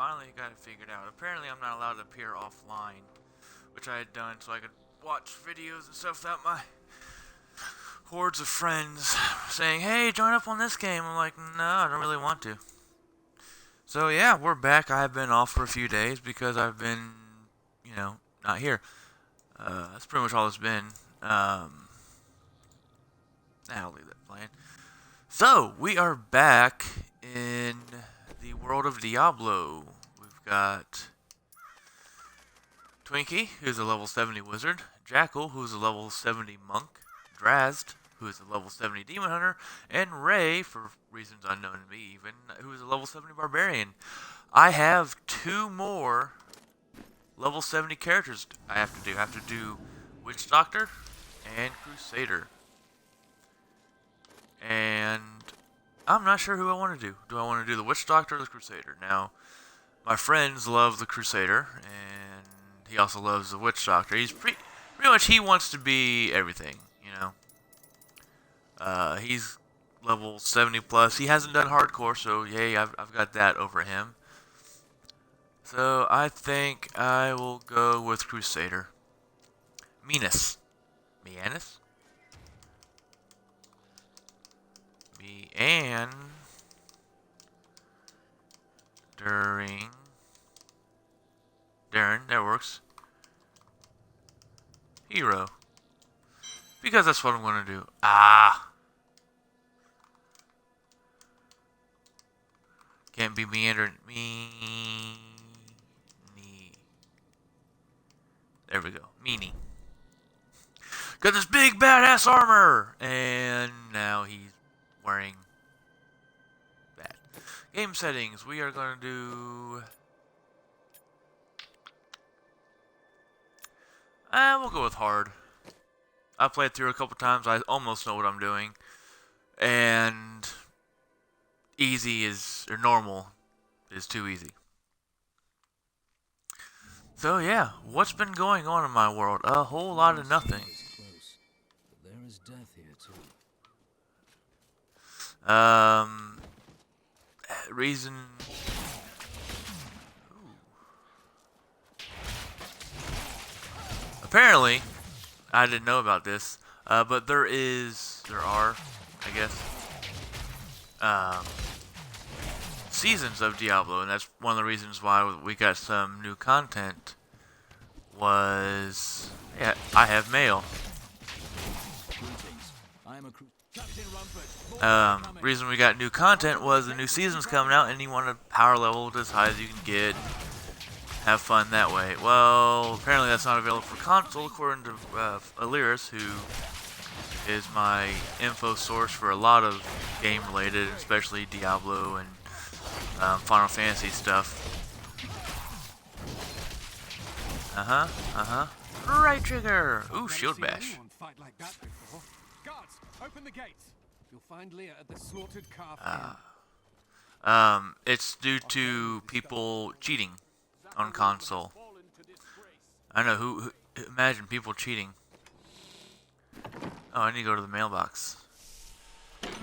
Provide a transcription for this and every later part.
finally got it figured out. Apparently I'm not allowed to appear offline, which I had done so I could watch videos and stuff without my hordes of friends saying, hey, join up on this game. I'm like, no, I don't really want to. So yeah, we're back. I've been off for a few days because I've been, not here. That's pretty much all it's been. I'll leave that playing. So, we are back in the world of Diablo. We've got Twinkie, who's a level 70 wizard, Jackal, who's a level 70 monk, Drazd, who is a level 70 demon hunter, and Ray, for reasons unknown to me even, who is a level 70 barbarian. I have two more level 70 characters I have to do. I have to do Witch Doctor and Crusader. And I'm not sure who I want to do. Do I want to do the Witch Doctor or the Crusader? Now, my friends love the Crusader, and he also loves the Witch Doctor. He's pretty much, he wants to be everything, he's level 70 plus. He hasn't done hardcore, so yay, I've got that over him. So I think I will go with Crusader. Mianus. And Darren, that works. Hero. Because that's what I'm going to do. Can't be meandering. There we go. Meanie. Got this big badass armor! And now he's wearing that. Game settings. We are going to do... we'll go with hard. I've played through a couple times. I almost know what I'm doing. And easy is, or normal is too easy. So yeah, what's been going on in my world? A whole lot of nothing. There is death here too. Reason. Apparently, I didn't know about this, but there are, I guess, seasons of Diablo, and that's one of the reasons why we got some new content. Yeah, I have mail. Reason we got new content was the new season's coming out, and you want to power level as high as you can get. Have fun that way. Well, apparently that's not available for console, according to Aliris, who is my info source for a lot of game-related, especially Diablo and Final Fantasy stuff. Right trigger! Ooh, shield bash. It's due to people cheating on console. I know, who imagine people cheating. Oh, I need to go to the mailbox.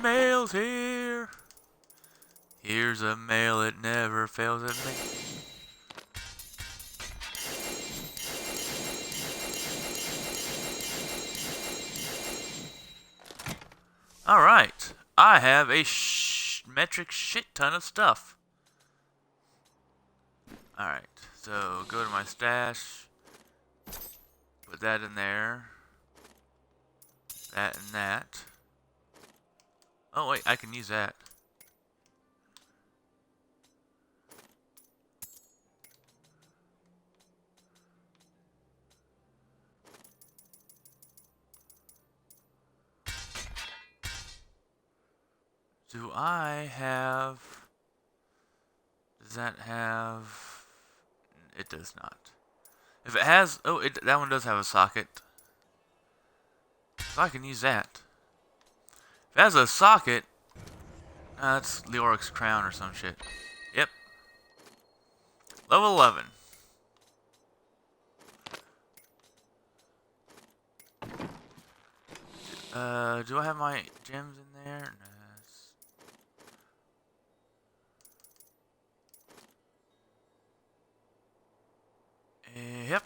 Mail's here! Here's a mail, it never fails at me. Alright, I have a metric shit ton of stuff. Alright, so go to my stash, put that in there, that and that. Oh wait, I can use that. Do I have... Does that have... It does not. If it has... Oh, that one does have a socket. So I can use that. If it has a socket... that's Leoric's crown or some shit. Yep. Level 11. Do I have my gems in there? No. Yep.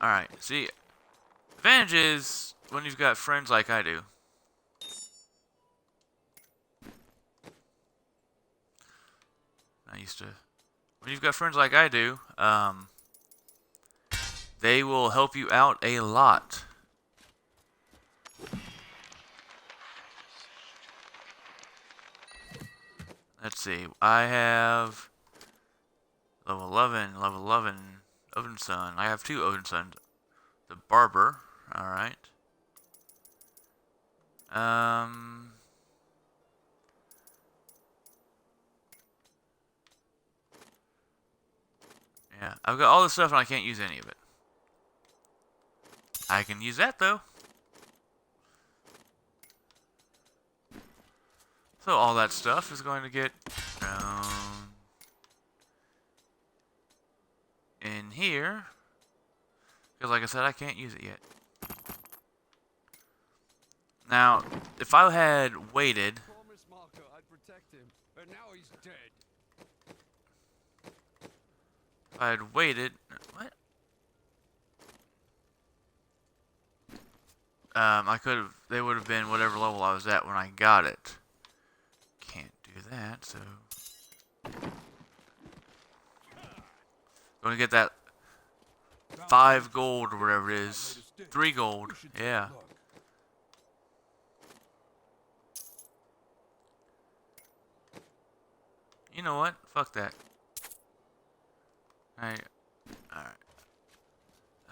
Alright, see, advantage is when you've got friends like I do. When you've got friends like I do, they will help you out a lot. Let's see, I have level 11, Odin Son. I have 2 Odin Sons. The Barber, alright. Yeah, I've got all this stuff and I can't use any of it. I can use that though. So all that stuff is going to get thrown in here. Because like I said, I can't use it yet. Now, if I had waited... Promised Marco I'd protect him, but now he's dead. If I had waited... What? I could have... They would have been whatever level I was at when I got it. Can't do that, so... Gonna get that 5 gold or whatever it is. 3 gold, yeah. You know what? Fuck that. Alright.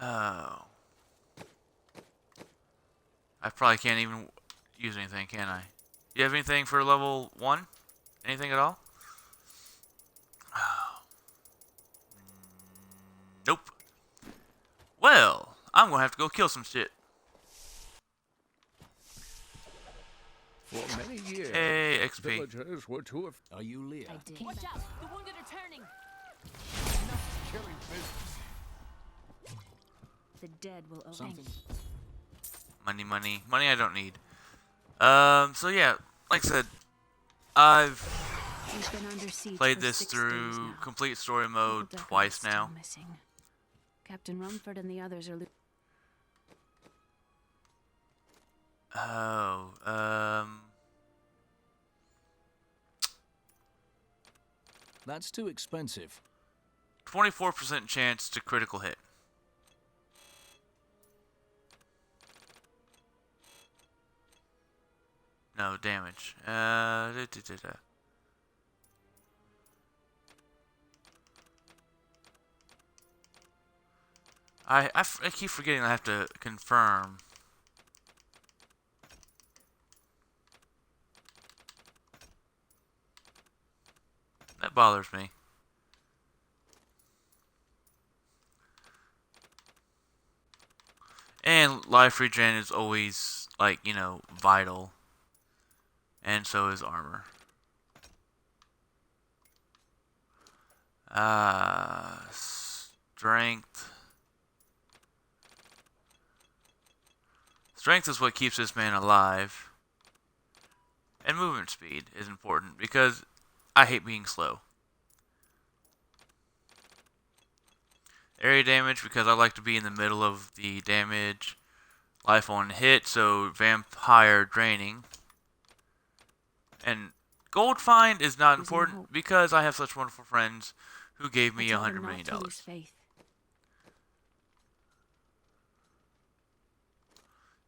Oh. I probably can't even use anything, can I? You have anything for level 1? Anything at all? Oh. Nope. Well, I'm gonna have to go kill some shit. For many years, Hey, XP. villagers were to have Are you Leah? I did. Watch out! The wounded are turning. killing business. The dead will obey. Something? Money. Money I don't need. So yeah, like I said, I've We've been under siege played for this 6 days through now. complete story mode The Deckard twice is still now. Missing. Captain Rumford and the others are. Oh, That's too expensive. 24% chance to critical hit. No damage. I keep forgetting I have to confirm. That bothers me. And life regen is always, like, you know, vital. And so is armor. Strength. Strength is what keeps this man alive. And movement speed is important because I hate being slow. Area damage because I like to be in the middle of the damage. Life on hit, so vampire draining. And gold find is not important because I have such wonderful friends who gave me $100 million.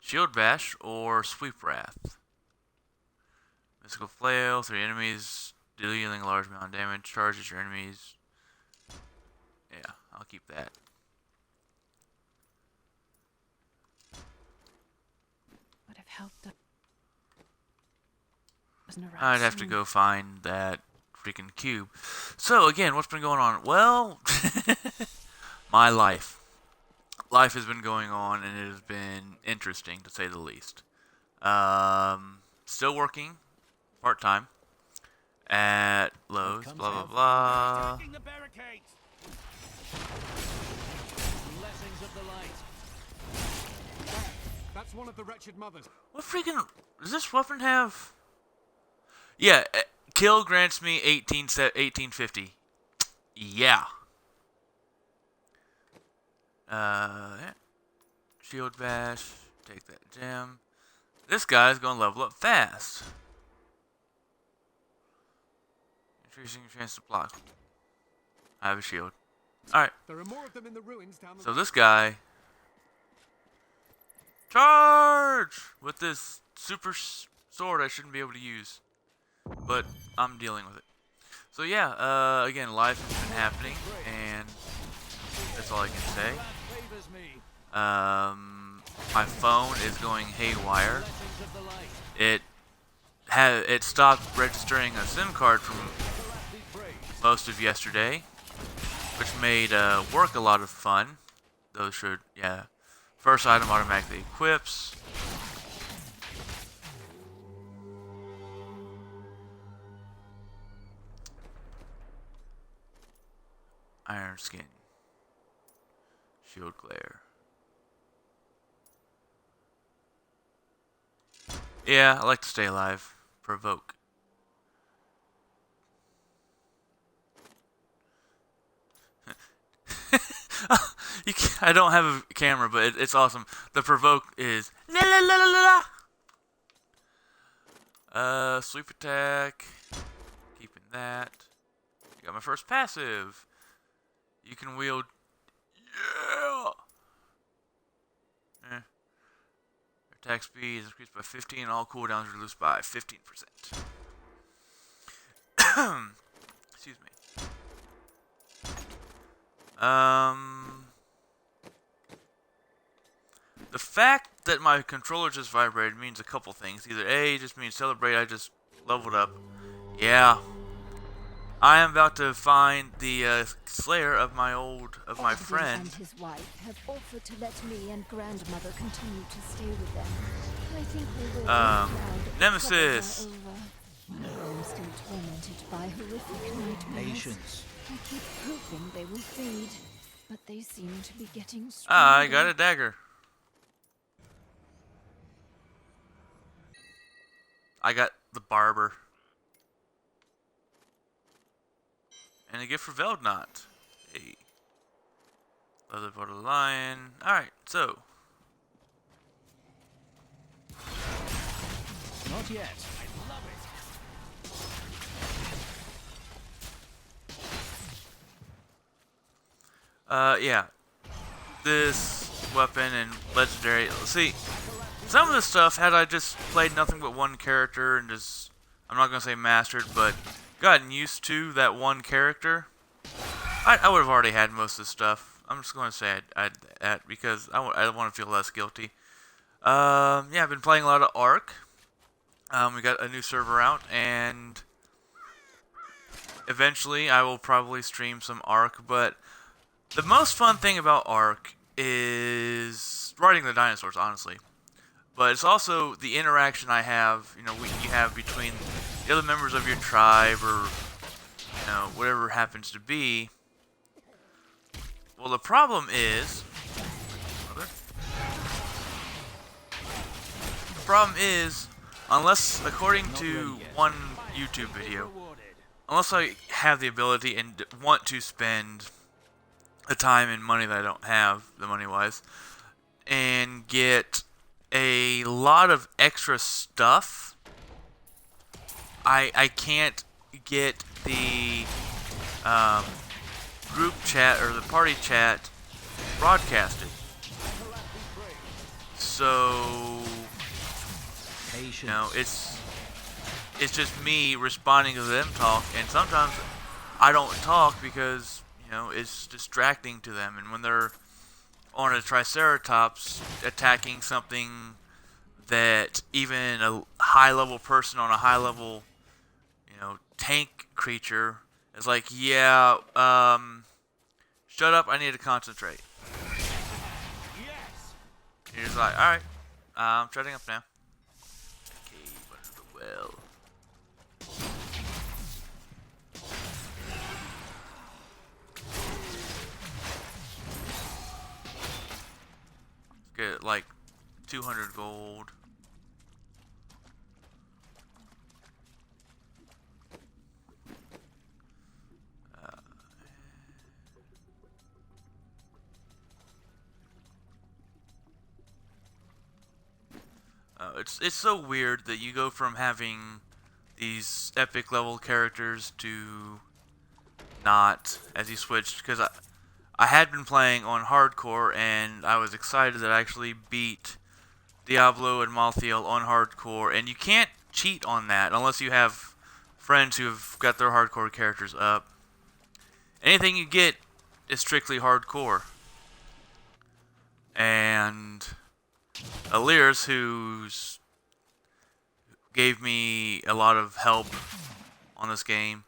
Shield bash or sweep wrath. Mystical flail, 3 enemies, dealing a large amount of damage, charges your enemies. Yeah, I'll keep that. Would have helped. I'd have to go find that freaking cube. So again, what's been going on? Well, my life. Life has been going on, and it has been interesting to say the least. Still working part-time at Lowe's, blah, blah, blah. Taking the barricades. Blessings of the light. That's one of the wretched mothers. What freaking... Does this weapon have... Yeah, kill grants me 1850. Yeah. Yeah. Shield bash. Take that gem. This guy's gonna level up fast. Increasing your chance to block. I have a shield. Alright. There are more of them in the ruins down the So this guy. Charge! With this super sword I shouldn't be able to use. But I'm dealing with it. So yeah, again, life has been happening, and that's all I can say. Favors me. My phone is going haywire. Blessings of the light. It stopped registering a SIM card from Be praised. most of yesterday, which made work a lot of fun. Those should, yeah. First item automatically equips. Iron skin. Shield glare. Yeah, I like to stay alive. Provoke. I don't have a camera, but it's awesome. The provoke is la la la la la la. Sweep attack. Keeping that. Got my first passive. You can wield. Yeah. Attack speed is increased by 15, and all cooldowns are reduced by 15%. Excuse me. The fact that my controller just vibrated means a couple things. Either A, just means celebrate, I just leveled up. Yeah. I am about to find the slayer of my Edwin friend. and his wife have offered to let me and grandmother continue to stay with them. I think they will be proud that Nemesis. the troubles are over. I'm still tormented by horrific nightmares. Patience. I keep hoping they will fade, but they seem to be getting stronger. Ah, I got a dagger. I got the barber. And a gift for Veldknot. Hey. Leather bottle lion. Alright, so. Not yet. I love it. Yeah. This weapon and legendary. See, some of the stuff, had I just played nothing but one character and just, I'm not going to say mastered, but gotten used to that one character, I would have already had most of the stuff. I'm just going to say I'd that because I want to feel less guilty. Yeah, I've been playing a lot of Ark. We got a new server out, and eventually I will probably stream some Ark, but the most fun thing about Ark is riding the dinosaurs, honestly. But it's also the interaction I have, you have between the other members of your tribe or, whatever it happens to be. Well, the problem is, unless, according to one YouTube video, unless I have the ability and want to spend the time and money that I don't have, the money-wise, and get a lot of extra stuff, I can't get the group chat or the party chat broadcasted. So, Patience. it's just me responding to them talk, and sometimes I don't talk because it's distracting to them, and when they're on a Triceratops attacking something that even a high-level person on a high-level, tank creature is like, yeah, shut up, I need to concentrate. Yes. You're just like, alright, I'm shutting up now. Cave under the well. Let's get like 200 gold. it's so weird that you go from having these epic level characters to not as you switched, because I had been playing on hardcore and I was excited that I actually beat Diablo and Malthael on hardcore, and you can't cheat on that unless you have friends who have got their hardcore characters up. Anything you get is strictly hardcore. And Aliris, who's gave me a lot of help on this game,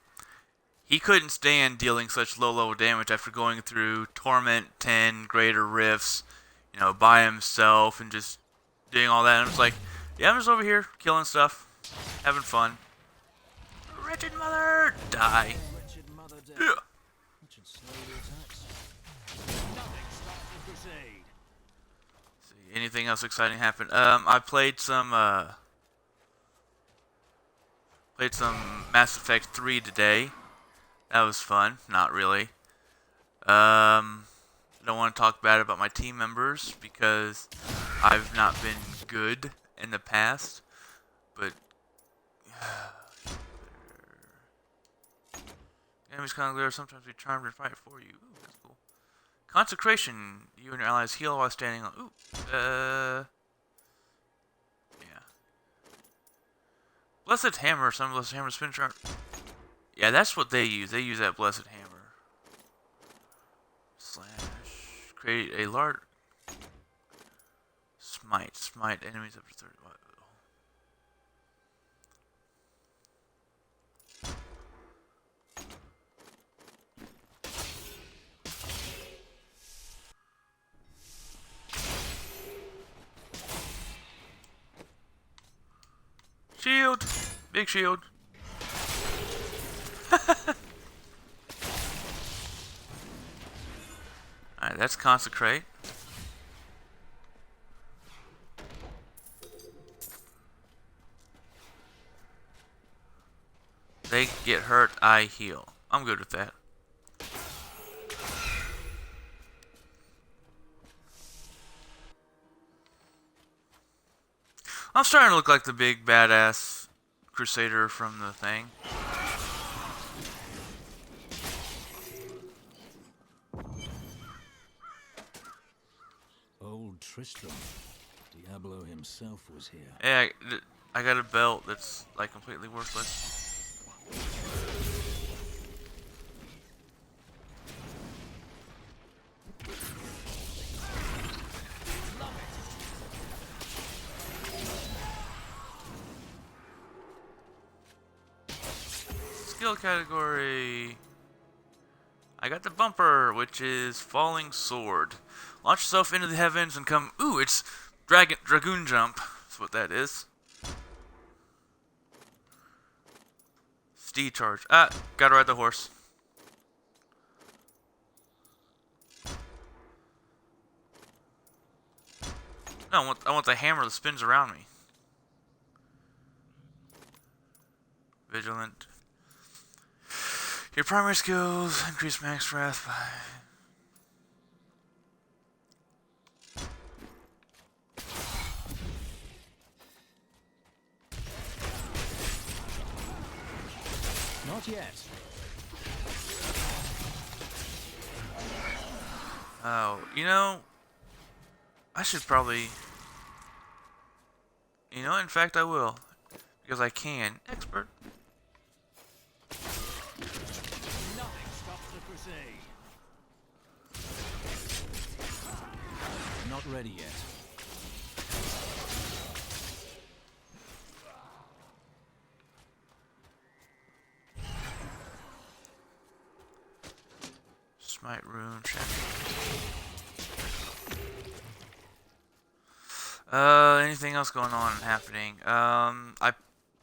he couldn't stand dealing such low level damage after going through Torment 10 Greater Rifts, you know, by himself and just doing all that. And I was like, yeah, I'm just over here killing stuff, having fun. Wretched mother, die. Wretched mother death. Yeah. That should slow the attacks. Nothing stops the crusade. See, anything else exciting happen? I played some Mass Effect 3 today. That was fun. Not really. I don't want to talk bad about my team members because I've not been good in the past, but enemies kind of glare. Sometimes we charm and fight for you. Ooh, that's cool. Consecration. You and your allies heal while standing on. Ooh. Yeah. Blessed Hammer. Some Blessed Hammer spins around. Yeah, that's what they use. They use that Blessed Hammer. Slash. Create a large. Smite. Smite enemies up to 30. Shield! Big shield. Alright, that's Consecrate. They get hurt, I heal. I'm good with that. I'm starting to look like the big badass crusader from the thing. Old Tristram. Diablo himself was here. Yeah, I got a belt that's like completely worthless. Skill category. I got the bumper, which is Falling Sword. Launch yourself into the heavens and come. Ooh, it's Dragoon Jump. That's what that is. Steed Charge. Ah, gotta ride the horse. No, I want the hammer that spins around me. Vigilant. Your primary skills increase max wrath by. Not yet. Oh, you know, I should probably. You know, in fact, I will. Because I can. Expert. Nothing stops the crusade. Not ready yet. Smite rune check. Anything else going on happening? I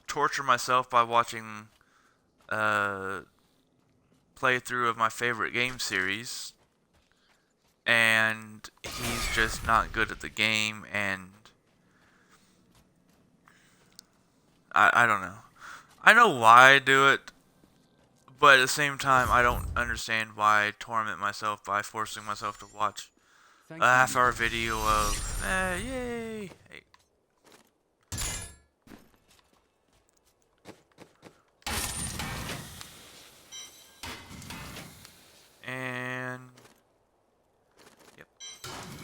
torture myself by watching playthrough of my favorite game series, and he's just not good at the game, and I don't know. I know why I do it, but at the same time, I don't understand why I torment myself by forcing myself to watch a half-hour video of, yay! Hey.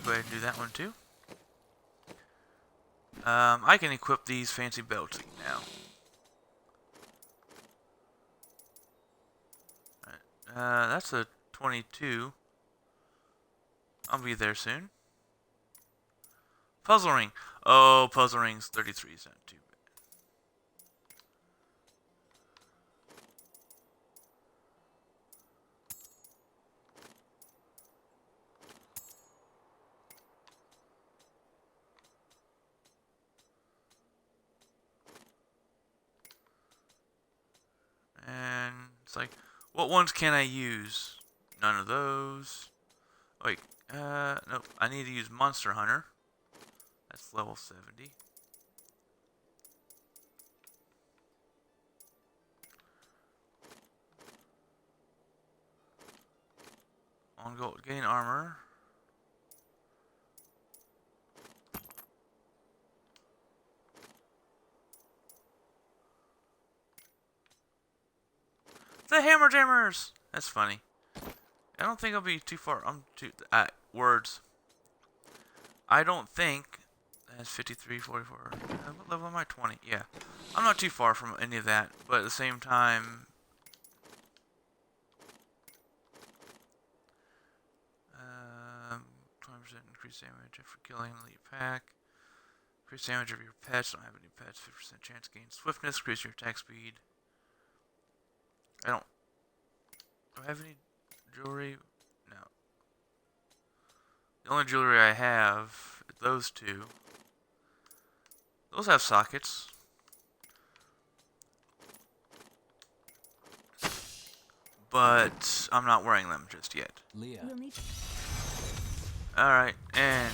go ahead and do that one too. I can equip these fancy belts now. That's a 22. I'll be there soon. Puzzle ring. Oh, puzzle ring's 33 cents too bad. And it's like, what ones can I use? None of those. Wait, nope. I need to use Monster Hunter. That's level 70. On go gain armor. The Hammer Jammers! That's funny. I don't think I'll be too far. I'm too words. I don't think that's 53, 44. What level am I? 20. Yeah, I'm not too far from any of that, but at the same time, 20% increased damage after killing an elite pack. Increase damage of your pets. Don't have any pets. 50% chance to gain swiftness. Increase your attack speed. Do I have any jewelry? No. The only jewelry I have is those two. Those have sockets. But I'm not wearing them just yet. Leah. We'll need Alright, and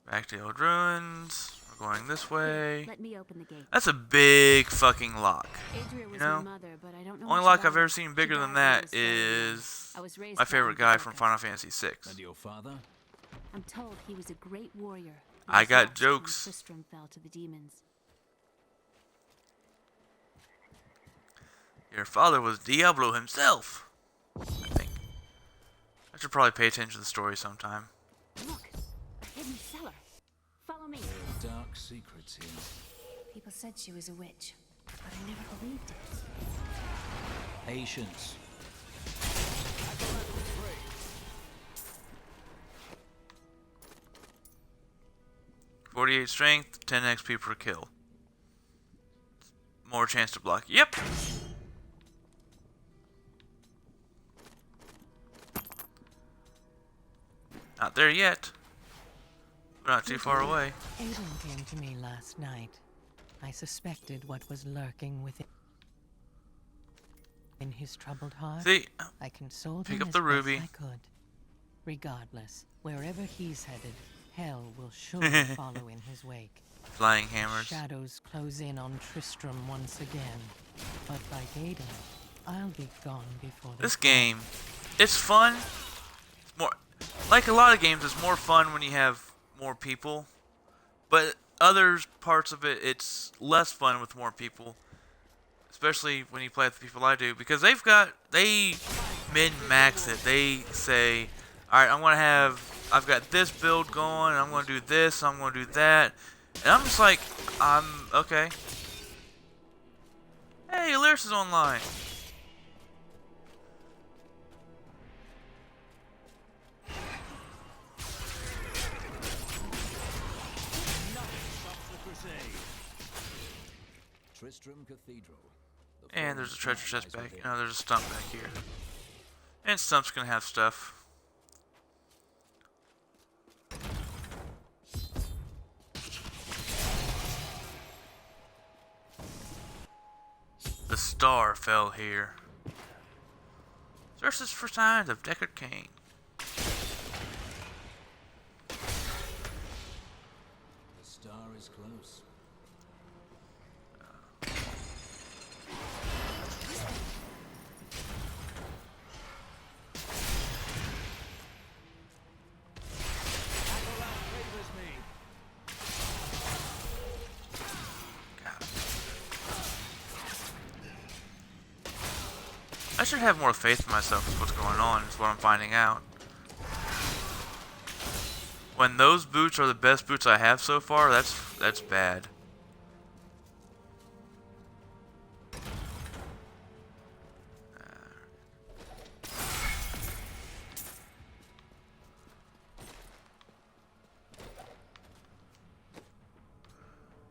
back to the old ruins. We're going this way. Let me open the gate. That's a big fucking lock. Adria was You know, my mother, but I don't know only much lock about I've her. ever seen bigger She than died when I that was 4 years is old. I was raised my favorite guy from blind. Final Fantasy VI. And your father? I'm told he was a great warrior. I He got lost when jokes. Tristram fell to the demons. Your father was Diablo himself, I think. I should probably pay attention to the story sometime. Look, a hidden cellar. Follow me. There are dark secrets here. People said she was a witch, but I never believed it. Patience. 48 strength, 10 XP per kill. More chance to block. Yep. Not there yet. We're not too far away. Aiden came to me last night. I suspected what was lurking within his troubled heart. See, I consoled pick him up as the best ruby. I could. Regardless, wherever he's headed, hell will surely follow in his wake. flying hammers. Shadows close in on Tristram once again, but like Aiden, I'll be gone before This game, it's fun. It's more like a lot of games. It's more fun when you have more people, but other parts of it, it's less fun with more people. Especially when you play with the people I do, because they min-max it. They say, alright, I've got this build going, I'm gonna do this, I'm gonna do that. And I'm just like, okay. Hey, Lyris is online. Tristram Cathedral. And there's a treasure chest back. No, there's a stump back here. And stump's gonna have stuff. The star fell here. Searches for signs of Deckard Cain. The star is close. I should have more faith in myself with what's going on, is what I'm finding out. When those boots are the best boots I have so far, that's bad.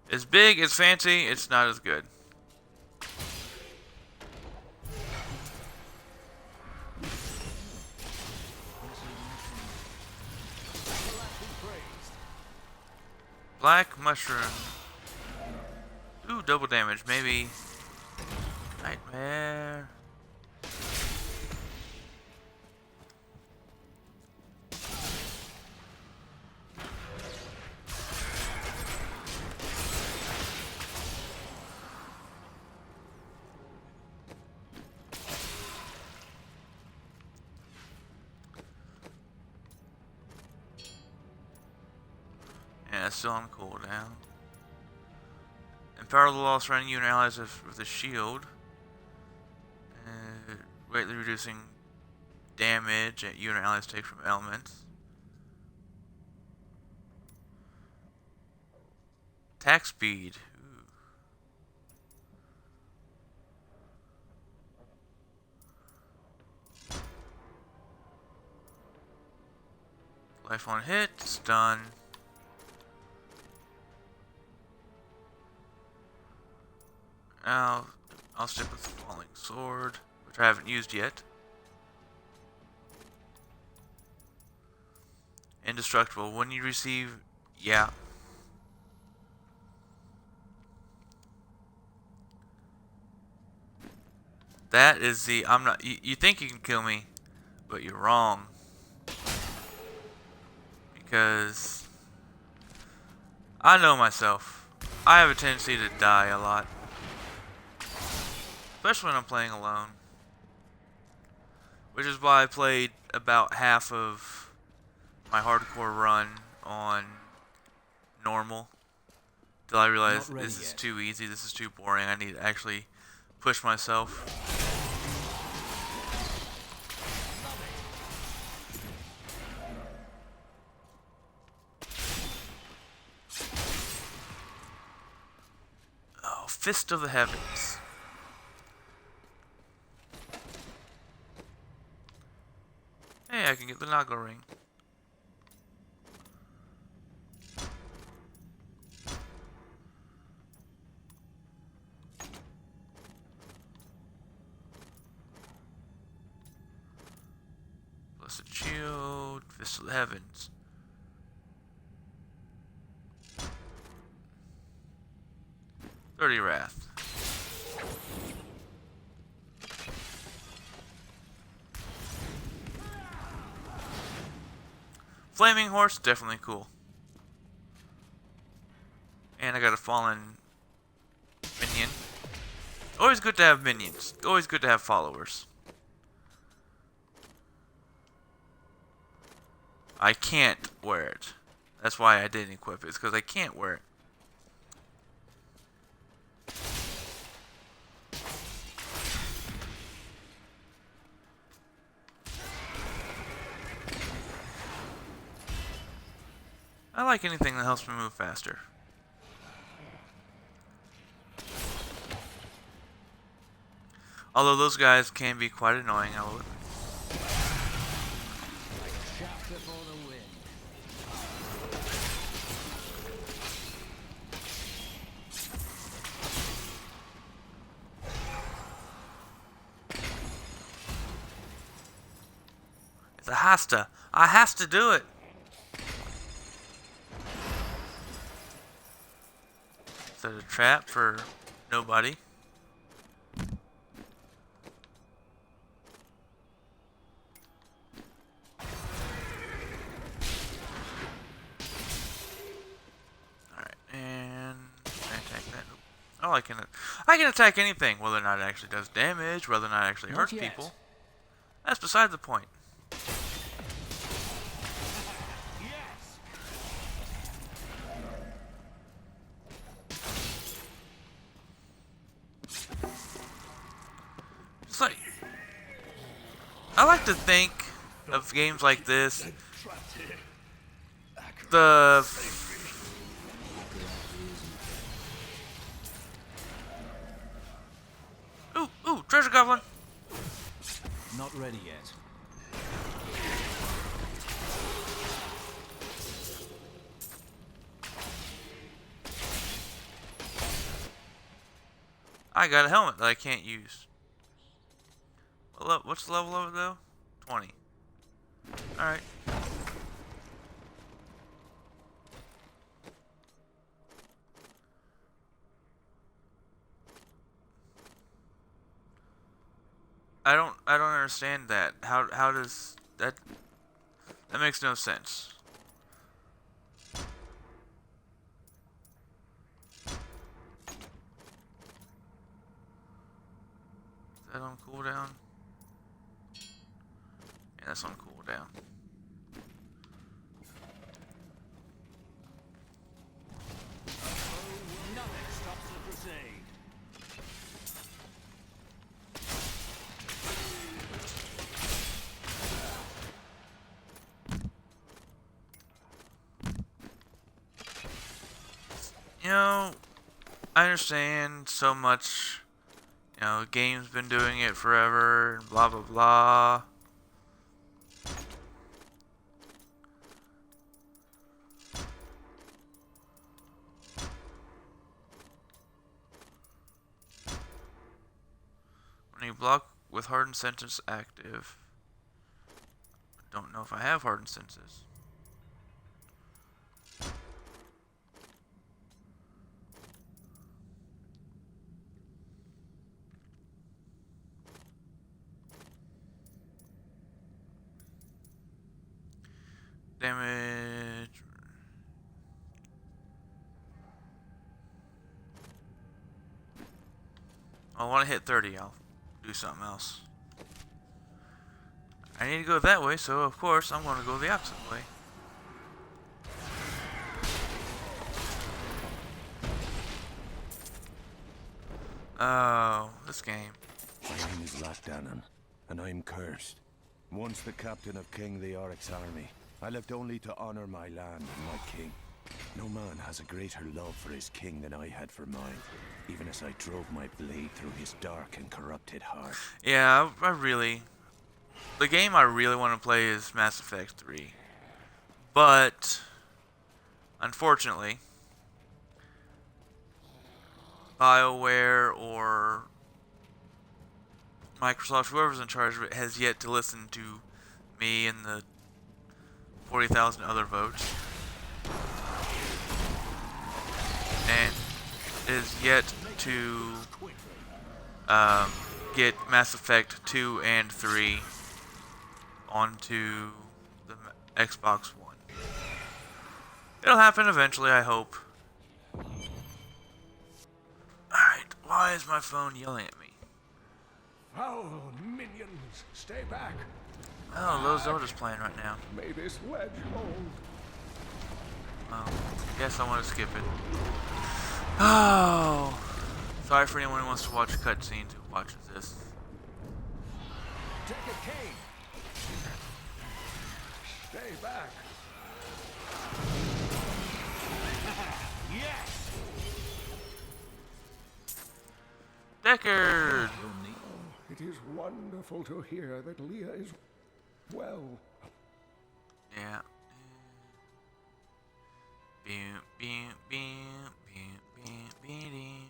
It's big, it's fancy, it's not as good. Black mushroom. Ooh, double damage, maybe. Nightmare. Yeah, it's still on cooldown. Empower the lost running you and allies with a shield. Greatly reducing damage that you and allies take from elements. Attack speed. Ooh. Life on hit, stun. Now, I'll stick with Falling Sword, which I haven't used yet. Indestructible. When you receive... Yeah. That is the... I'm not... You think you can kill me, but you're wrong. Because... I know myself. I have a tendency to die a lot. Especially when I'm playing alone. Which is why I played about half of my hardcore run on normal. Till I realized this is too easy, this is too boring, I need to actually push myself. Oh, Fist of the Heavens. Hey, I can get the Naga ring. Blessed Shield, Fist of the Heavens. Dirty Wrath. Flaming Horse, definitely cool. And I got a fallen minion. Always good to have minions. Always good to have followers. I can't wear it. That's why I didn't equip it. It's because I can't wear it. I like anything that helps me move faster. Although those guys can be quite annoying, I will admit. Chapter for the win. It's a hasta. I has to do it. Is that a trap for nobody? Alright, and can I attack that? Oh, I can attack anything, whether or not it actually does damage, whether or not it actually hurts people. That's beside the point. It's like, I like to think of games like this the... Ooh, treasure goblin. Not ready yet. I got a helmet that I can't use. What's the level of it though? 20. Alright. I don't understand that. How does that makes no sense. Is that on cooldown? Yeah, that's on cooldown. Nothing stops the crusade. You know, I understand so much. You know, the game's been doing it forever, and blah blah blah. When you block with hardened sentence active. I don't know if I have hardened sentences. Damage. I want to hit 30. I'll do something else. I need to go that way, so of course I'm going to go the opposite way. Oh, this game. My name is Latdanan, and I'm cursed. Once the captain of King Leoric's army, I left only to honor my land and my king. No man has a greater love for his king than I had for mine, even as I drove my blade through his dark and corrupted heart. Yeah, I really... The game I really want to play is Mass Effect 3. But, unfortunately, BioWare or Microsoft, whoever's in charge of it, has yet to listen to me and the 40,000 other votes. And is yet to get Mass Effect 2 and 3 onto the Xbox One. It'll happen eventually, I hope. Alright, why is my phone yelling at me? Foul minions, stay back. Oh, Low Zelda's playing right now. May this ledge hold. Oh, guess I want to skip it. Oh, sorry for anyone who wants to watch cutscenes who watches this. Take a cane. Stay back. Yes! Deckard! It is wonderful to hear that Leah is well. Yeah. Beam, beam, beam, beam, beam, beam.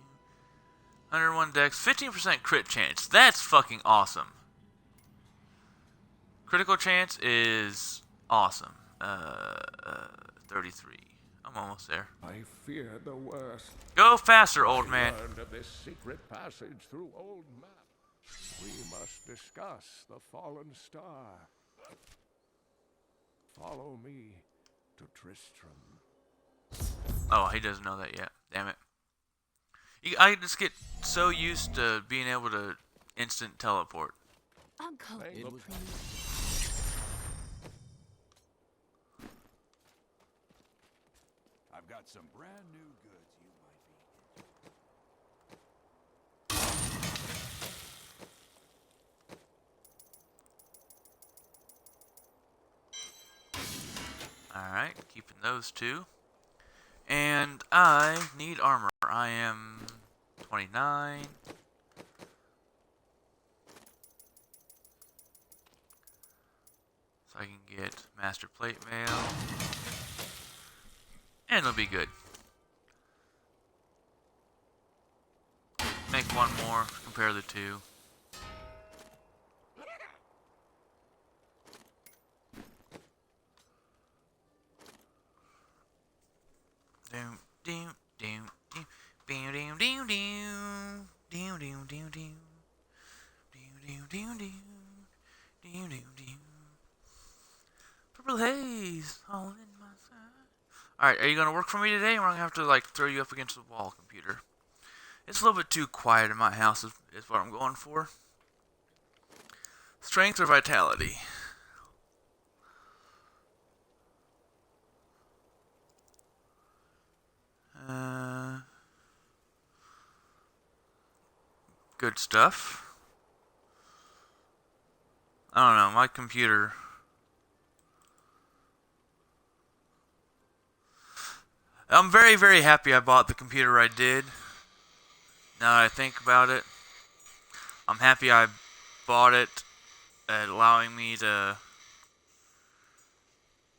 101 dex, 15% crit chance. That's fucking awesome. Critical chance is awesome. 33. I'm almost there. I fear the worst. Go faster, old man. Learned of this secret passage through old map. We must discuss the fallen star. Follow me to Tristram. Oh, he doesn't know that yet. Damn it. I just get so used to being able to instant teleport. Uncle, It was- please. I've got some brand new goods you might be. Alright. Alright, keeping those two. And I need armor. I am 29. So I can get master plate mail. And it'll be good. Make one more, compare the two. Doom, doom, doom, doom, doom, doom, doom, doom, doom, doom, doom, doom, doom, doom, doom, doom, doom. Purple haze, all in my side. Alright, are you gonna work for me today, or am I gonna have to like throw you up against the wall, computer? It's a little bit too quiet in my house, is what I'm going for. Strength or vitality? Good stuff. I don't know, my computer. I'm very, very happy I bought the computer I did. Now that I think about it, I'm happy I bought it at allowing me to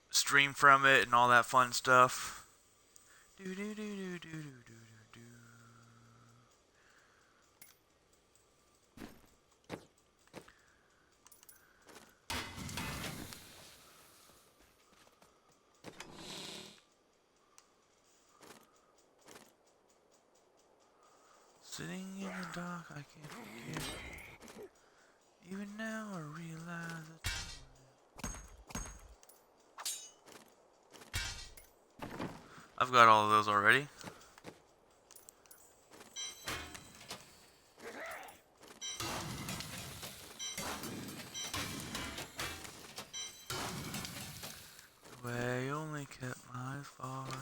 stream from it and all that fun stuff. Do do do do do do do do. Sitting in the dark, I can't forget. Even now, I realize it. I've got all of those already. The way only kept my father,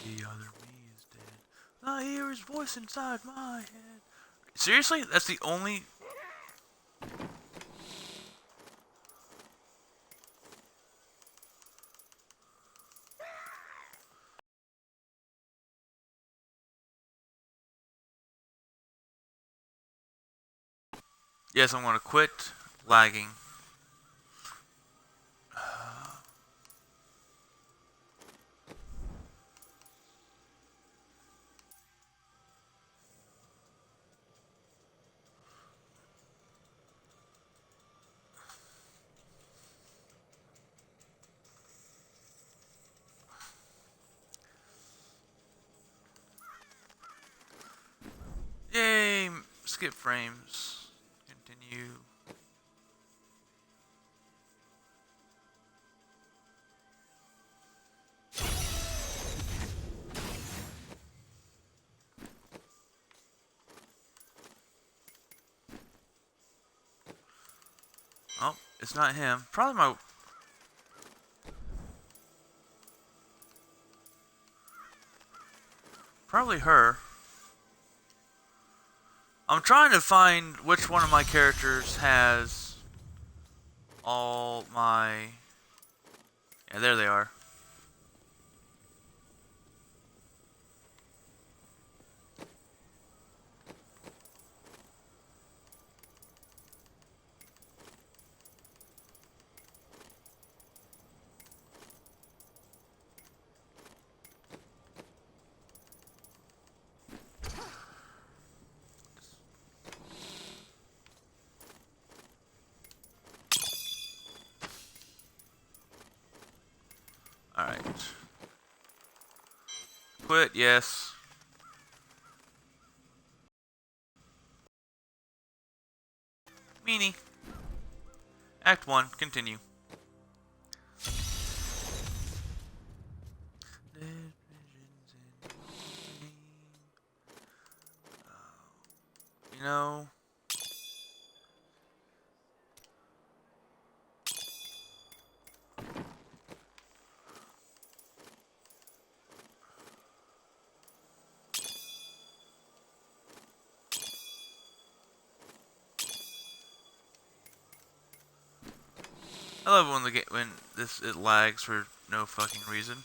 the other me is dead. I hear his voice inside my head. Seriously? That's the only... Yes, I'm gonna quit lagging. Yay! Skip frames. Continue. Oh, it's not him. Probably my... Probably her. I'm trying to find which one of my characters has all my... Yeah, there they are. Alright. Quit, yes. Meanie. Act 1, continue. You know... I love when it lags for no fucking reason.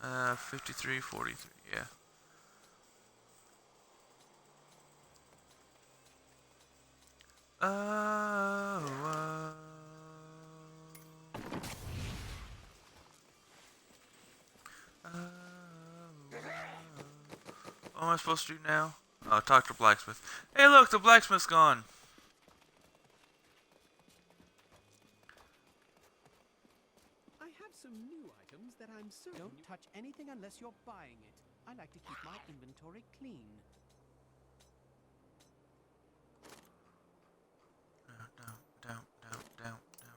Uh, 53, 43, yeah. Oh, what am I supposed to do now? Oh, talk to blacksmith. Hey, look, the blacksmith's gone. I have some new items that I'm certain. Don't touch anything unless you're buying it. I like to keep my inventory clean. Down, down, down, down, down.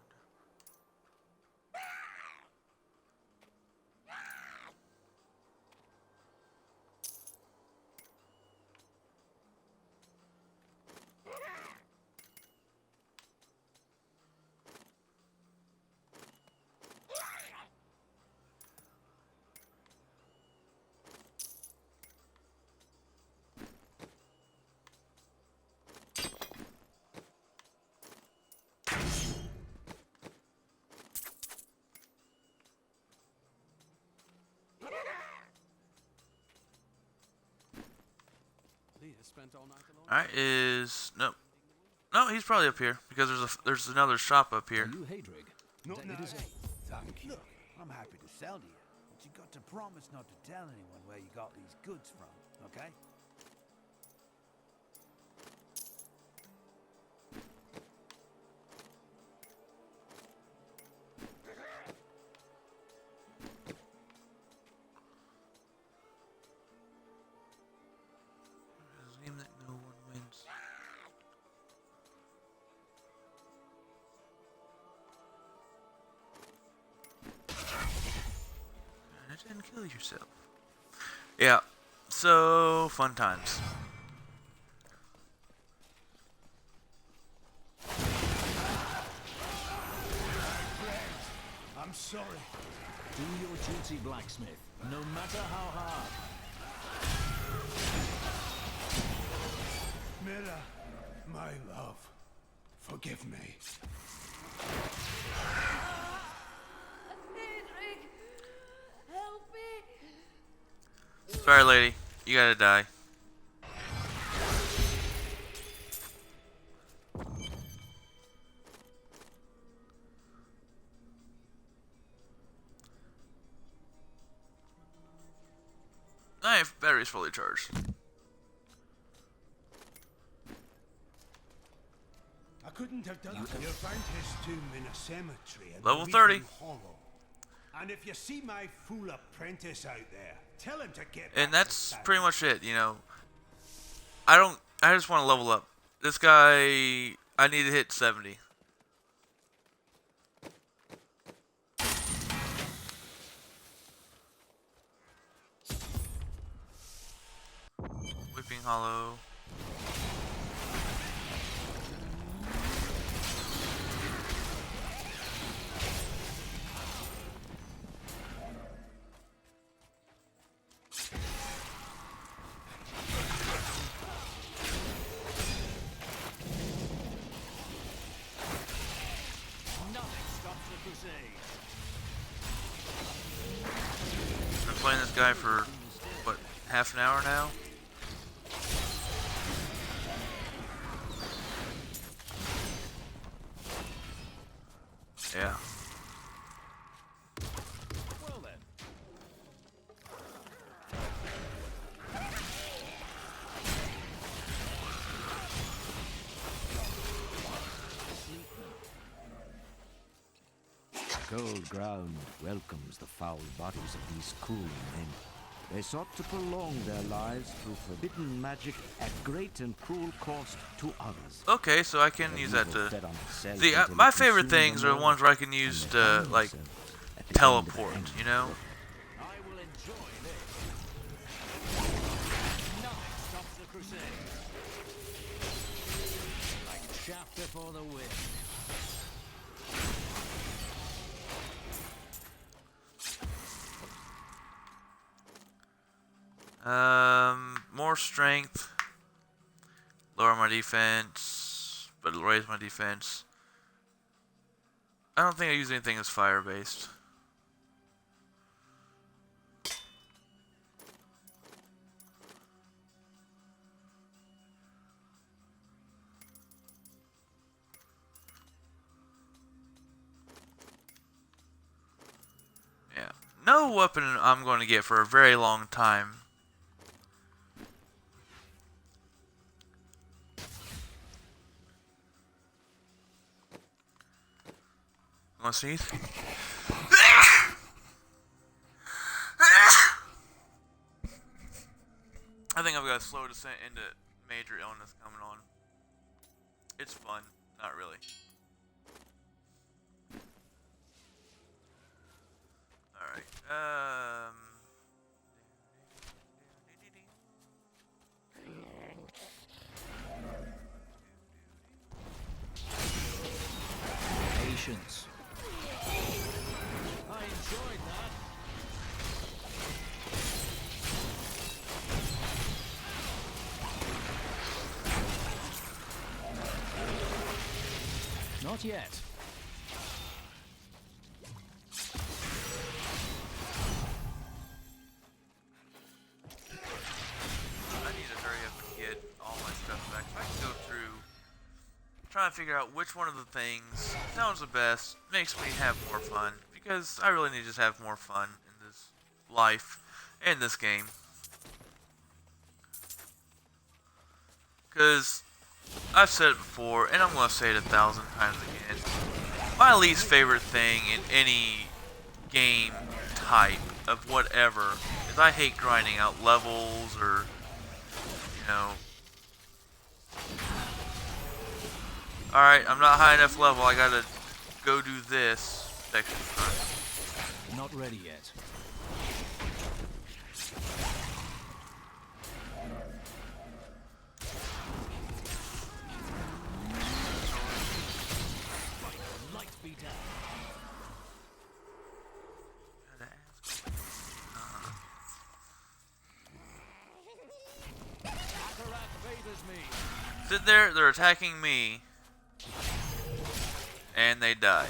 Leah spent all night alone. Alright, no, he's probably up here because there's another shop up here. Are you Hadrig? No, It no, is- thank you. Look, I'm happy to sell to you, but you got to promise not to tell anyone where you got these goods from, okay? It's a game that no one wins. And it didn't kill yourself. Yeah, so fun times. I'm sorry. Do your duty, blacksmith, no matter how hard. Mira, my love, forgive me. Hedrick, help me. Sorry, lady. You gotta die. Knife battery's fully charged. I couldn't have done it. You'll find his tomb in a cemetery. In Level the 30. Weeping Hollow. And if you see my fool apprentice out there, tell him to get And back that's to pretty much it, you know. I just want to level up. This guy, I need to hit 70. Weeping Hollow. Nothing stops the crusade. I've been playing this guy for, what, half an hour now? Yeah. Well then. Cold ground welcomes the foul bodies of these cruel men. They sought to prolong their lives through forbidden magic at great and cruel cost to others. Okay, so I can The use that evil to... fed on itself See, until my it favorite consumed things them are the all, ones where I can use and to, they find like, themselves at the end of the teleport, end. you know? I will enjoy this. Nothing stops the crusade. Like chaff before the wind. more strength. Lower my defense, but it'll raise my defense. I don't think I use anything that's fire-based. Yeah. No weapon I'm going to get for a very long time. Want to sneeze? I think I've got a slow descent into major illness coming on. It's fun. Not really. Alright. Patience. I enjoyed that. Not yet. I need to hurry up and get all my stuff back so I can go through, trying to figure out which one of the things sounds the best, makes me have more fun, because I really need to just have more fun in this life, and this game. Because I've said it before, and I'm going to say it 1,000 times again. My least favorite thing in any game type of whatever is I hate grinding out levels or, you know. Alright, I'm not high enough level, I gotta go do this section first. Not ready yet. Sit there, they're attacking me, and they die.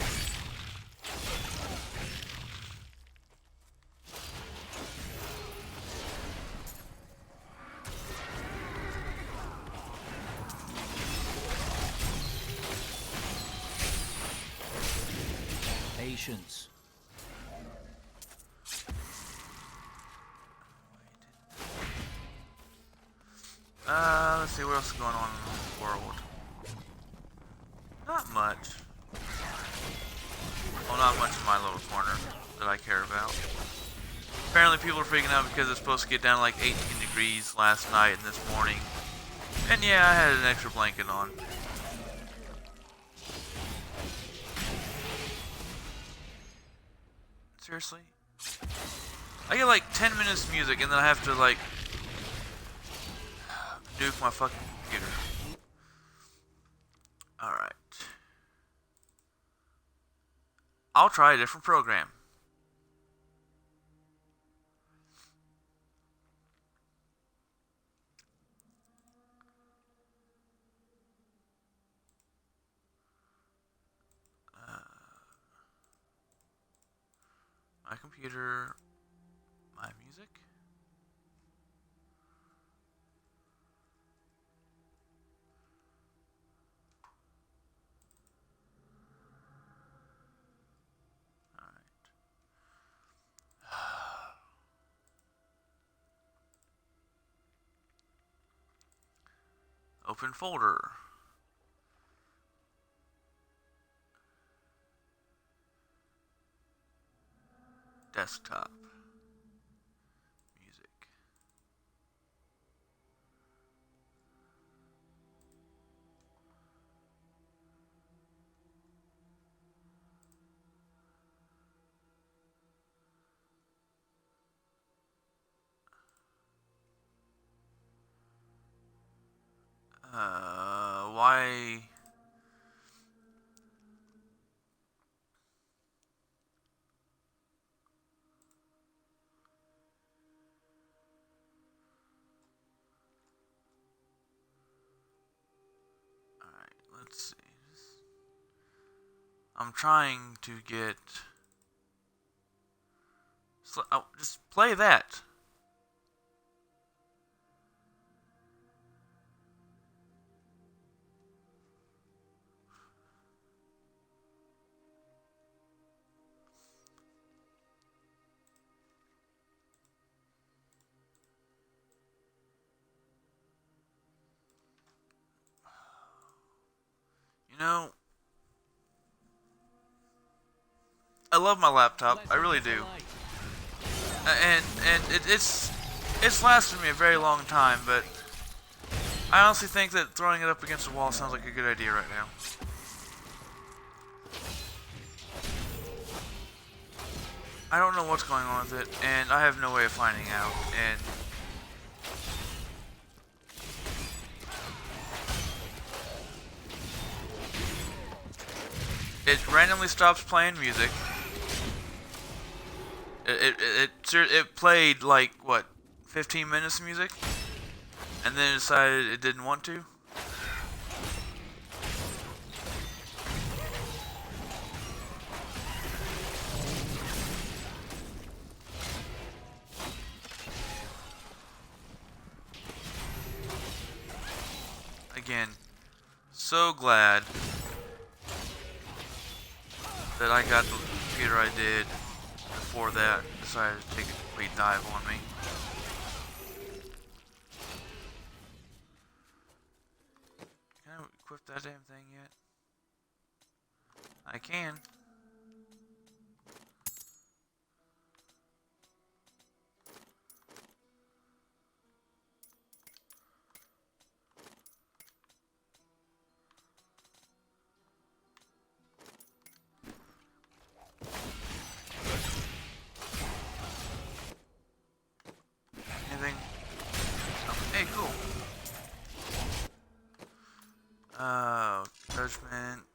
Patience. Let's see what else is going on in the world. Not much. Well, not much in my little corner that I care about. Apparently people are freaking out because it's supposed to get down to like 18 degrees last night and this morning. And yeah, I had an extra blanket on. Seriously? I get like 10 minutes of music and then I have to like nuke my fucking computer. Alright. I'll try a different program. My computer, my music. Open folder. Desktop. Music. Why? let's see. I'm trying to get. Oh, just play that. You know, I love my laptop. I really do. And it's lasted me a very long time, but I honestly think that throwing it up against the wall sounds like a good idea right now. I don't know what's going on with it, and I have no way of finding out. And it randomly stops playing music. It played like what, 15 minutes of music, and then it decided it didn't want to. Again, so glad that I got the computer I did before that decided to take a complete dive on me. Can I equip that damn thing yet? I can. Anything? Oh, hey, cool. Judgment.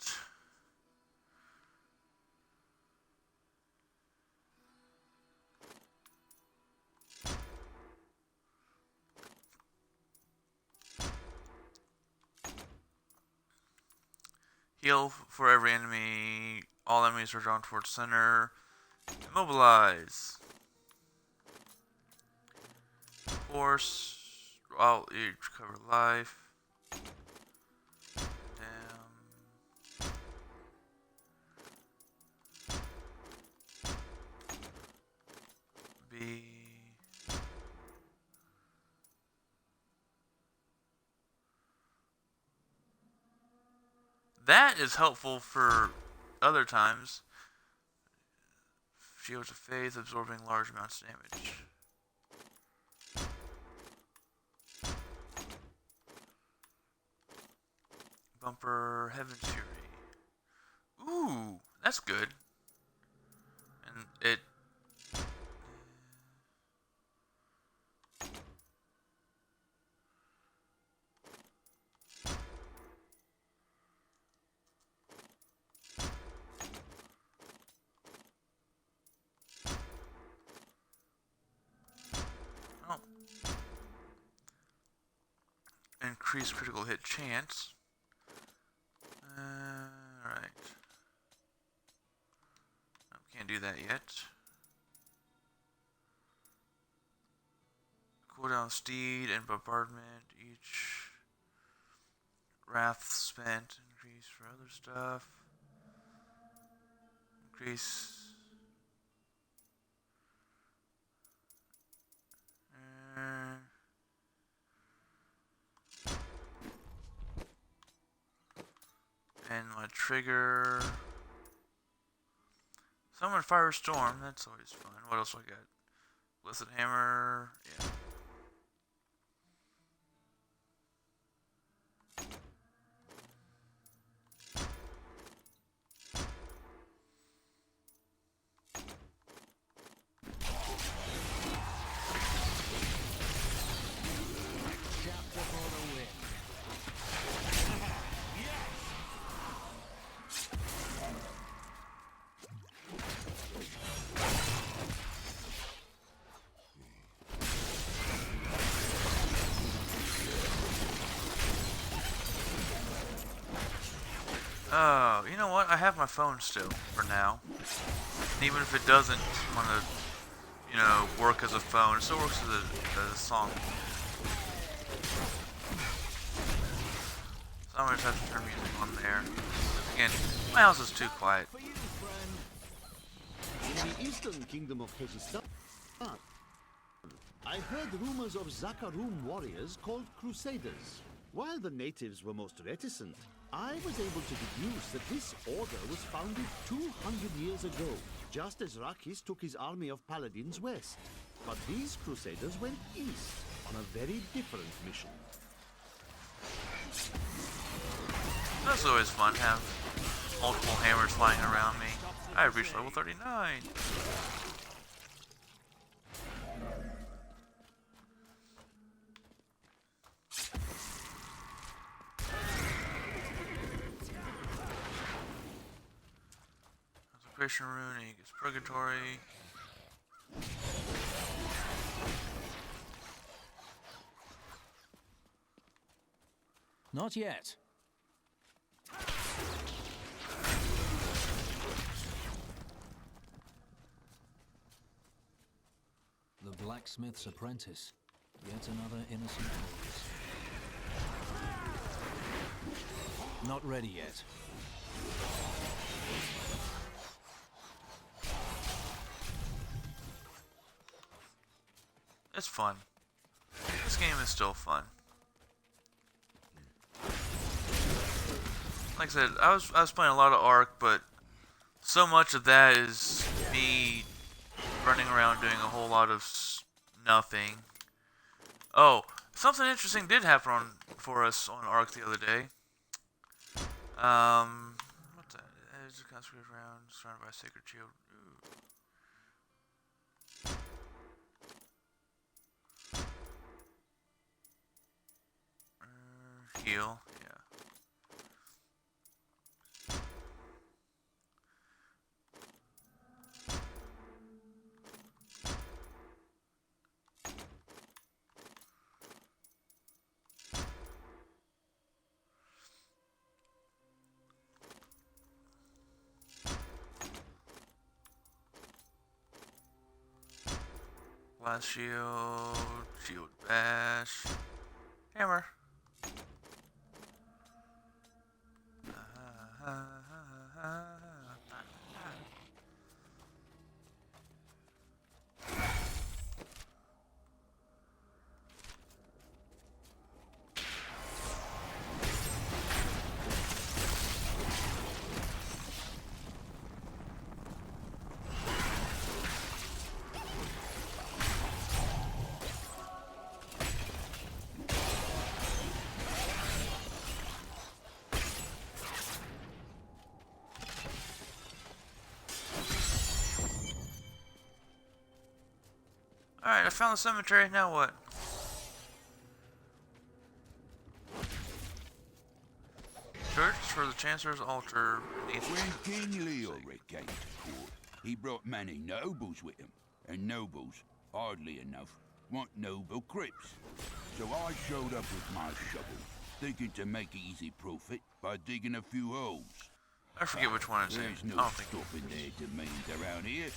Heal for every enemy. All enemies are drawn towards center. Immobilize. Force. I'll recover life. B. That is helpful for other times. Shields of Faith, absorbing large amounts of damage. Bumper, Heaven's Fury. Ooh, that's good. And it... Oh. Increase critical hit chance. Alright. Oh, can't do that yet. Cooldown Steed and Bombardment. Each Wrath spent. Increase for other stuff. Increase. And my trigger. Summon Firestorm, that's always fun. What else do I got? Blessed Hammer, yeah. have my phone still for now. And even if it doesn't want to, you know, work as a phone, it still works as a song. So I'm gonna just have to turn music on there. Again, my house is too quiet. In the eastern kingdom of Kyrgyzstan, I heard rumors of Zakharum warriors called Crusaders. While the natives were most reticent, I was able to deduce that this order was founded 200 years ago, just as Rakis took his army of paladins west. But these Crusaders went east on a very different mission. That's always fun to have multiple hammers flying around me. I have reached level 39. Consecration rune, he gets purgatory. Not yet. The blacksmith's apprentice. Yet another innocent cause. Not ready yet. It's fun. This game is still fun. Like I said, I was playing a lot of Ark, but so much of that is me running around doing a whole lot of nothing. Oh, something interesting did happen for us on Ark the other day. What's that? Edge of consecrated round, surrounded by a sacred shield. Ooh. Heal, yeah. Blast shield, shield bash, hammer. Alright, I found the cemetery, now what? Church for the Chancellor's altar. When King Leoric came to court, he brought many nobles with him. And nobles, oddly enough, want noble crypts. So I showed up with my shovel, thinking to make easy profit by digging a few holes. I forget which one it's in. There's no stopping their domains around here.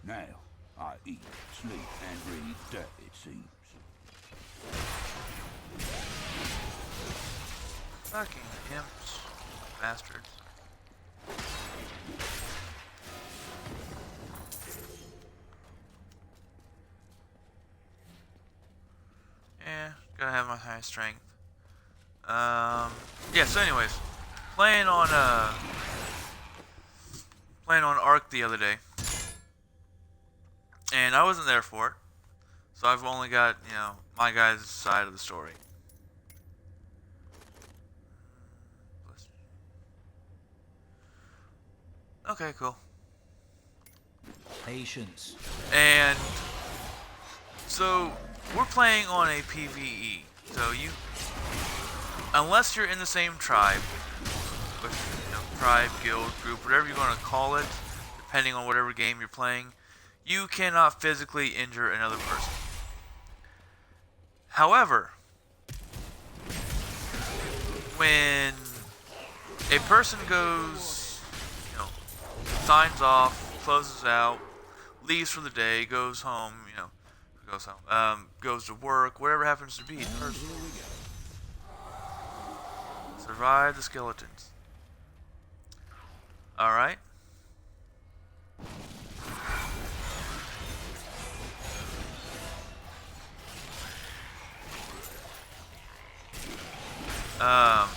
Now, I eat, sleep, and breathe dirt, it seems. Fucking imps. Bastards. Yeah, gotta have my high strength. Yeah, so anyways. Playing on Ark the other day. And I wasn't there for it. So I've only got, you know, my guys' side of the story. Okay, cool. Patience. And so we're playing on a PvE. So you, unless you're in the same tribe, with, you know, tribe, guild, group, whatever you want to call it, depending on whatever game you're playing, you cannot physically injure another person. However, when a person goes signs off, closes out, leaves for the day, goes home, goes to work, whatever happens to be. Survive the skeletons. Alright.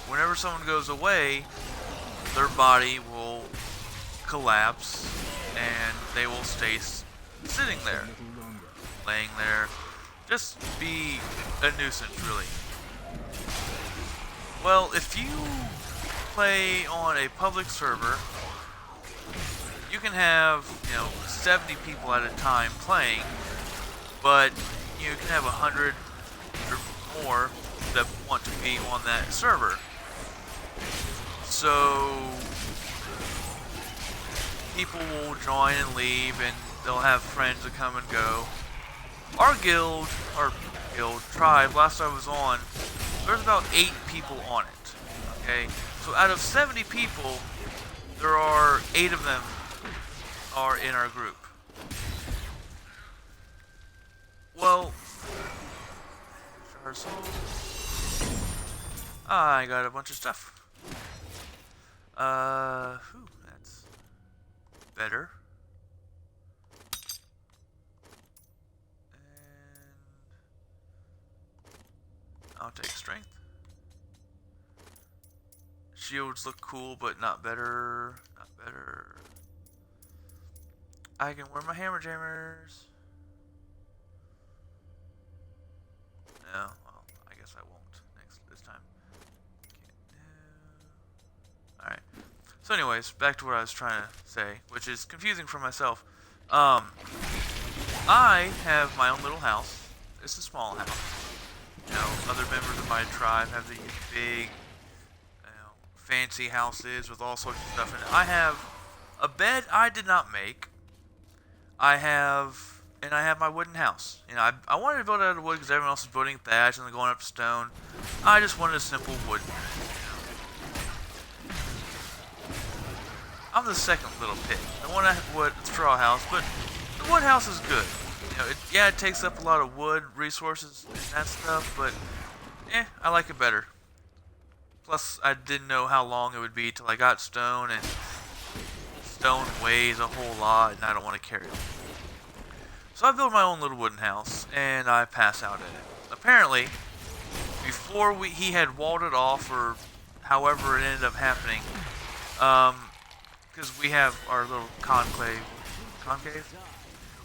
Whenever someone goes away, their body will collapse and they will stay sitting there, laying there, just be a nuisance, really. Well, if you play on a public server, you can have, 70 people at a time playing, but you can have 100 or more that want to be on that server. So people will join and leave, and they'll have friends that come and go. Our tribe, last I was on, there's about 8 people on it. Okay, so out of 70 people, there are 8 of them are in our group. Well, I got a bunch of stuff. That's better. And I'll take strength. Shields look cool, but not better. Not better. I can wear my hammer jammers. No, well, I guess I won't this time. Alright. So anyways, back to what I was trying to say, which is confusing for myself. I have my own little house. It's a small house. Other members of my tribe have these big, fancy houses with all sorts of stuff in it. I have a bed I did not make. I have my wooden house. I wanted to build it out of wood because everyone else is building thatch and then going up to stone. I just wanted a simple wood. I'm the second little pig. I want a wood straw house, but the wood house is good. It takes up a lot of wood resources and that stuff, but I like it better. Plus, I didn't know how long it would be till I got stone, and stone weighs a whole lot, and I don't want to carry it. So I built my own little wooden house, and I pass out in it. Apparently, before he had walled it off, or however it ended up happening, because we have our little concave?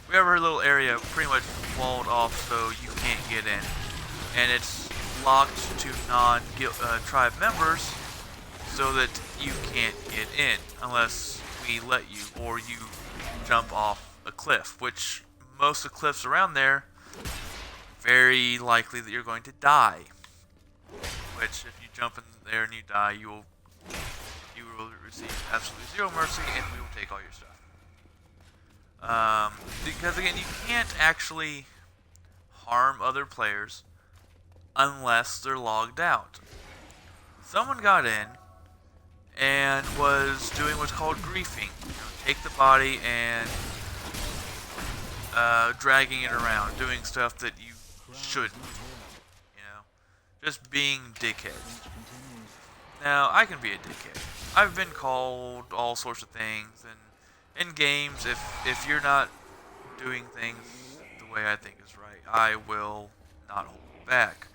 We have our little area pretty much walled off so you can't get in. And it's locked to non-tribe members so that you can't get in unless we let you, or you jump off a cliff, which most of the cliffs around there, very likely that you're going to die. Which, if you jump in there and you die, you will receive absolutely zero mercy, and we will take all your stuff. Because again, you can't actually harm other players unless they're logged out. Someone got in and was doing what's called griefing. Take the body and dragging it around, doing stuff that you shouldn't. Just being dickheads. Now, I can be a dickhead. I've been called all sorts of things, and in games, if you're not doing things the way I think is right, I will not hold back.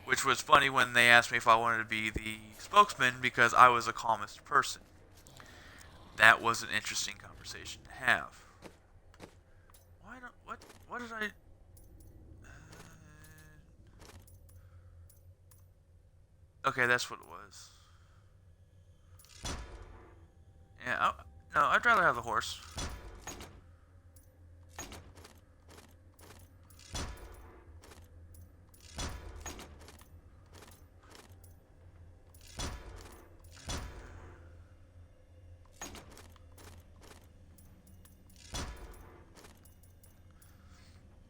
Which was funny when they asked me if I wanted to be the spokesman because I was the calmest person. That was an interesting conversation to have. What did I... Okay, that's what it was. Yeah, no, I'd rather have the horse.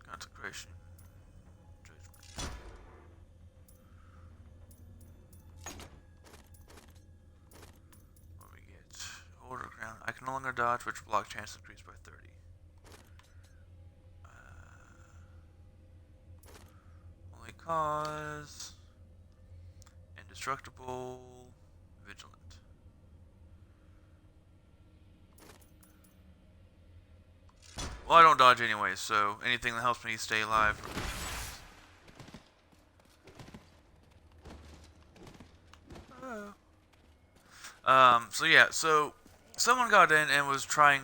Consecration. Judgment. What we get? Order ground. I can only longer dodge, which block chance increased by 30. Only cause. Indestructible. Vigilant. Well, I don't dodge anyways, so anything that helps me stay alive. So yeah, so someone got in and was trying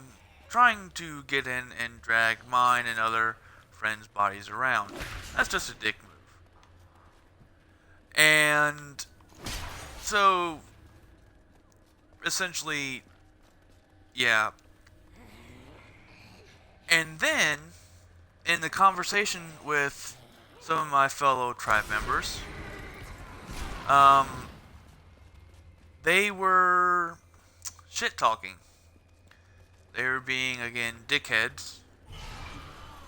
to get in and drag mine and other friends' bodies around. That's just a dick move. And so essentially, yeah. And then in the conversation with some of my fellow tribe members, they were shit talking. They were being, again, dickheads.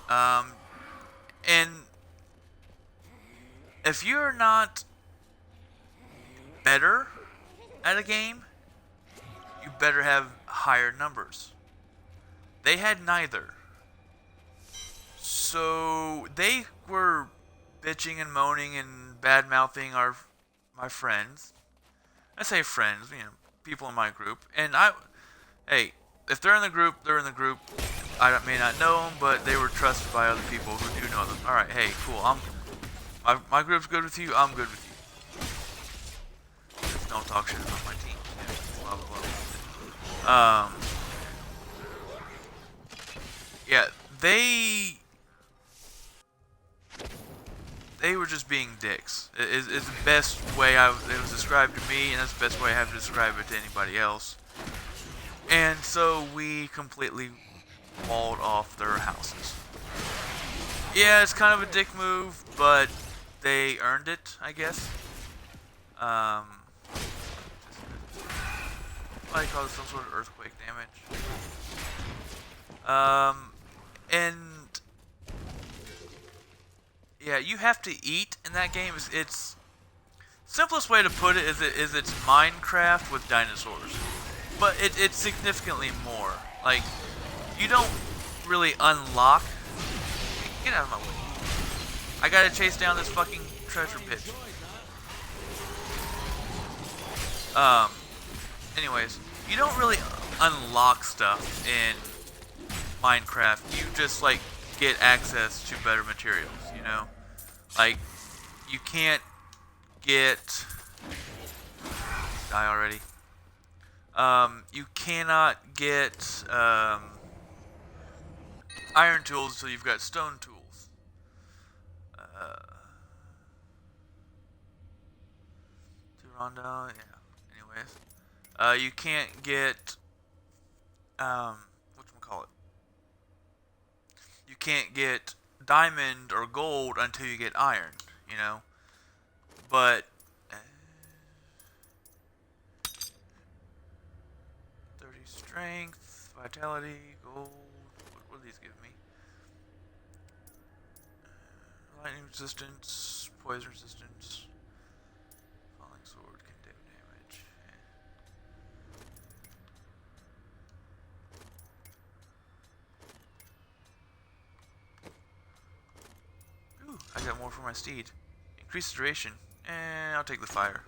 And if you're not better at a game, you better have higher numbers. They had neither. So they were bitching and moaning and bad-mouthing my friends. I say friends, you know, people in my group. And hey, if they're in the group, they're in the group. I may not know them, but they were trusted by other people who do know them. All right, hey, cool. My group's good with you. I'm good with you. Just don't talk shit about my team. Yeah, blah blah blah. Yeah, they were just being dicks. Is the best way it was described to me, and that's the best way I have to describe it to anybody else. And so we completely walled off their houses. Yeah, it's kind of a dick move, but they earned it, I guess. I call it some sort of earthquake damage. And yeah, you have to eat in that game. It's simplest way to put it is it's Minecraft with dinosaurs, but it's significantly more. Like, you don't really unlock. Get out of my way! I gotta chase down this fucking treasure pit. Anyways, you don't really unlock stuff in Minecraft. You just like get access to better materials, you know? Like, you can't get... Die already. You cannot get iron tools until you've got stone tools. Two rondo, yeah. Anyways. You can't get... whatchamacallit? You can't get diamond or gold until you get iron, you know? But 30 strength, vitality, gold. What do these give me? Lightning resistance, poison resistance, falling sword can do damage. Ooh, I got more for my steed. Increase the duration. And I'll take the fire.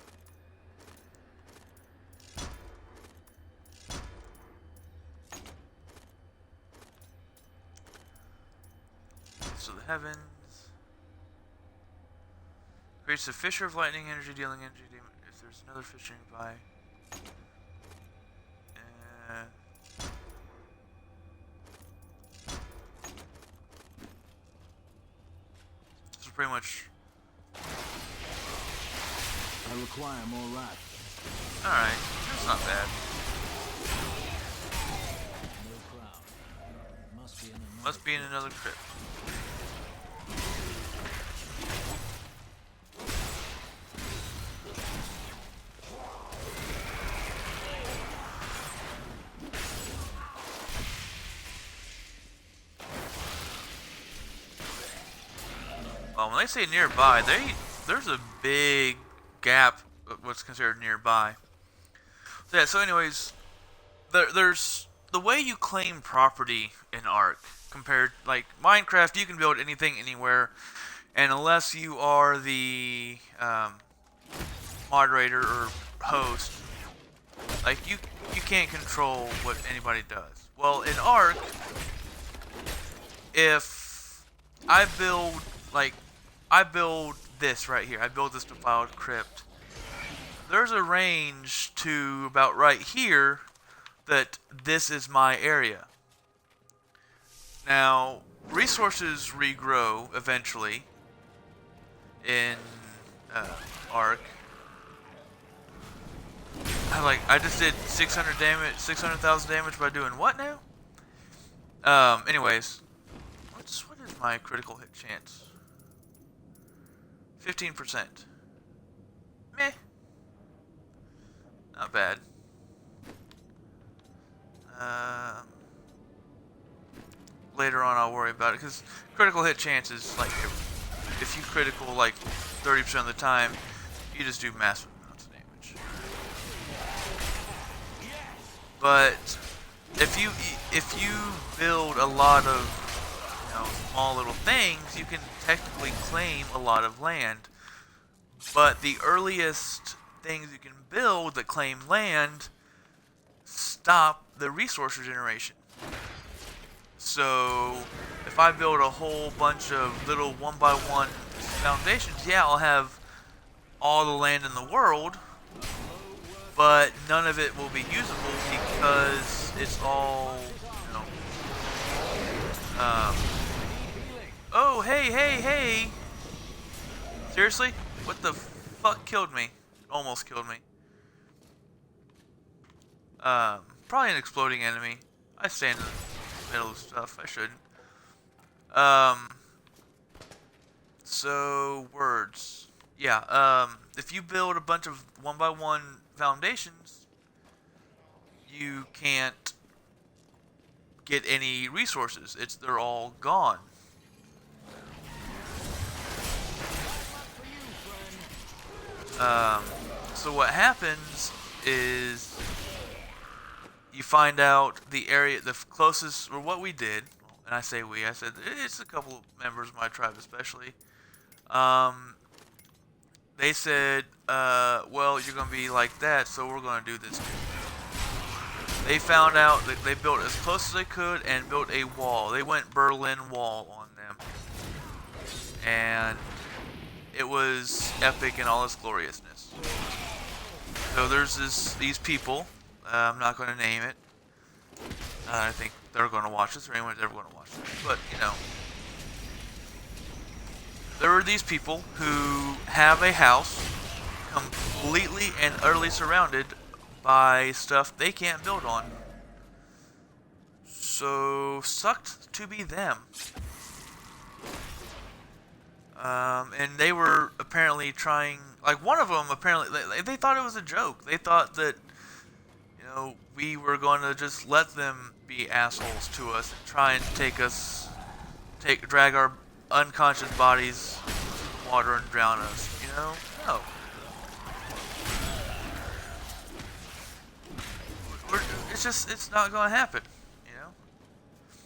So the heavens. Creates a fissure of lightning energy, dealing energy damage if there's another fissure nearby. This is pretty much... I require more wrath. Alright, that's not bad. No crowd. Must be in another crypt. Well, when they say nearby, there's a big gap of what's considered nearby. So yeah, so anyways, there's the way you claim property in Ark compared, like Minecraft, you can build anything anywhere, and unless you are the moderator or host, like you can't control what anybody does. Well, in Ark, if I build this right here, I build this defiled crypt. There's a range to about right here that this is my area. Now, resources regrow eventually in Ark. I just did 600,000 damage by doing what now? Anyways, what is my critical hit chance? 15%. Meh. Not bad. Later on I'll worry about it, because critical hit chances, like, if you critical like 30% of the time, you just do massive amounts of damage. But if you build a lot of, you know, small little things, you can technically claim a lot of land. But the earliest things you can build that claim land stop the resource regeneration. So if I build a whole bunch of little 1x1 foundations, yeah, I'll have all the land in the world, but none of it will be usable because it's all, you know, oh, hey! Seriously? What the fuck killed me? Almost killed me. Probably an exploding enemy. I stand in the middle of stuff. I shouldn't. So, words. Yeah, if you build a bunch of 1x1 foundations, you can't get any resources. They're all gone. So what happens is you find out the area, the closest, or what we did, and I say we, I said it's a couple of members of my tribe especially. They said, well, you're going to be like that, so we're going to do this. They found out that they built as close as they could and built a wall. They went Berlin Wall on them. And it was epic in all its gloriousness. So there's these people. I'm not going to name it. I think they're going to watch this, or anyone's ever going to watch this. But, you know, there are these people who have a house completely and utterly surrounded by stuff they can't build on. So, sucked to be them. And they were apparently trying, like one of them apparently, they thought it was a joke. They thought that, you know, we were going to just let them be assholes to us and try and drag our unconscious bodies to water and drown us, you know? No. It's not going to happen, you know?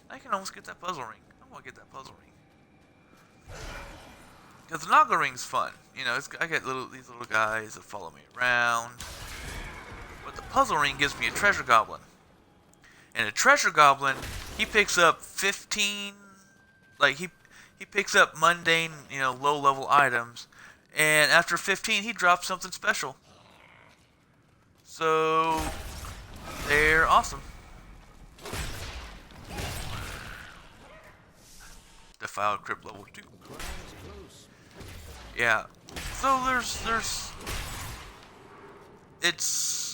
I can almost get that puzzle ring. I want to get that puzzle ring. Because the Naga ring's fun, you know, I get these little guys that follow me around. But the puzzle ring gives me a treasure goblin. And a treasure goblin, he picks up 15, like he picks up mundane, you know, low-level items. And after 15, he drops something special. So, they're awesome. Defiled Crypt level 2. Yeah. So it's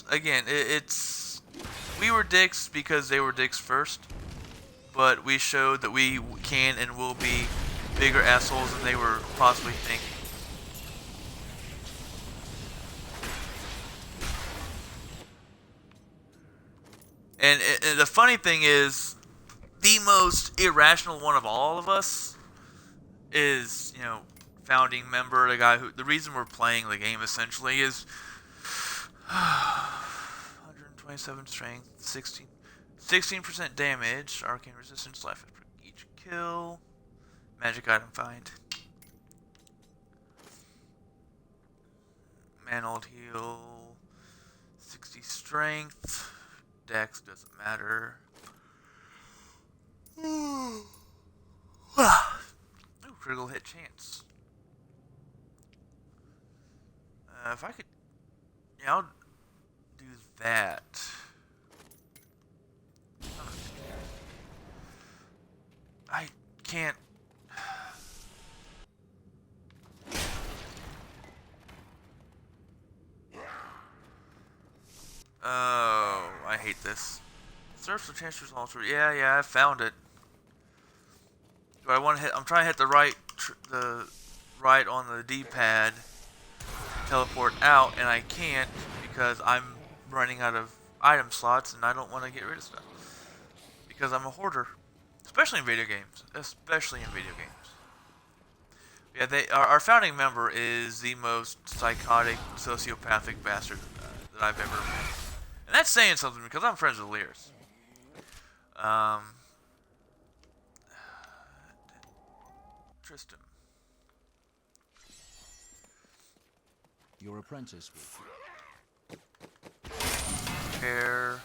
we were dicks because they were dicks first, but we showed that we can and will be bigger assholes than they were possibly thinking. And the funny thing is, the most irrational one of all of us is, you know, founding member, the reason we're playing the game essentially is 127 strength, 16 16% damage, arcane resistance, life after each kill, magic item find, mantled heal, 60 strength, dex doesn't matter. Ooh, critical hit chance. If I could, yeah, I'll do that. I can't. Oh, I hate this. Search for transfers alter. Yeah, I found it. Do I want to hit? I'm trying to hit the right on the D-pad, teleport out, and I can't because I'm running out of item slots, and I don't want to get rid of stuff because I'm a hoarder, especially in video games. Especially in video games. Yeah, our founding member is the most psychotic, sociopathic bastard that I've ever met. And that's saying something because I'm friends with Lears. Tristan. Your apprentice will. Hair.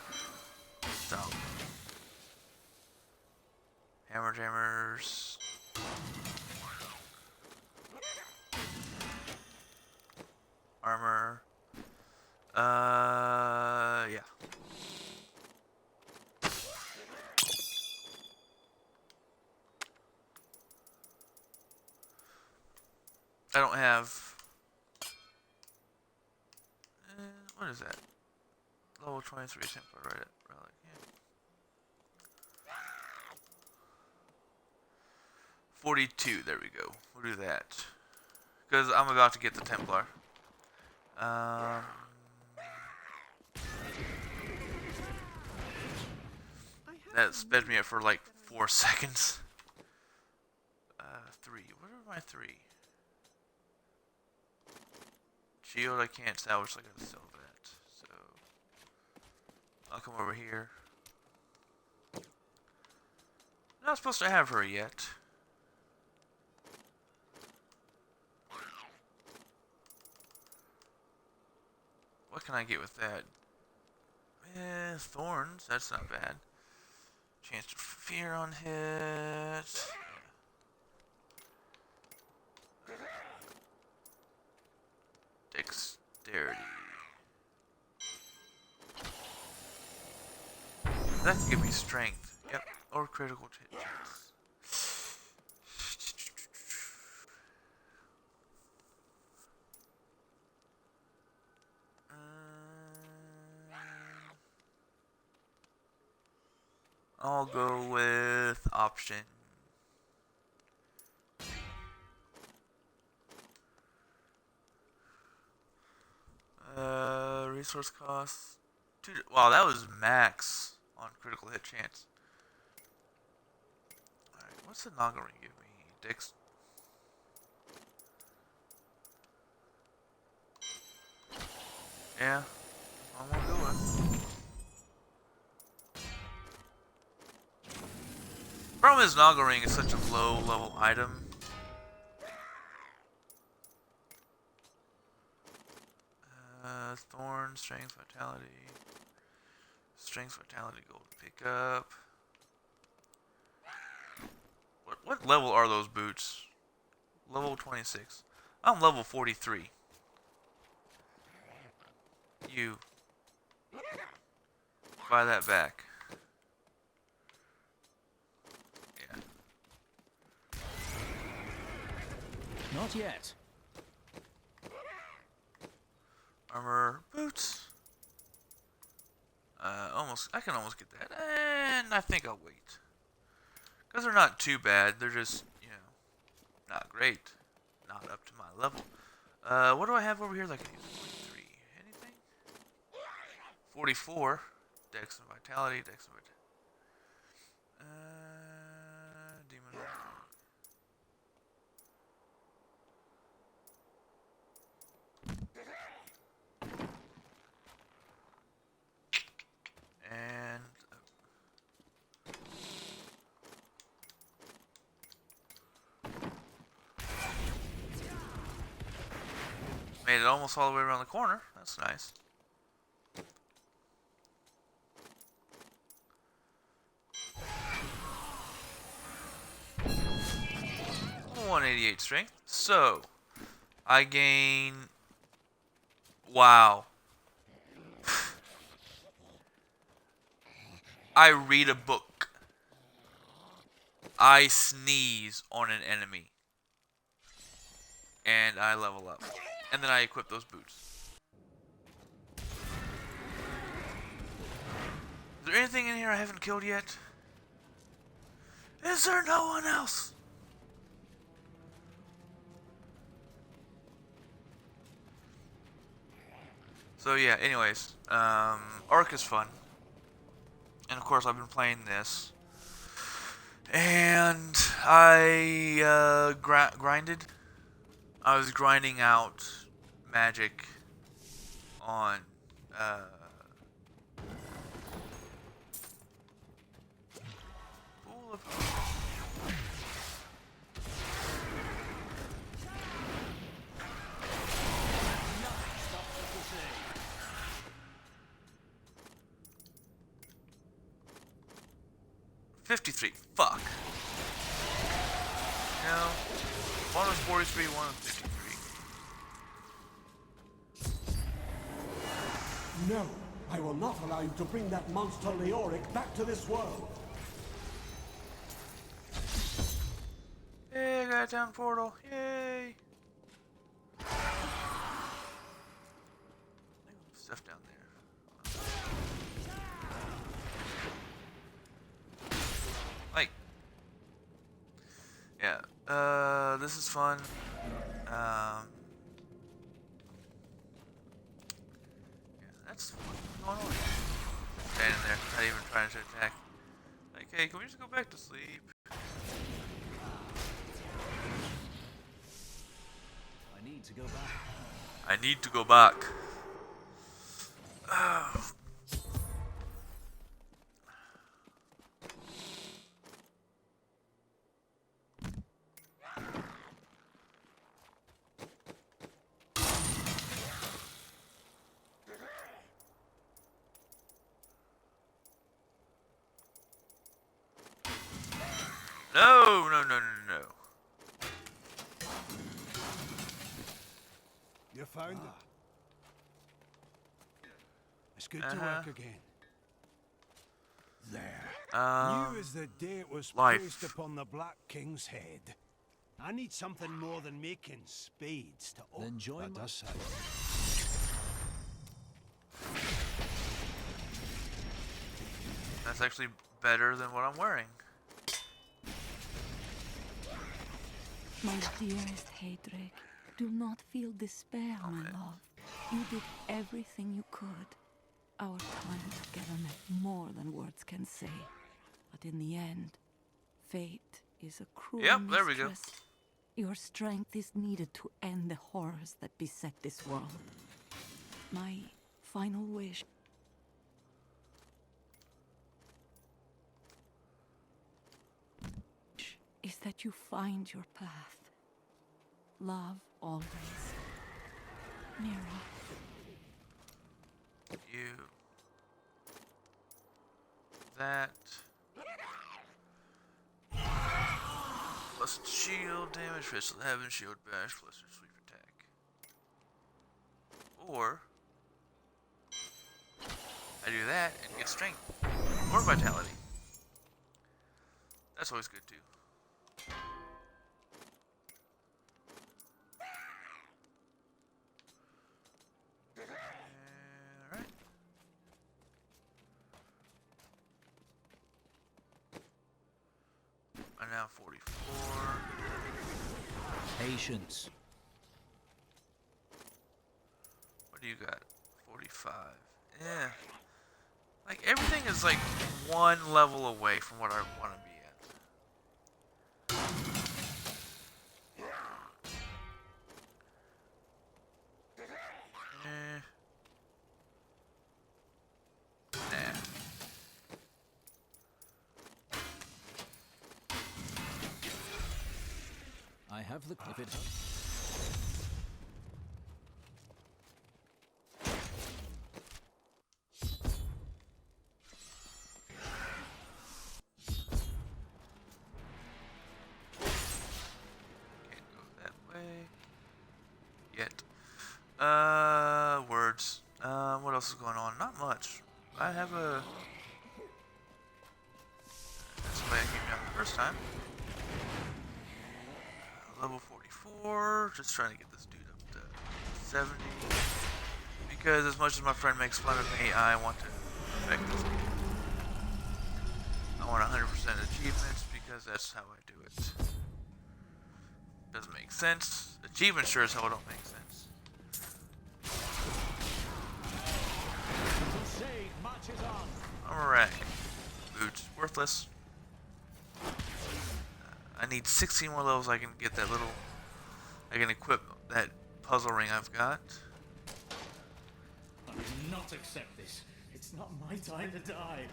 Stone. Hammer jammers. Armor. Yeah. I don't have. What is that? Level 23 Templar relic. Yeah. 42. There we go. We'll do that because I'm about to get the Templar. That sped me up for like 4 seconds. 3. What are my 3? Shield I can't salvage, so I gotta sell that. So I'll come over here. Not supposed to have her yet. What can I get with that? Thorns, that's not bad. Chance to fear on hit. Dexterity. That can give me strength. Yep, or critical chance. I'll go with option. Resource cost. Wow, that was max on critical hit chance. Alright, what's the Naga ring give me? Dex. Yeah, I'm gonna go with. Problem is, Naga ring is such a low level item. Thorn, strength, vitality. Strength, vitality, gold pickup. What level are those boots? Level 26. I'm level 43. You. Buy that back. Yeah. Not yet. Armor, boots. I can almost get that. And I think I'll wait. Because they're not too bad. They're just, not great. Not up to my level. What do I have over here? Like 43. Anything? 44. Dex and vitality. Dex and vitality. Demon. And Made it almost all the way around the corner. That's nice. .188 strength. So, I gain... Wow. I read a book. I sneeze on an enemy. And I level up. And then I equip those boots. Is there anything in here I haven't killed yet? Is there no one else? So yeah, anyways, Ark is fun. And of course I've been playing this. And I grinded. I was grinding out magic on Pool of 53. Fuck. No. One was 43, one was 53. No, I will not allow you to bring that monster Leoric back to this world. Hey, I got a town portal. Yay. Stuff down there. Like, yeah, this is fun. Yeah, that's what's going on. Standing there, not even trying to attack. Like, hey, can we just go back to sleep? I need to go back. I need to go back. Oh. No, no, no, no, no. You found it? It's good to work again. There. New as the day it was placed upon the Black King's head. I need something more than making spades to open. Then join that does sound. That's actually better than what I'm wearing. My dearest Heydrich, do not feel despair, my love. You did everything you could. Our time together meant more than words can say. But in the end, fate is a cruel mistress. There we go. Your strength is needed to end the horrors that beset this world. My final wish is that you find your path. Love always. Mira. You. That. Plus shield damage, Crystal Heaven, shield bash, plus your sweep attack. Or I do that and get strength. Or vitality. That's always good too. I'm now 44. Patience. What do you got? 45. Yeah. Like, everything is like one level away from what I want to be at. Nah. I have the... If it helps. yet. Words. What else is going on? Not much. I have a... That's the way I came down the first time. Level 44. Just trying to get this dude up to 70. Because as much as my friend makes fun of me, I want to perfect this game. I want 100% achievements because that's how I do it. Doesn't make sense. Achievements sure as hell don't make sense. Alright. Boots. Worthless. I need 16 more levels so I can get that little... I can equip that puzzle ring I've got. I will not accept this. It's not my time to die.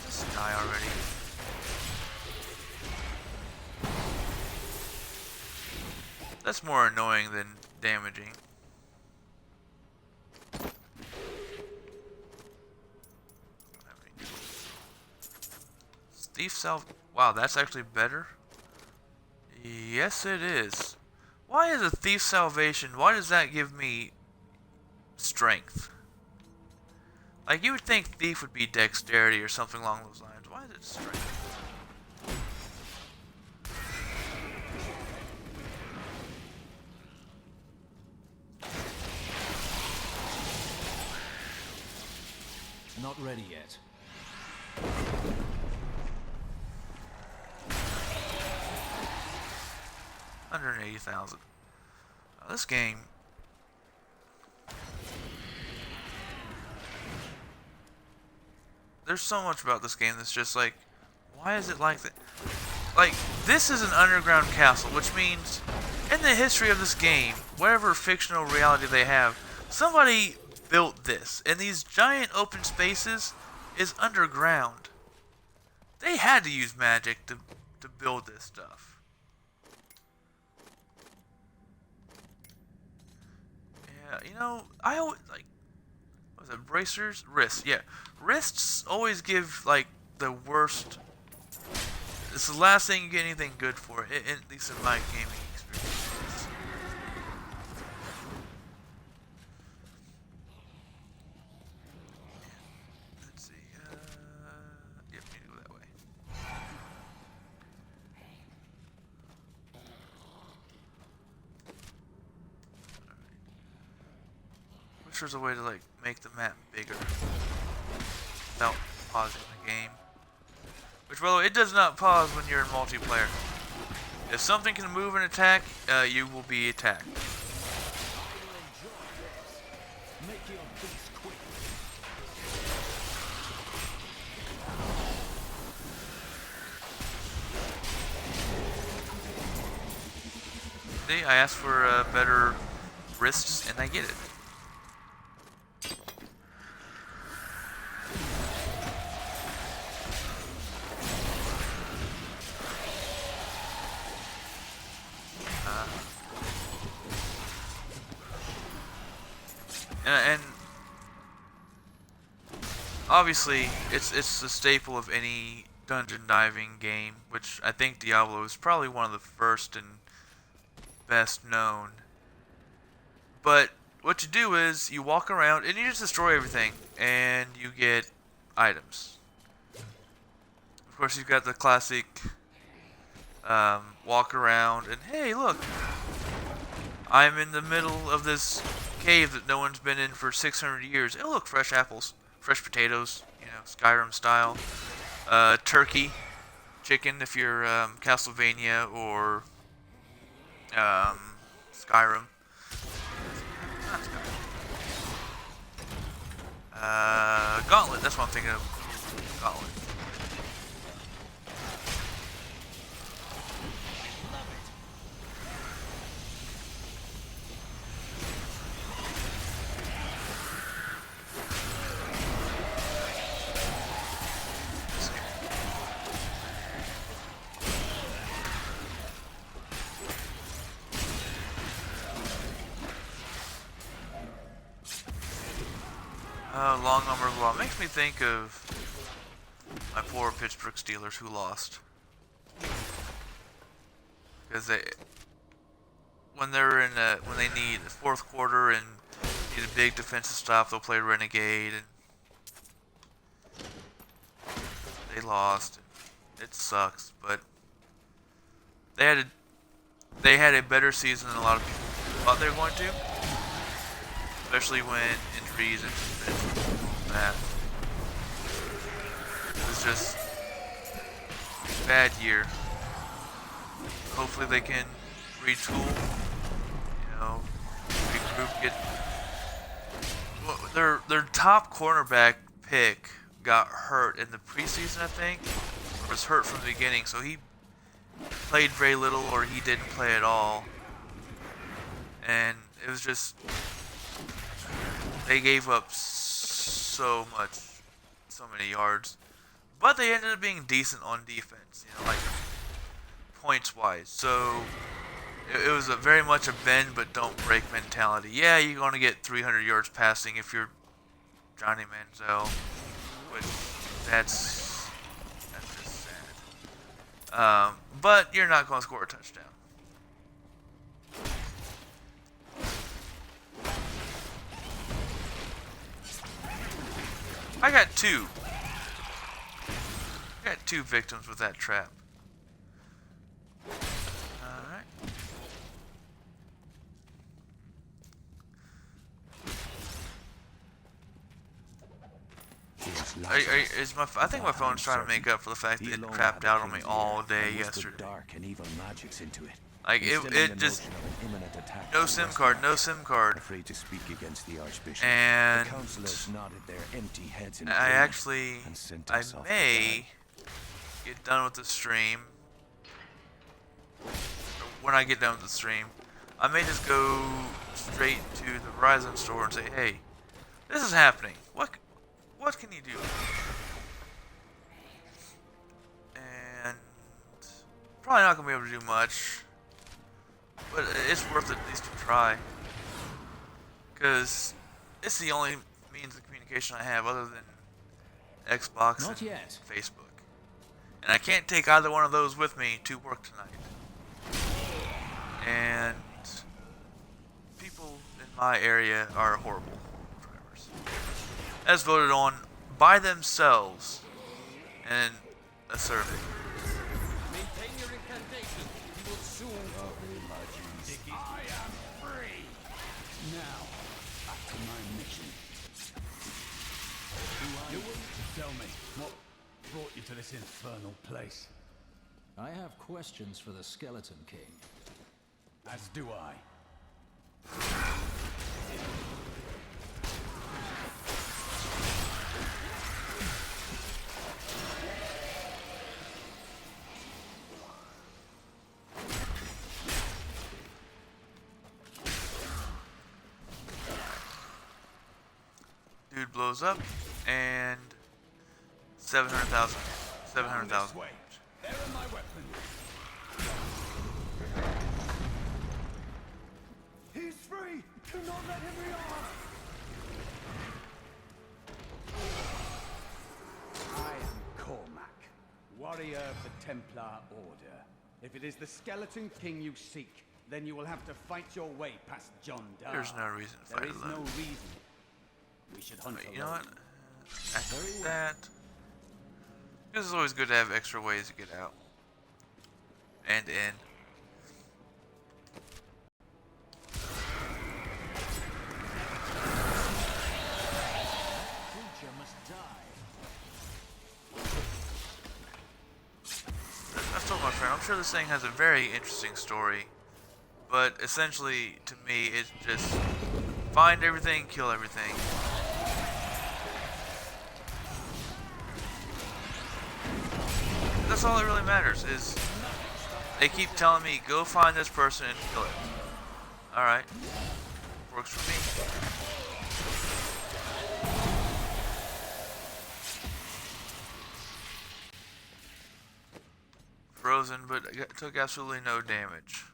Just die already. That's more annoying than damaging. Thief Salve. Wow, that's actually better. Yes, it is. Why is a Thief Salvation? Why does that give me strength? Like, you would think Thief would be dexterity or something along those lines. Why is it strength? Not ready yet. 180,000. This game. There's so much about this game that's just like, why is it like that? Like, this is an underground castle, which means in the history of this game, whatever fictional reality they have, somebody built this, and these giant open spaces is underground. They had to use magic to build this stuff. Yeah, you know, I always like, what was it, bracers? Wrists, yeah. Wrists always give like the worst. It's the last thing you get anything good for, at least in my gaming experience. Let's see. Yep, need to go that way. Wish there's a way to like make the map bigger without pausing the game. Which, by the way, it does not pause when you're in multiplayer. If something can move and attack, you will be attacked. See, I asked for better wrists, and I get it. And obviously, it's a staple of any dungeon diving game, which I think Diablo is probably one of the first and best known. But what you do is you walk around and you just destroy everything, and you get items. Of course, you've got the classic walk around and hey, look, I'm in the middle of this cave that no one's been in for 600 years. Oh, look, fresh apples, fresh potatoes, you know, Skyrim style. Turkey, chicken if you're Castlevania or Skyrim. Gauntlet, that's what I'm thinking of. Gauntlet. Long armor law makes me think of My poor Pittsburgh Steelers who lost. Because when they need the fourth quarter and need a big defensive stop, they'll play Renegade, and they lost. It sucks, but they had a better season than a lot of people thought they were going to, especially when injuries and that. It was just a bad year. Hopefully they can retool, you know, regroup, get their top cornerback pick got hurt in the preseason, I think, or was hurt from the beginning, so he played very little or he didn't play at all, and it was just they gave up so many yards, but they ended up being decent on defense, you know, like points wise. So it was very much a bend but don't break mentality. Yeah, you're going to get 300 yards passing if you're Johnny Manziel, which that's just sad. But you're not going to score a touchdown. I got two victims with that trap. Alright. I think my phone's trying to make up for the fact that it crapped out on me all day yesterday. Dark and evil magics into it. Like it just no SIM card. Afraid to speak against the Archbishop. And the councillors nodded their empty heads in I may get done with the stream. When I get done with the stream, I may just go straight to the Verizon store and say, "Hey, this is happening. What can you do?" And probably not gonna be able to do much, but it's worth it at least to try, because it's the only means of communication I have other than Xbox and Facebook. And I can't take either one of those with me to work tonight. And people in my area are horrible drivers, as voted on by themselves in a survey. Maintain your incantation. You will soon I am free. Now, back to my mission. You will tell me what brought you to this infernal place. I have questions for the Skeleton King. As do I. Dude blows up, and 700,000. 700,000. There are my weapons. He's free! Do not let him rearm! I am Cormac, warrior of the Templar Order. If it is the Skeleton King you seek, then you will have to fight your way past John Dark. There's no reason to fight There is alone. no reason. We should hunt alone. You know what? Activate that. This is always good to have extra ways to get out. And in. Creature must die. I've told my friend, I'm sure this thing has a very interesting story. But essentially, to me, it's just find everything, kill everything. That's all that really matters, is they keep telling me, go find this person and kill it. Alright. Works for me. Frozen, but took absolutely no damage.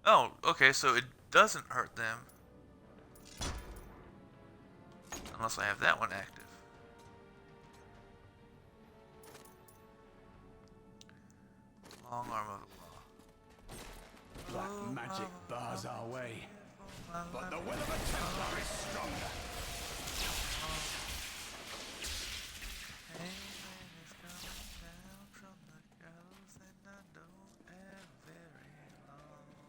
Oh, okay, so doesn't hurt them. Unless I have that one active. Long arm of the law. Black magic bars our way, but the will of a Templar is stronger.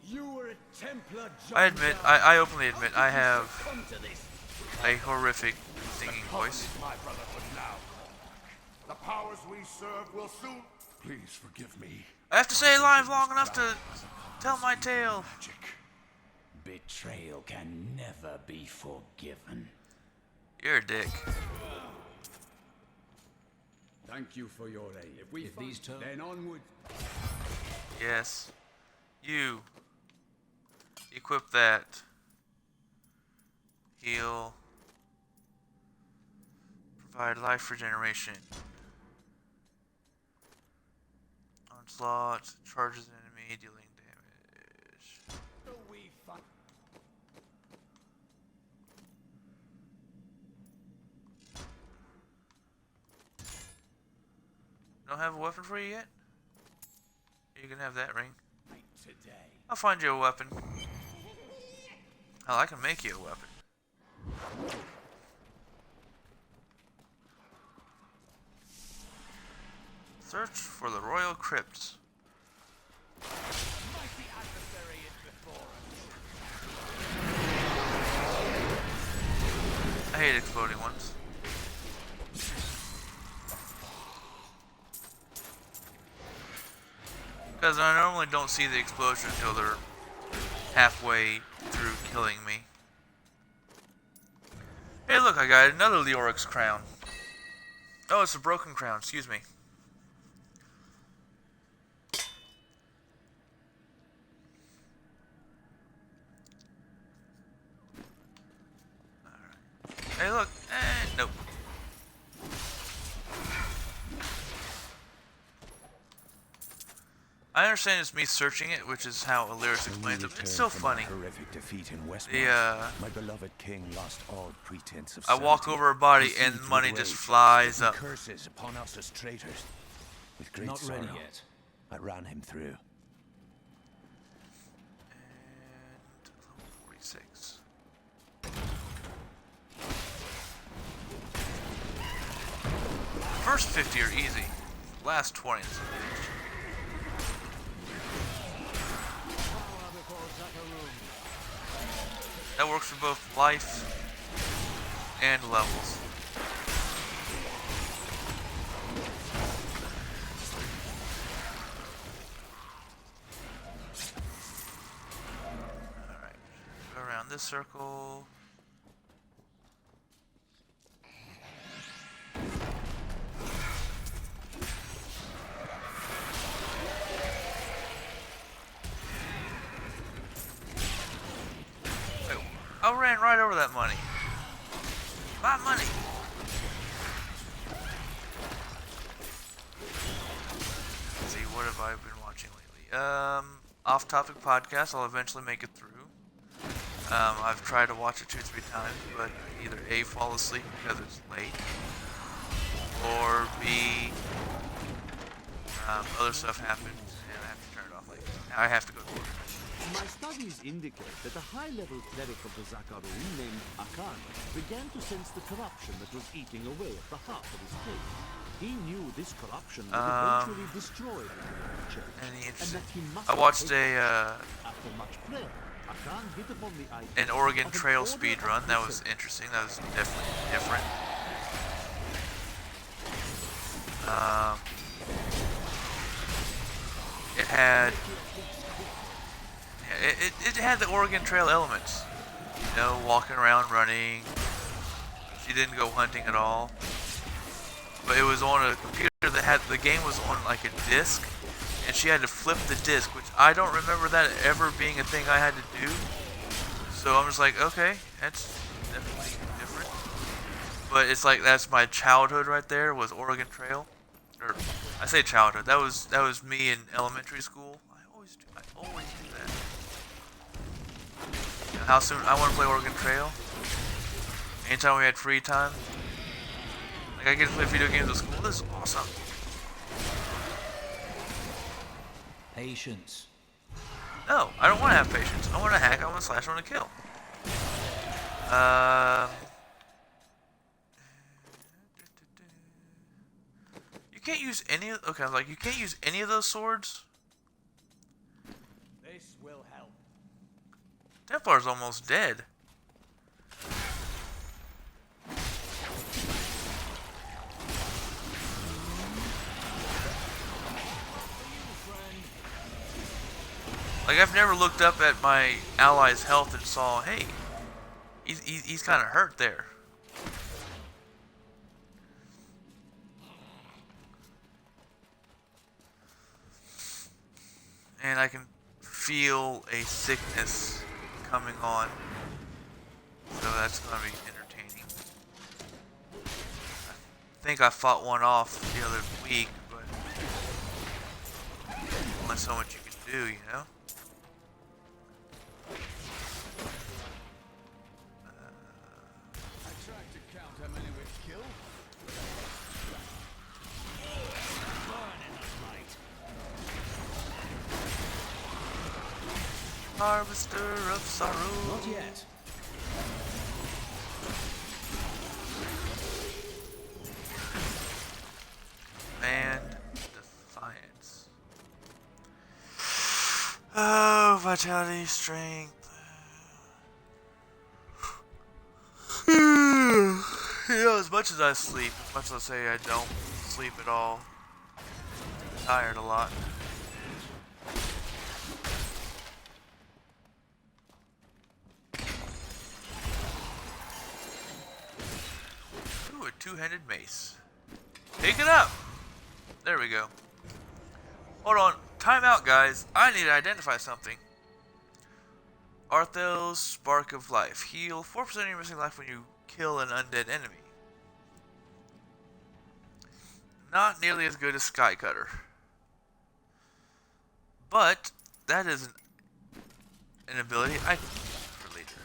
You were a Templar, John. I admit, I openly admit, I have a horrific singing voice. My brotherhood now. The powers we serve will soon. Please forgive me. I have to stay alive long enough to tell my tale. Betrayal can never be forgiven. You're a dick. Thank you for your aid. If we find, then onward. Yes. You. Equip that. Heal. Provide life regeneration. Onslaught. Charges an enemy, dealing damage. Don't have a weapon for you yet? You can have that ring. I'll find you a weapon. Hell, I can make you a weapon. Search for the royal crypts. I hate exploding ones. Because I normally don't see the explosion until they're halfway through killing me. Hey look, I got another Leoric's crown. Oh, it's a broken crown, excuse me. Alright. Hey look, nope. I understand it's me searching it, which is how Illyris explains it. It's so funny. My beloved king lost all pretense of I walk over her body and money just flies up. Curses upon us as traitors. With great Not ready sorrow, yet. I ran him through. And 46. First 50 are easy. Last 20 is a bitch. That works for both life and levels. Alright, go around this circle. I ran right over that money. My money. Let's see, what have I been watching lately? Off-topic podcast. I'll eventually make it through. I've tried to watch it 2-3 times, but either A, fall asleep because it's late, or B, other stuff happens and I have to turn it off. Like, I have to go to work. My studies indicate that a high-level cleric of the Zakarum named Akan began to sense the corruption that was eating away at the heart of his faith. He knew this corruption would eventually destroy the church, and that he must I watched after much prayer, Akan hit upon the idea an Oregon of Trail order speed of run. That was discipline. interesting. That was definitely different. It had it had the Oregon Trail elements. You know, walking around, running. She didn't go hunting at all. But it was on a computer that had, the game was on like a disc, and she had to flip the disc, which I don't remember that ever being a thing I had to do. So I'm just like, okay, that's definitely different. But it's like, that's my childhood right there, was Oregon Trail. Or, I say childhood, that was me in elementary school. I always do that. and how soon I want to play Oregon Trail. Anytime we had free time. Like, I get to play video games at school. This is awesome. Patience. No, I don't want to have patience. I want to hack, I want to slash, I want to kill. You can't use any of... Okay, like, you can't use any of those swords? This will help. Templar's almost dead. Like, I've never looked up at my ally's health and saw, hey, he's kind of hurt there. And I can feel a sickness coming on. So that's going to be entertaining. I think I fought one off the other week, but only so much you can do, you know? Harvester of sorrow. Not yet. And defiance. Oh, vitality, strength. You know, as much as I sleep, as much as I say I don't sleep at all, I'm tired a lot. Ooh, a two-handed mace. Pick it up! There we go. Hold on. Time out, guys. I need to identify something. Arthel's Spark of Life. Heal 4% of your missing life when you kill an undead enemy. Not nearly as good as Sky Cutter. But that is an ability I can use for later.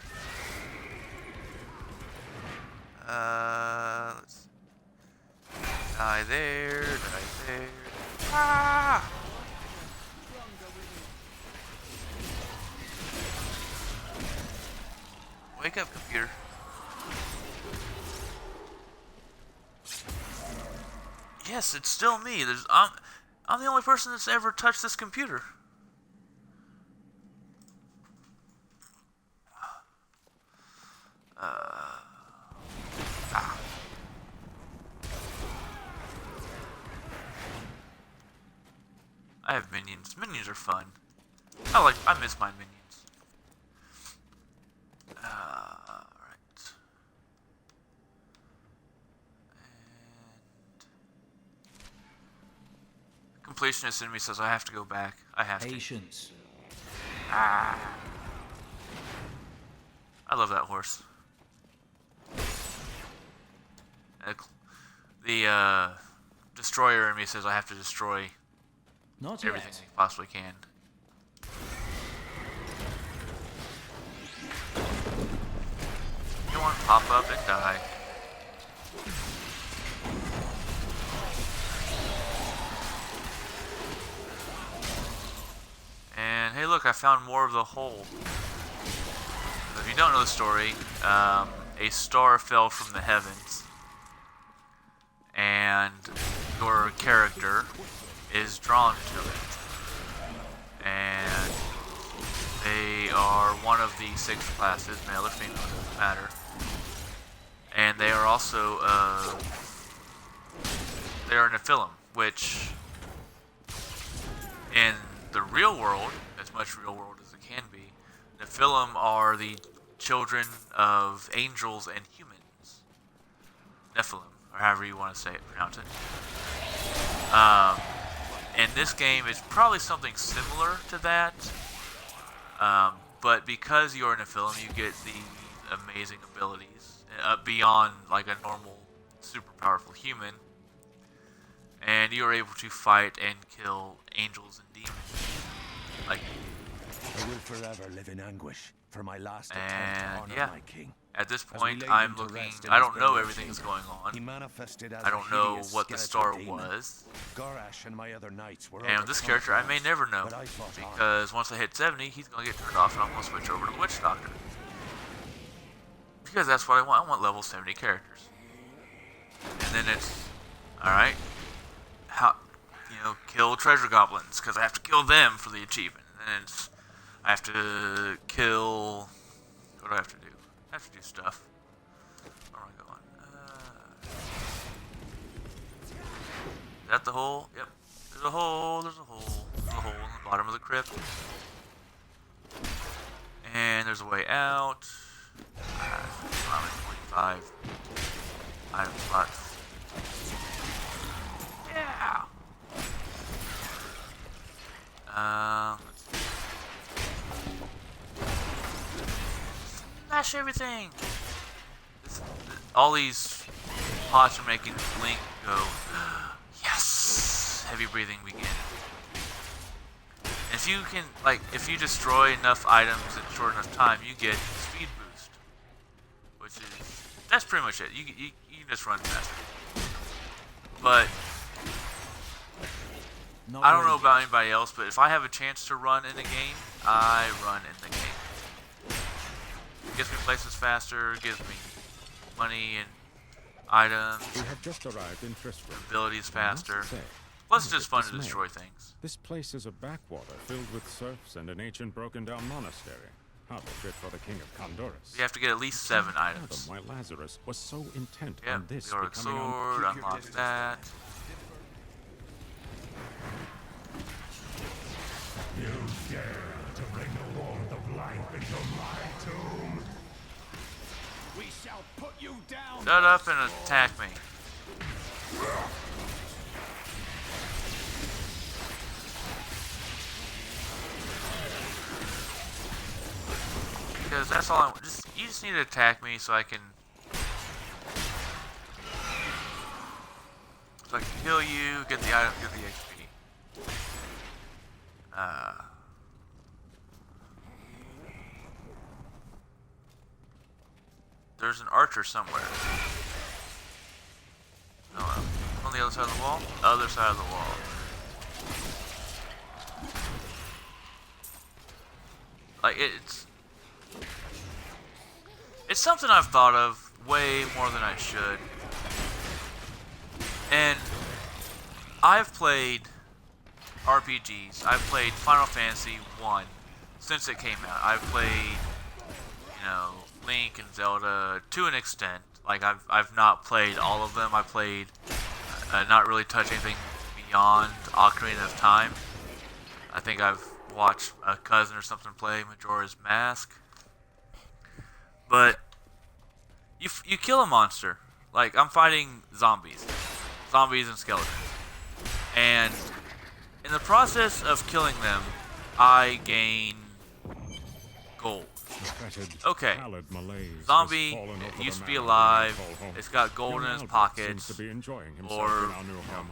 Let's see. Die there, die there. Ah! Wake up, computer. Yes, it's still me. I'm the only person that's ever touched this computer. I have minions. Minions are fun. I miss my minions. Right. And completionist in me says I have to go back. I have Patience. to. Ah. I love that horse. The destroyer in me says I have to destroy Not everything yet. I possibly can. You want to pop up and die. And hey, look, I found more of the hole. If you don't know the story, a star fell from the heavens, and your character is drawn to it. And they are one of the 6 classes, male or female, doesn't matter. And they are also, they are Nephilim, which in the real world, as much real world as it can be, Nephilim are the children of angels and humans. Nephilim, or however you want to say it, pronounce it. In this game, it's probably something similar to that. But because you're a Nephilim, you get the amazing abilities beyond like a normal, super powerful human. And you are able to fight and kill angels and demons. Like, I will forever live in anguish. for my last And attempt to honor yeah, my king. at this As we point, laid I'm him to looking. rest in I his don't know burial everything that's chamber, going on. he manifested as I a don't know hideous what the skeletal star demon. was. Gorash and my other knights were And with this overcome character, I for may us, never know, but I fought on. because once I hit 70, he's gonna get turned off, and I'm gonna switch over to the Witch Doctor. Because that's what I want. I want level 70 characters. And then it's, alright, how, kill treasure goblins, because I have to kill them for the achievement. And it's, I have to kill, what do I have to do? I have to do stuff. Where am I going? Is that the hole? Yep. There's a hole, there's a hole. There's a hole in the bottom of the crypt. And there's a way out. I'm at 45 item slots. Yeah. Let's see. Smash everything. All these pots are making Link go. Yes. Heavy breathing begin. If you can, if you destroy enough items in short enough time, you get speed boost, which is, that's pretty much it. You can just run faster. But I don't know about anybody else, but if I have a chance to run in the game, I run in the game. It gets me places faster, gives me money and items. We have just arrived in Tristram. Abilities faster. Say, Plus, it's just fun to destroy things. This place is a backwater filled with serfs and an ancient broken-down monastery. Hardly fit for the king of Condorus. You have to get at least 7 items. Why Lazarus was so intent Yep, on this the Auric becoming Sword, unlock that. You dare to bring the warmth of life into my tomb? We shall put you down. Shut up and attack me. Because that's all I want. You just need to attack me so I can kill you, get the item, get the XP. There's an archer somewhere. Oh, on the other side of the wall? Other side of the wall. It's something I've thought of way more than I should. And I've played RPGs. I've played Final Fantasy 1 since it came out. I've played, Link and Zelda to an extent. I've not played all of them. I played, not really touched anything beyond Ocarina of Time. I think I've watched a cousin or something play Majora's Mask. But you kill a monster. I'm fighting zombies and skeletons. And in the process of killing them, I gain gold. Okay. Zombie used to be alive. It's got gold in his pockets or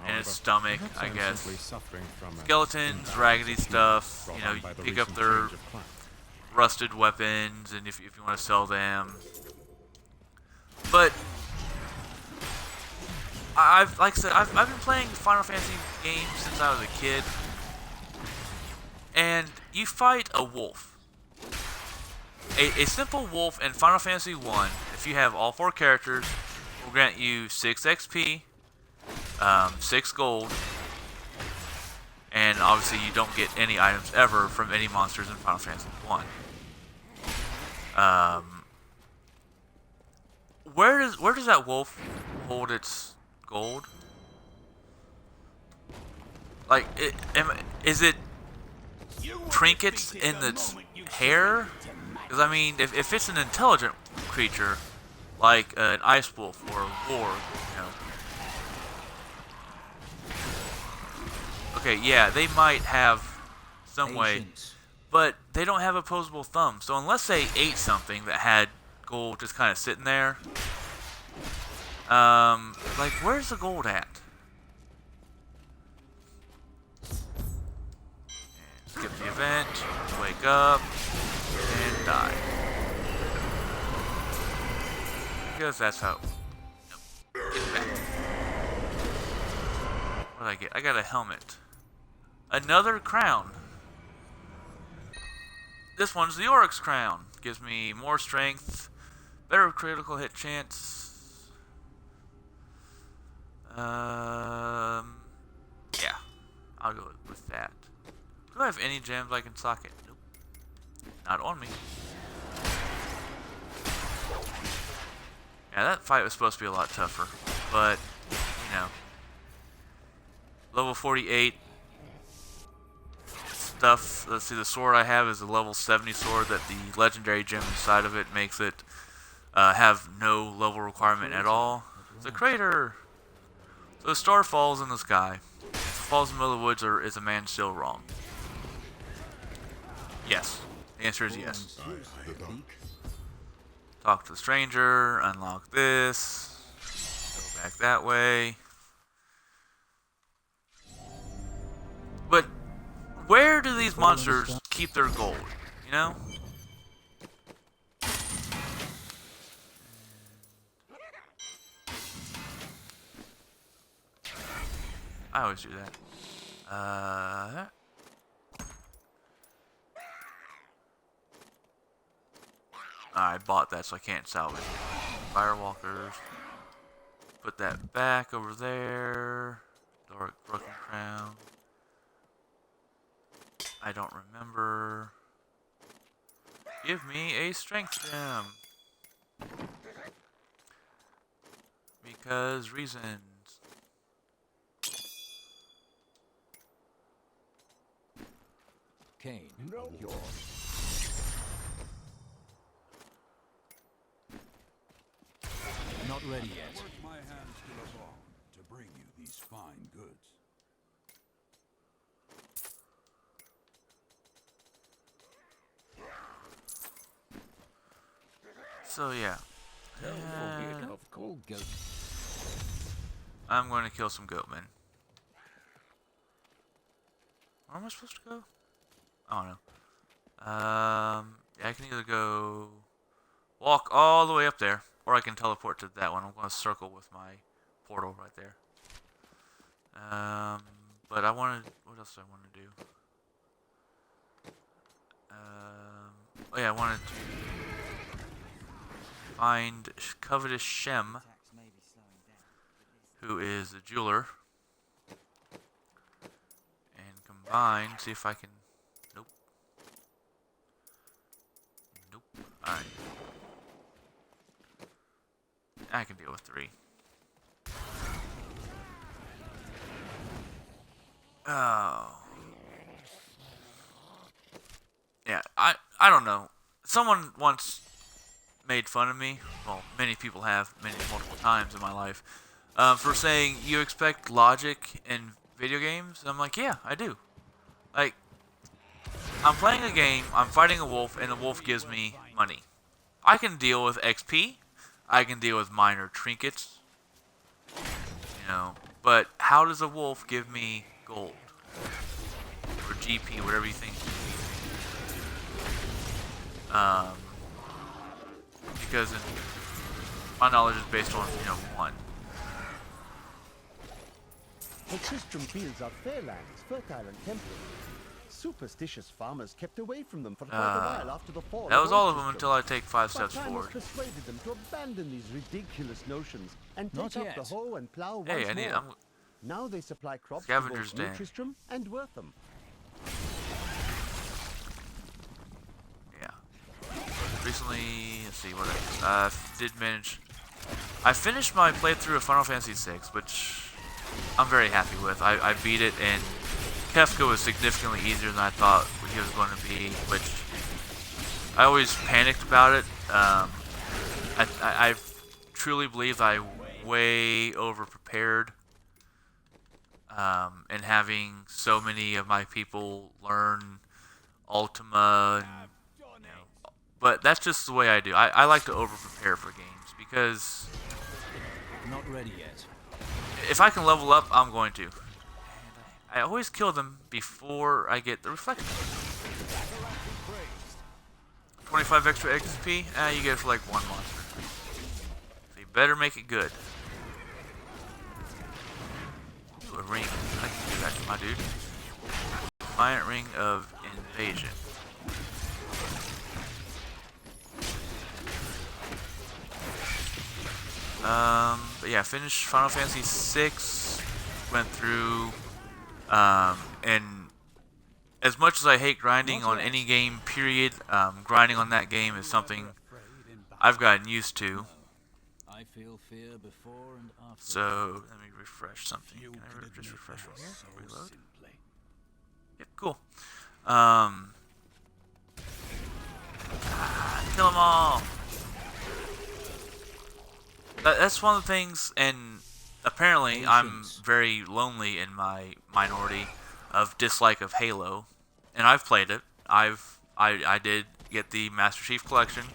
in his stomach, I guess. Skeletons, raggedy stuff. You pick up their rusted weapons, and if you want to sell them. But like I said, I've been playing Final Fantasy games since I was a kid, and you fight a wolf. A simple wolf in Final Fantasy 1, if you have all 4 characters, will grant you 6 XP, 6 gold, and obviously you don't get any items ever from any monsters in Final Fantasy 1. Where does that wolf hold its gold? Is it trinkets in its hair? Because I mean, if it's an intelligent creature, like an ice wolf or a warg, okay, yeah, they might have some way, but they don't have opposable thumbs. So unless they ate something that had gold just kind of sitting there, where's the gold at? And skip the event, wake up, and die. Because that's how... Nope. Get back. What did I get? I got a helmet. Another crown. This one's the Oryx crown. Gives me more strength, better critical hit chance. Yeah, I'll go with that. Do I have any gems I can socket? Nope. Not on me. Yeah, that fight was supposed to be a lot tougher, but, you know. Level 48 stuff. Let's see, the sword I have is a level 70 sword that the legendary gem inside of it makes it have no level requirement at all. It's a crater! So a star falls in the sky. If it falls in the middle of the woods, or is a man still wrong? Yes. The answer is yes. Talk to the stranger, unlock this, go back that way. But where do these monsters keep their gold, you know? I always do that. I bought that, so I can't salvage it. Firewalkers. Put that back over there. Doric Broken Crown. I don't remember. Give me a strength gem. Because reasons. Kane, No. yours. Not ready yet. I work my hands to the bone to bring you these fine goods. So yeah. Don't forget of cold goat. I'm going to kill some goatmen. Where am I supposed to go? I don't know. Yeah, I can either go walk all the way up there, or I can teleport to that one. I'm going to circle with my portal right there. But I wanted... What else do I want to do? Oh yeah, I wanted to find Covetous Shem, who is a jeweler, and combine, see if I can... Nope. Nope. Alright. I can deal with 3. Oh. Yeah, I don't know. Someone once made fun of me. Well, many people have, multiple times in my life, for saying you expect logic in video games. And I'm like, yeah, I do. Like, I'm playing a game, I'm fighting a wolf, and the wolf gives me money. I can deal with XP. I can deal with minor trinkets. You know, but how does a wolf give me gold? Or GP, whatever you think. Because my knowledge is based on, 1. The Tristram Fields are fair lands, fertile and temperate. Superstitious farmers kept away from them for quite a while after the fall. That was all of them until I take 5 steps But time forward. has persuaded them to abandon these ridiculous notions and Not take up yet. the hoe and plow Hey, once more. Now they supply crops to Scavenger's both New Den. Tristram and Wortham. Yeah. Recently, let's see what I did manage. I finished my playthrough of Final Fantasy VI, which I'm very happy with. I beat it, and Kefka was significantly easier than I thought he was going to be, which I always panicked about it. I truly believe I way over prepared, and having so many of my people learn Ultima, and, but that's just the way I do. I like to over prepare for games because Not ready yet. if I can level up, I'm going to. I always kill them before I get the reflection. 25 extra XP? You get it for like one monster. So you better make it good. Ooh, a ring. I can do that to my dude. Defiant Ring of Invasion. But yeah, finished Final Fantasy VI. Went through, and as much as I hate grinding on any game, period, grinding on that game is something I've gotten used to. I feel fear before and after. So let me refresh something. Can I just refresh from here? Reload. Yep, cool. Kill them all. That's one of the things, and apparently I'm very lonely in my minority of dislike of Halo, and I've played it. I did get the Master Chief Collection.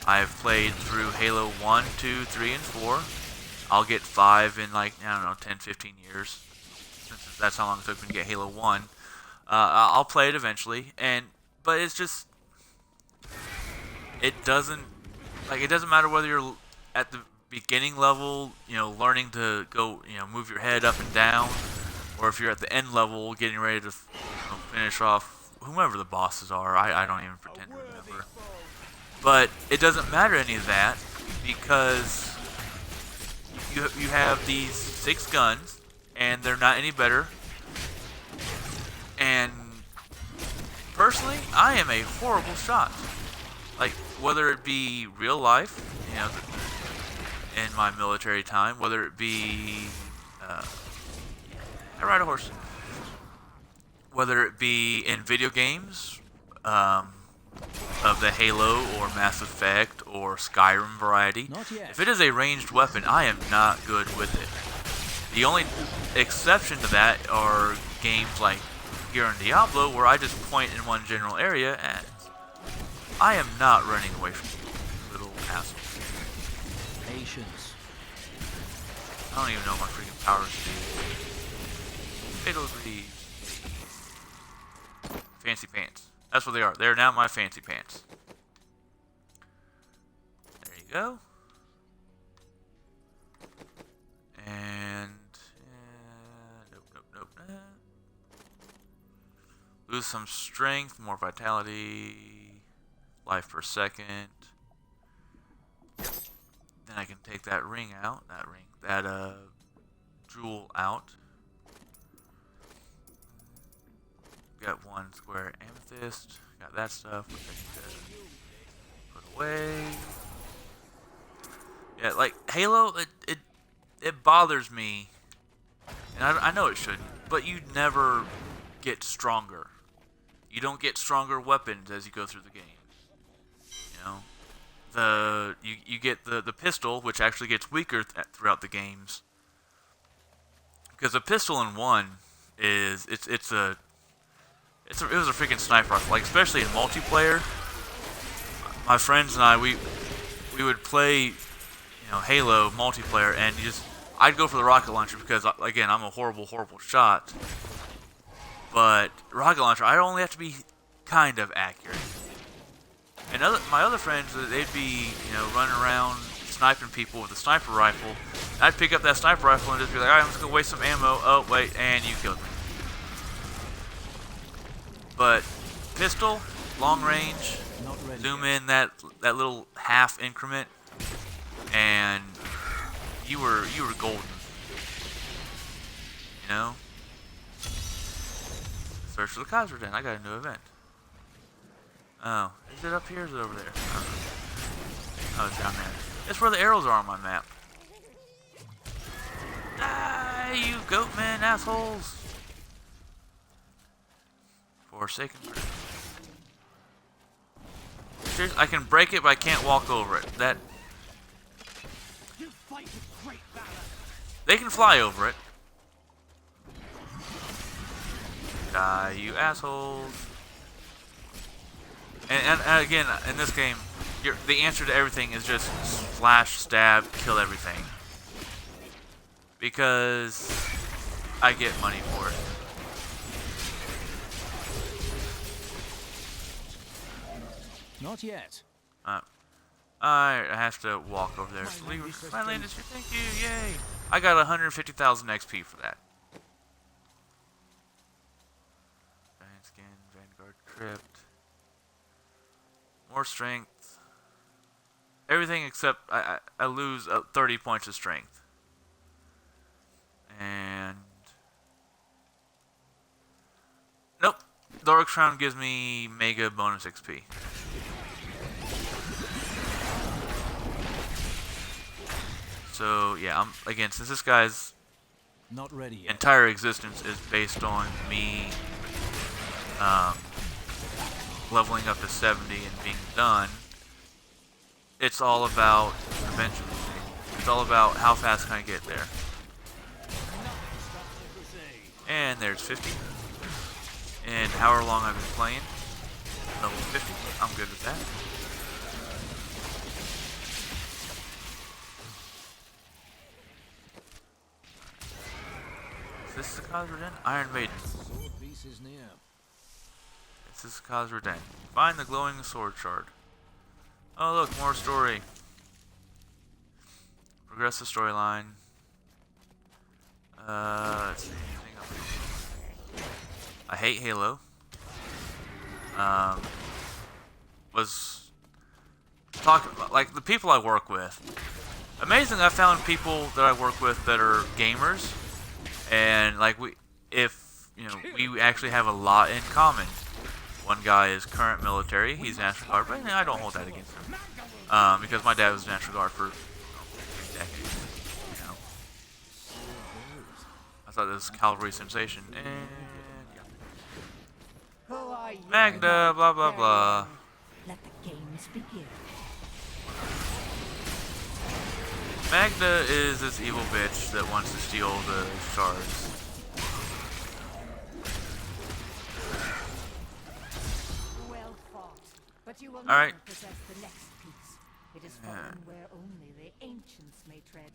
I've played through Halo 1, 2, 3, and 4. I'll get 5 in like, I don't know, 10, 15 years. Since that's how long it took me to get Halo 1. I'll play it eventually, but it's just, it doesn't matter whether you're at the beginning level, learning to go, move your head up and down, or if you're at the end level getting ready to finish off whomever the bosses are. I don't even pretend to remember. But it doesn't matter any of that, because you have these 6 guns, and they're not any better. And personally, I am a horrible shot. Like, whether it be real life, in my military time, whether it be, I ride a horse. Whether it be in video games, of the Halo or Mass Effect or Skyrim variety. If it is a ranged weapon, I am not good with it. The only exception to that are games like here in Diablo, where I just point in one general area, and I am not running away from you, little asshole. Patience. I don't even know my freaking power speed. Fatal Greaves. Fancy pants. That's what they are. They're now my fancy pants. There you go. And nope. Lose some strength, more vitality, life per second. Then I can take that ring out. That jewel out. Got 1 square amethyst. Got that stuff, which I need to put away. Yeah, like Halo, it bothers me, and I know it shouldn't, but you never get stronger. You don't get stronger weapons as you go through the game. You get the pistol, which actually gets weaker throughout the games, because a pistol in 1 is it was a freaking sniper rifle. Like, especially in multiplayer, my friends and I, we would play, Halo multiplayer, and I'd go for the rocket launcher because, again, I'm a horrible shot. But rocket launcher, I only have to be kind of accurate. And my other friends, they'd be, running around sniping people with a sniper rifle. I'd pick up that sniper rifle and just be like, all right, I'm just gonna waste some ammo. Oh wait, and you killed me. But pistol, long range, zoom in that little half increment, and you were golden. Search for the Kaiser Den. I got a new event. Oh, is it up here or is it over there? Oh, it's down there. That's where the arrows are on my map. Die, you goatmen assholes! Forsaken Bridge. Seriously, I can break it, but I can't walk over it. They can fly over it. Die, you assholes! And again, in this game, the answer to everything is just slash, stab, kill everything. Because I get money for it. Not yet. I have to walk over there. So my latest, thank you, yay! I got 150,000 XP for that. Giant skin, Vanguard Crypt. More strength. Everything except I lose 30 points of strength. And nope. The Orc Crown gives me mega bonus XP. So yeah, again, since this guy's not ready yet. Entire existence is based on me leveling up to 70 and being done. It's all about eventually. It's all about how fast can I get there. And there's 50. And however long I've been playing, level 50. I'm good with that. Is this the cause Reden? Iron Maiden. Sword piece is near. This is the cause Reden. Find the glowing sword shard. Oh look, more story. Progress the storyline. Let's see. Anything else? I hate Halo. Was talking about, like, the people I work with. Amazing, I found people that I work with that are gamers, and like we actually have a lot in common. One guy is current military, he's National Guard, but I don't hold that against him. Because my dad was National Guard for decades. You know. I thought this was cavalry sensation, and yeah. Magda, blah blah blah. Let the games begin. Magda is this evil bitch that wants to steal the shards. Well fought, but you will All right. never possess the next piece. It is fallen where only the ancients may tread.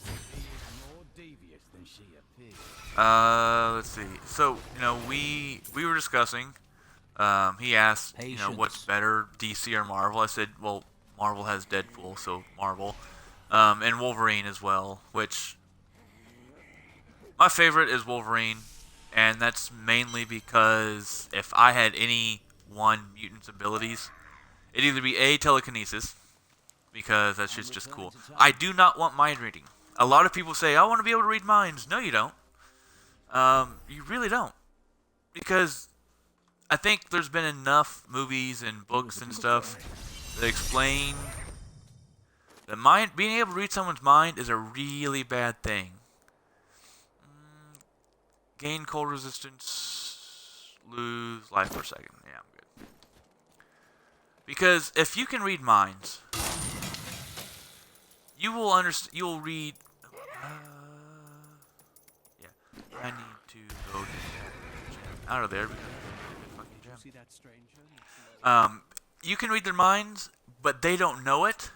She is more devious than she appears. Let's see. So, we were discussing. He asked, what's better, DC or Marvel? I said, well, Marvel has Deadpool, so Marvel. And Wolverine as well, which my favorite is Wolverine, and that's mainly because if I had any one mutant's abilities, it'd either be A, telekinesis, because that's just cool. I do not want mind reading. A lot of people say, I want to be able to read minds. No, you don't. You really don't. Because I think there's been enough movies and books and stuff that explain that being able to read someone's mind is a really bad thing. Gain cold resistance, lose life per second. Yeah, I'm good. Because if you can read minds, you will understand. You will read. Yeah, I need to go out of there because fucking jam. See that stranger? You can read their minds, but they don't know it.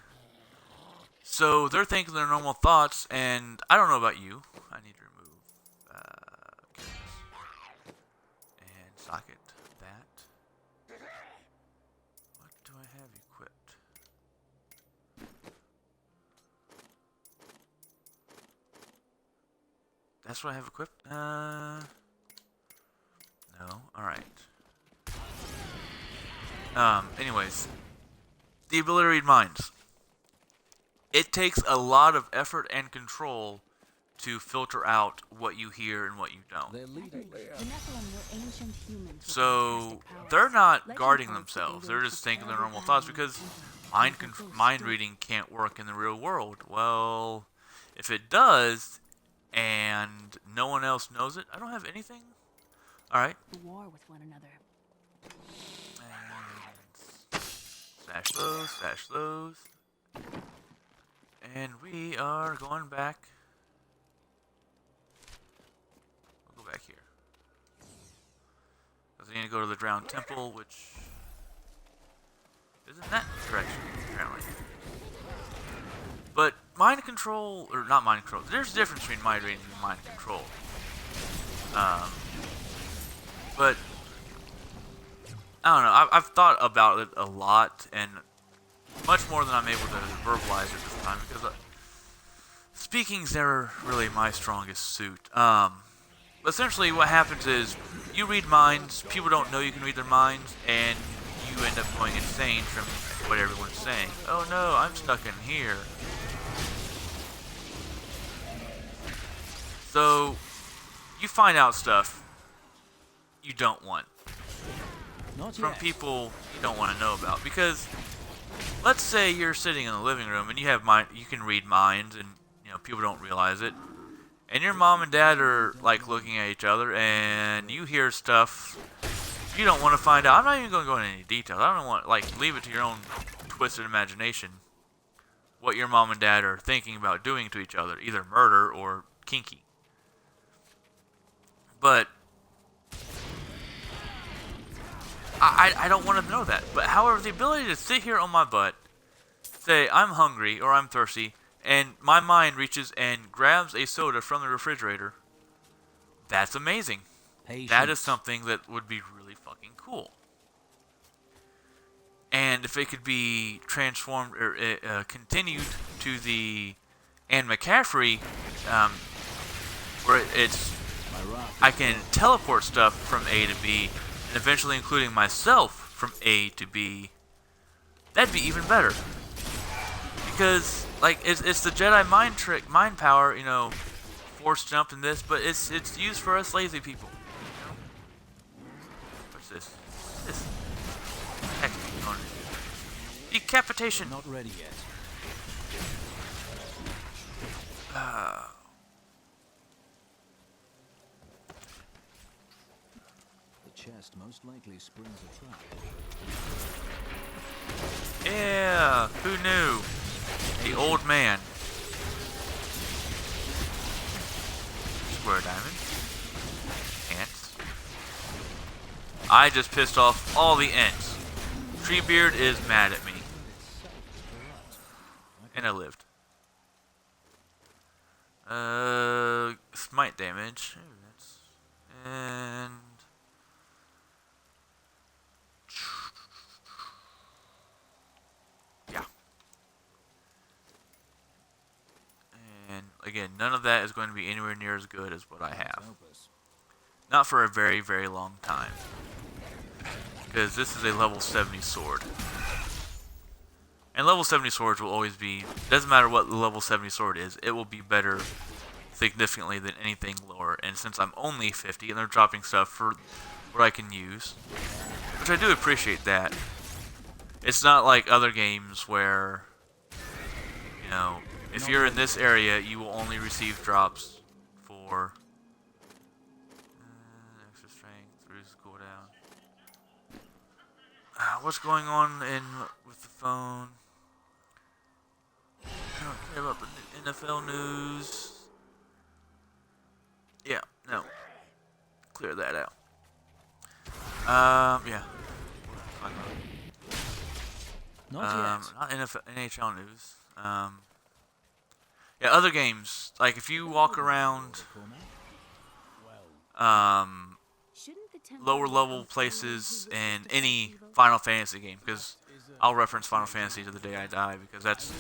So they're thinking their normal thoughts, and I don't know about you. I need to remove and socket that. What do I have equipped? That's what I have equipped? No. Alright. Anyways. The ability to read minds. It takes a lot of effort and control to filter out what you hear and what you don't. So they're not guarding themselves. They're just thinking their normal thoughts because mind reading can't work in the real world. Well, if it does and no one else knows it, I don't have anything. All right. War with one another. And stash those. And we are going back. We'll go back here. Because I need to go to the Drowned Temple, which is in that direction, apparently. But mind control, or not mind control, there's a difference between mind reading and mind control. But I don't know. I've thought about it a lot, and much more than I'm able to verbalize at this time, because speaking's never really my strongest suit. Essentially, what happens is you read minds. People don't know you can read their minds, and you end up going insane from what everyone's saying. Oh no, I'm stuck in here. So you find out stuff you don't want from people you don't want to know about, because let's say you're sitting in the living room and you can read minds, and people don't realize it, and your mom and dad are like looking at each other, and you hear stuff you don't want to find out. I'm not even going to go into any details. I don't want leave it to your own twisted imagination what your mom and dad are thinking about doing to each other, either murder or kinky. But I don't want to know that. But however, the ability to sit here on my butt, say I'm hungry or I'm thirsty, and my mind reaches and grabs a soda from the refrigerator, that's amazing. That is something that would be really fucking cool. And if it could be transformed or continued to the Anne McCaffrey, where I can teleport stuff from A to B, and eventually including myself from A to B, that'd be even better. Because it's the Jedi mind power, force jump in this, but it's used for us lazy people. What's this? This decapitation. Not ready yet. The chest most likely springs a trap. Yeah, who knew? The old man. Square diamond. Ants. I just pissed off all the ants. Treebeard is mad at me. And I lived. Smite damage. And yeah. And again, none of that is going to be anywhere near as good as what I have. Not for a very, very long time. Because this is a level 70 sword. And level 70 swords will always be, doesn't matter what the level 70 sword is, it will be better significantly than anything lower. And since I'm only 50 and they're dropping stuff for what I can use, which I do appreciate that. It's not like other games where, if you're in this area, you will only receive drops for extra strength, reduce cooldown. What's going on with the phone? I don't care about the NFL news. Yeah, no. Clear that out. Yeah. Not NHL news. Yeah, other games. Like if you walk around lower level places in any Final Fantasy game, because I'll reference Final Fantasy to the day I die, because that's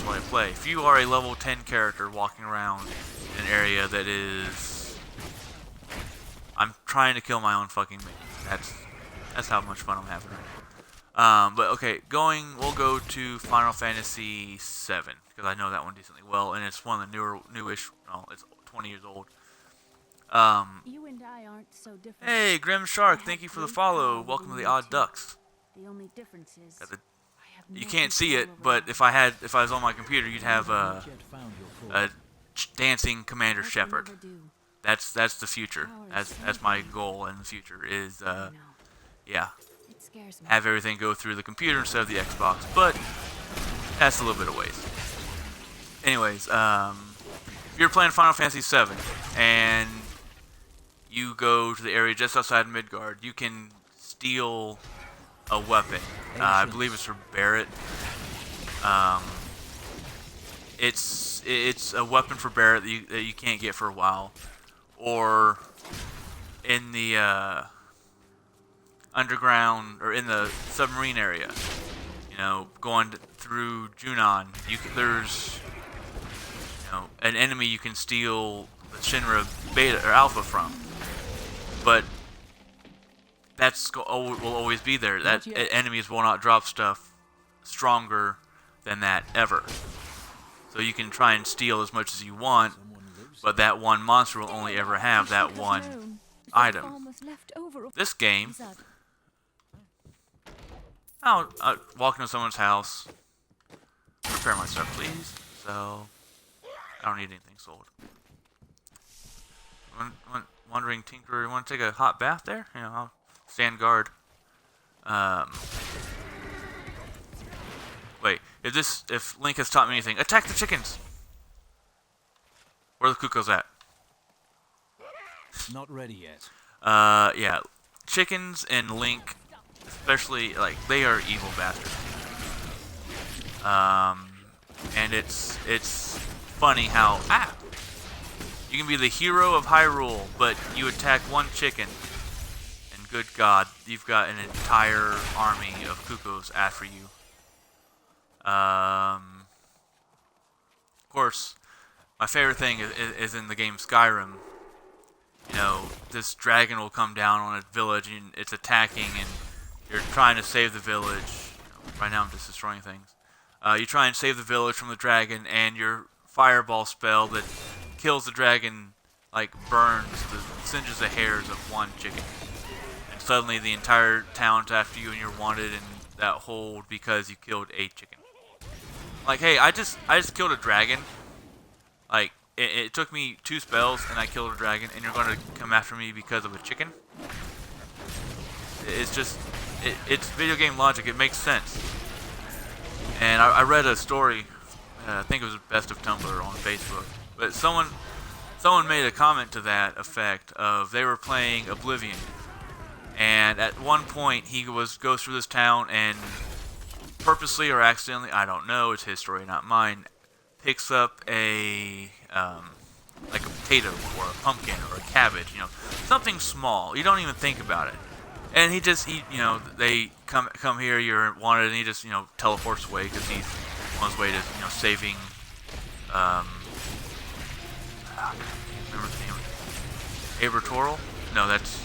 what I play. If you are a level 10 character walking around in an area that is, I'm trying to kill my own fucking mate. That's how much fun I'm having right now. But okay, we'll go to Final Fantasy 7, because I know that one decently well, and it's one of the newish. No, it's 20 years old. You and I aren't so different. Hey, Grim Shark, thank you for the follow. Welcome to the Odd Ducks. The only difference is you can't see it, but if I was on my computer, you'd have a dancing Commander Shepard. That's the future. That's my goal in the future is have everything go through the computer instead of the Xbox, but that's a little bit of ways. Anyways, if you're playing Final Fantasy VII and you go to the area just outside Midgard, you can steal a weapon. I believe it's for Barret. It's a weapon for Barret that you can't get for a while. Or in the underground or in the submarine area. You know, going through Junon, there's an enemy you can steal the Shinra Beta or Alpha from, but will always be there. That enemies will not drop stuff stronger than that ever. So you can try and steal as much as you want, but that one monster will only ever have that one item. This game, I'll walk into someone's house, repair my stuff, please. So I don't need anything sold. Wandering Tinkerer, you want to take a hot bath there? You know, I'll stand guard. Wait, if Link has taught me anything, attack the chickens! Where are the cuckoos at? Not ready yet. Yeah. Chickens and Link, especially, like, they are evil bastards. And it's funny how, you can be the hero of Hyrule, but you attack one chicken, and good God, you've got an entire army of cuckoos after you. Of course, my favorite thing is in the game Skyrim. You know, this dragon will come down on a village and it's attacking, and you're trying to save the village. Right now I'm just destroying things. You try and save the village from the dragon, and your fireball spell that kills the dragon, like, singes the hairs of one chicken. And suddenly the entire town's after you and you're wanted in that hold because you killed a chicken. Like, hey, I just killed a dragon. Like, it took me 2 spells and I killed a dragon, and you're gonna come after me because of a chicken? It's just, it's video game logic. It makes sense. And I read a story, I think it was Best of Tumblr on Facebook, but someone made a comment to that effect of they were playing Oblivion, and at one point he goes through this town and purposely or accidentally, I don't know, it's his story, not mine, picks up like a potato or a pumpkin or a cabbage, you know, something small. You don't even think about it. And he you know, they come here, you're wanted, and he just, you know, teleports away because he's on his way to, you know, saving, I can't remember the name. Abertoral? No, that's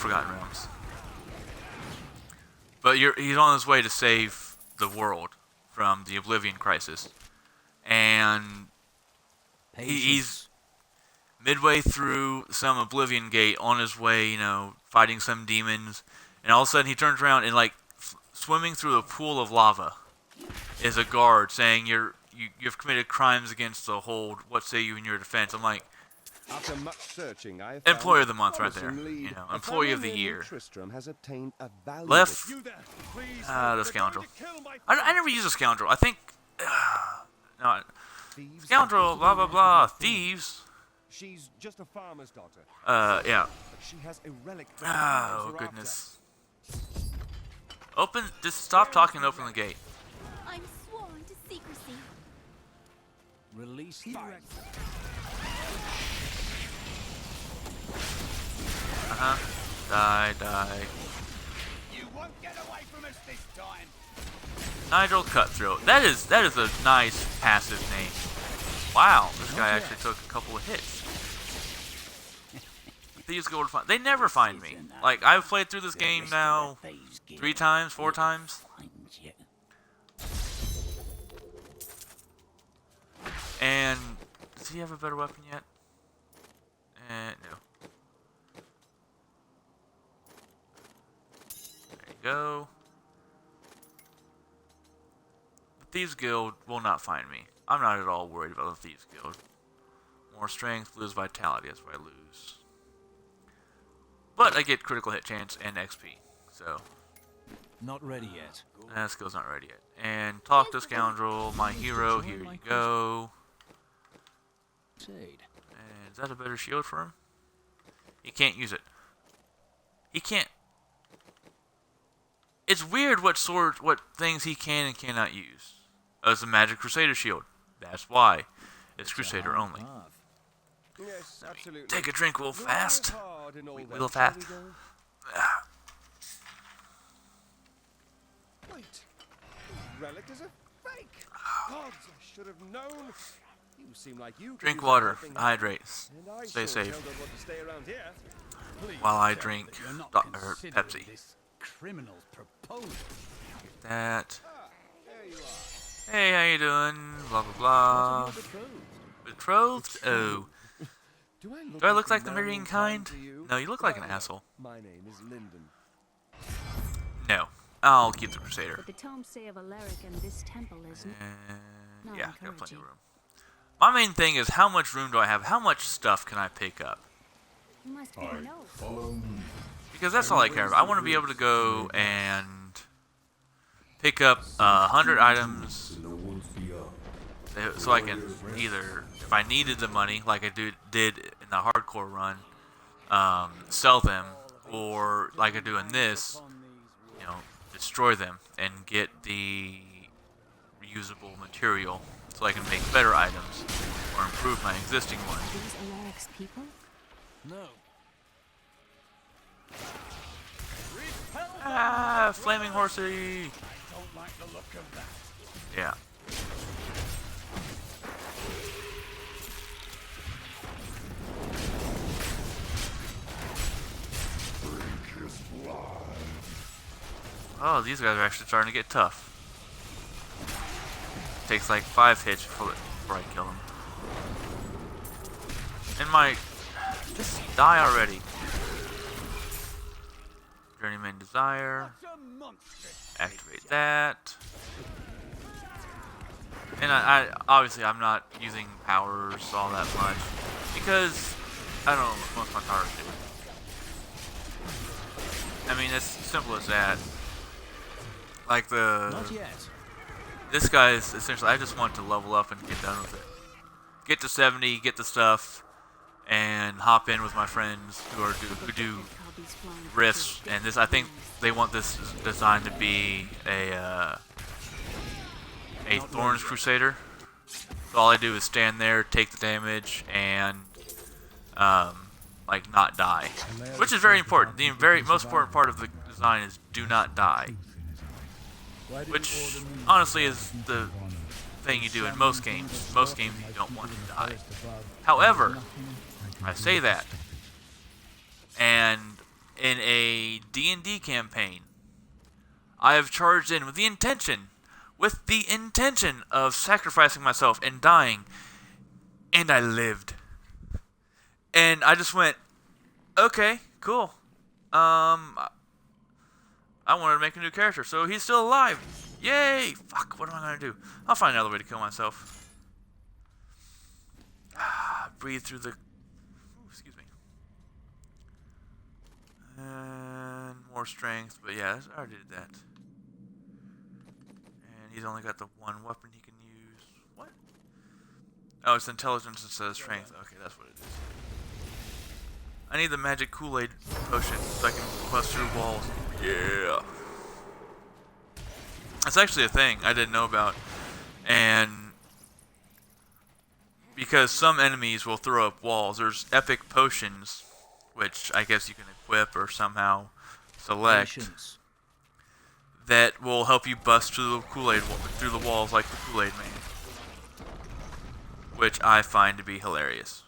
Forgotten Realms. But he's on his way to save the world from the Oblivion crisis, and he's midway through some Oblivion gate on his way, you know, fighting some demons, and all of a sudden he turns around and, like, swimming through a pool of lava is a guard saying you've committed crimes against the hold. What say you in your defense? I'm like, after much searching, I Employee of the month right there. You know, Employee of the year. Has obtained a Left. The scoundrel. I never use a scoundrel. I think. No. Scoundrel. Blah blah blah. Thieves. She's just a farmer's daughter. Yeah. But she has a relic. Oh goodness. Open. Just stop talking and open the gate. I'm sworn to secrecy. Release fire. Die. You won't get away from us this time. Nigel Cutthroat. That is a nice passive name. Wow, this guy actually took a couple of hits. Thieves go to find. They never find me. Like, I've played through this game now 3 times, 4 times. And does he have a better weapon yet? No. There you go. The Thieves Guild will not find me. I'm not at all worried about the Thieves Guild. More strength, lose vitality, that's where I lose. But I get critical hit chance and XP, so. Not ready yet. That skill's not ready yet. And talk to Scoundrel, my hero, here you go. And is that a better shield for him? He can't use it. He can't. It's weird what things he can and cannot use. As a Magic Crusader shield. That's why. It's Crusader only. Yes, absolutely. Take a drink real fast. Real fast. relic is a fake. Gods, I should have known. You seem like you could Drink use a water. helping hand. Hydrate. And I Stay sure as safe. hell don't want to stay around here. Please While I tell me drink that you're not Pepsi. This criminal's proposal. That. There you are. Hey, how you doing? Blah blah blah. What are you Betrothed? Oh. Do Do I look like the marrying marrying kind? to you? No, you look like an asshole. My name is Lyndon. No. I'll keep the Crusader. What the tomes say of Alaric and this temple is not Yeah, got plenty of encouraging. room. My main thing is how much room do I have? How much stuff can I pick up? You must be no. Follow me. Because that's all I care about. I want to be able to go and pick up 100 items so I can either, if I needed the money, like I did in the hardcore run, sell them, or like I do in this, you know, destroy them and get the reusable material so I can make better items or improve my existing ones. Are these Alaric's people? No. Ah, flaming horsey! Don't like the look of that. Yeah. Oh, these guys are actually starting to get tough. Takes like 5 hits before I kill them. And my... Just die already. Journeyman Desire. Activate that. And I obviously I'm not using powers all that much. Because I don't know what most of my powers do. I mean, it's simple as that. Like Not yet. this guy is essentially, I just want to level up and get done with it. Get to 70, get the stuff, and hop in with my friends who do rifts. And this, I think they want this design to be a Thorns Crusader. So all I do is stand there, take the damage, and like not die, which is very important. The most important part of the design is do not die. Which, honestly, is the thing you do in most games. Most games, you don't want to die. However, I say that, and in a D&D campaign, I have charged in with the intention of sacrificing myself and dying, and I lived. And I just went, okay, cool. I wanted to make a new character, so he's still alive. Yay! Fuck, what am I gonna do? I'll find another way to kill myself. Breathe through the... Ooh, excuse me. And more strength, but yeah, I already did that. And he's only got the one weapon he can use. What? Oh, it's intelligence instead of strength. Okay, that's what it is. I need the magic Kool-Aid potion so I can bust through walls. Yeah. That's actually a thing I didn't know about. And because some enemies will throw up walls, there's epic potions, which I guess you can equip or somehow select, that will help you bust through the walls like the Kool-Aid Man, which I find to be hilarious.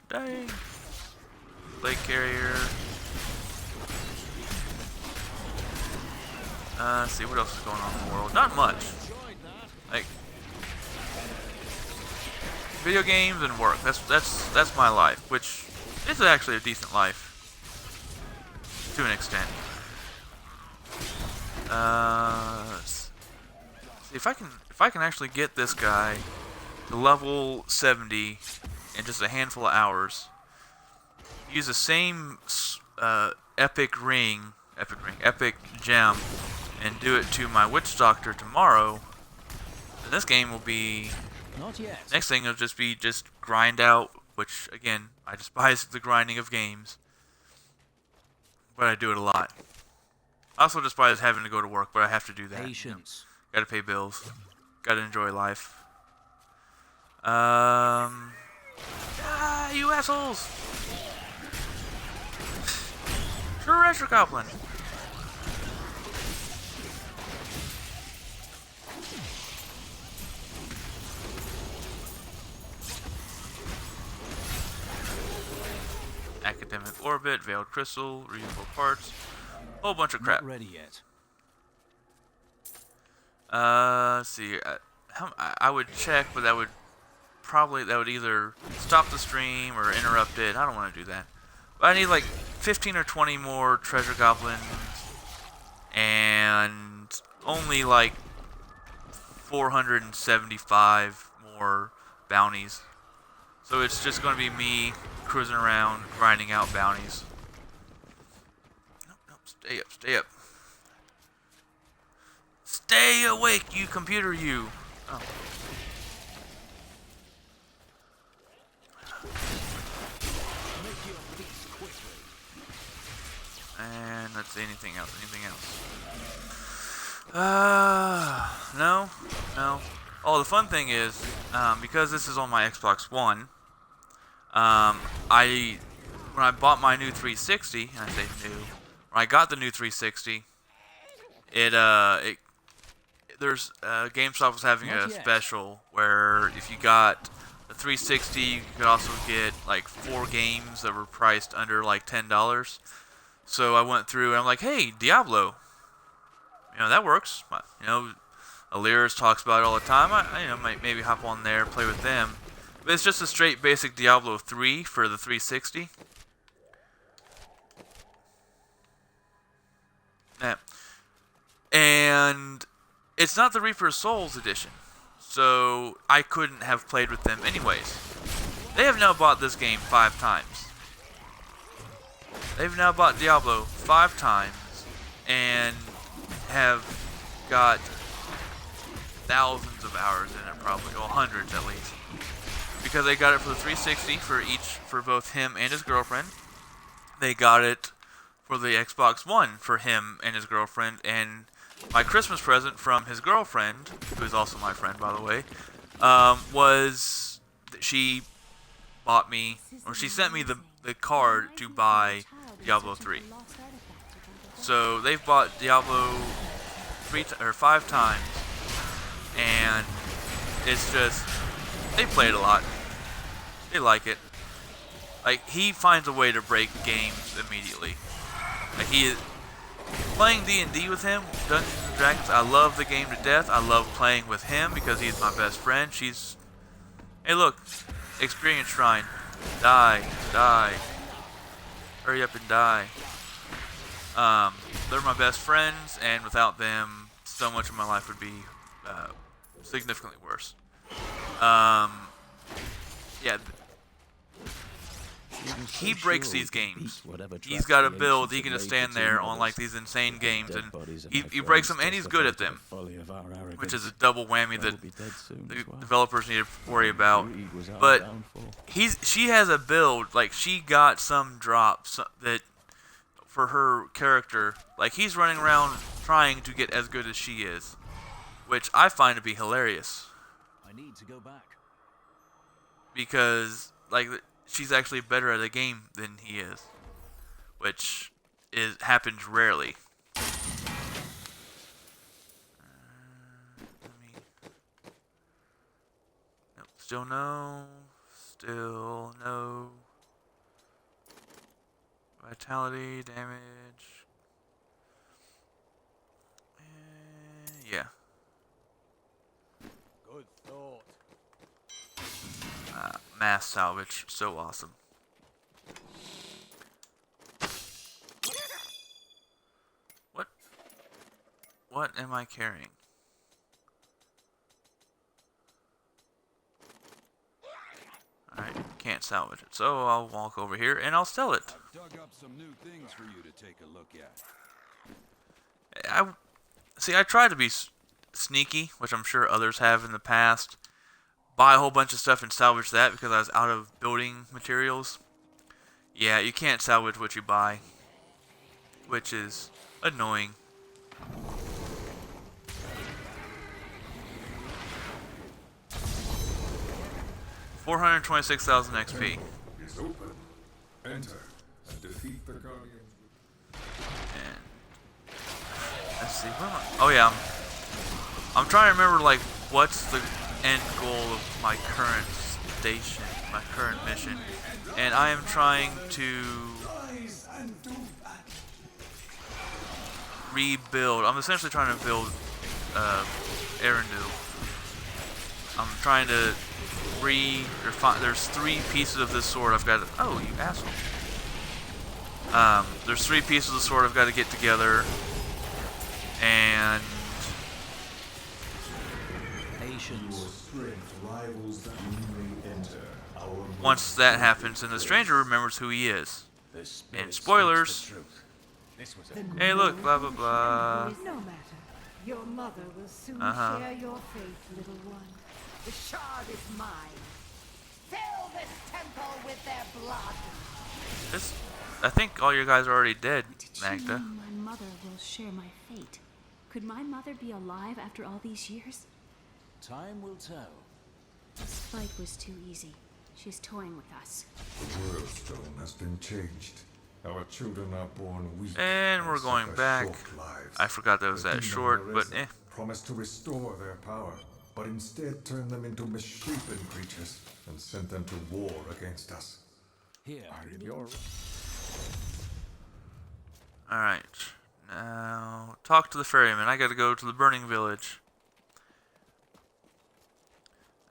Dang. Blade carrier. Let's see what else is going on in the world. Not much. Like video games and work. That's my life, which is actually a decent life to an extent. Let's see if I can actually get this guy to level 70 in just a handful of hours. Use the same epic gem, and do it to my witch doctor tomorrow. And this game will be. Not yet. Next thing will just be grind out, which again I despise the grinding of games, but I do it a lot. I also despise having to go to work, but I have to do that. Patience. Gotta pay bills. Gotta enjoy life. You assholes! Treasure Goblin! Academic Orbit, Veiled Crystal, Reusable Parts, whole bunch of crap. Not ready yet. Let's see. I would check, but that would either stop the stream or interrupt it. I don't want to do that. But I need like 15 or 20 more Treasure Goblins and only like 475 more bounties. So it's just going to be me cruising around, grinding out bounties. Nope, stay up, stay up. Stay awake, you computer, you! Oh. And let's see, anything else, no. Oh, the fun thing is, because this is on my Xbox One, when I bought my new 360, and I say new, when I got the new 360, GameStop was having a special where if you got the 360, you could also get like 4 games that were priced under like $10. So I went through and I'm like, hey, Diablo, that works. Aliris talks about it all the time. I might maybe hop on there, play with them. But it's just a straight basic Diablo 3 for the 360. Yeah. And it's not the Reaper of Souls edition, so I couldn't have played with them anyways. They have now bought this game 5 times. They've now bought Diablo 5 times and have got thousands of hours in it, probably, or hundreds at least. Because they got it for the 360 for both him and his girlfriend. They got it for the Xbox One for him and his girlfriend, and my Christmas present from his girlfriend, who is also my friend, by the way, was that she bought me, or she sent me the card to buy Diablo 3. So they've bought Diablo 5 times, and it's just, they play it a lot. They like it. Like, he finds a way to break games immediately. Like, playing D&D with him, Dungeons & Dragons, I love the game to death. I love playing with him because he's my best friend. Hey look, Experience Shrine. Die. Hurry up and die. They're my best friends, and without them, so much of my life would be significantly worse. Yeah. He breaks these games. He's got a build. He can just stand there on like these insane games, and he breaks them, and he's good at them, which is a double whammy that the developers need to worry about. But she has a build, like she got some drops that for her character, like he's running around trying to get as good as she is, which I find to be hilarious. I need to go back because like she's actually better at a game than he is, which happens rarely. Nope, still no. Vitality, damage. Yeah. Good thought. Mass salvage, so awesome. What am I carrying? Alright, can't salvage it, so I'll walk over here and I'll sell it. I've dug up some new things for you to take a look at. I try to be sneaky, which I'm sure others have in the past. Buy a whole bunch of stuff and salvage that because I was out of building materials. Yeah, you can't salvage what you buy, which is annoying. 426,000 XP. Is open. Enter and defeat the Guardians. And let's see. Where am I? Oh yeah, I'm trying to remember like what's the end goal of my current station, my current mission, and I am trying to rebuild. I'm essentially trying to build Arendelle. I'm trying to there's 3 pieces of this sword I've got to, oh, you asshole. There's 3 pieces of the sword I've got to get together, and once that happens, then the stranger remembers who he is. And spoilers. Hey, look, blah blah blah. No matter. Your mother will soon Uh-huh. share your fate, little one. The shard is mine. Fill this temple with their blood. This, I think all you guys are already dead, She Magda. mean my mother will share my fate. Could my mother be alive after all these years? Time will tell. This fight was too easy. She's toying with us. The world stone has been changed. Our children are born weak. And we're going suffer back. short lives. I forgot that was The that demon short, but Arisen promised to restore their power, but instead turned them into misshapen creatures and sent them to war against us. Here. Alright. Now, talk to the ferryman. I gotta go to the burning village.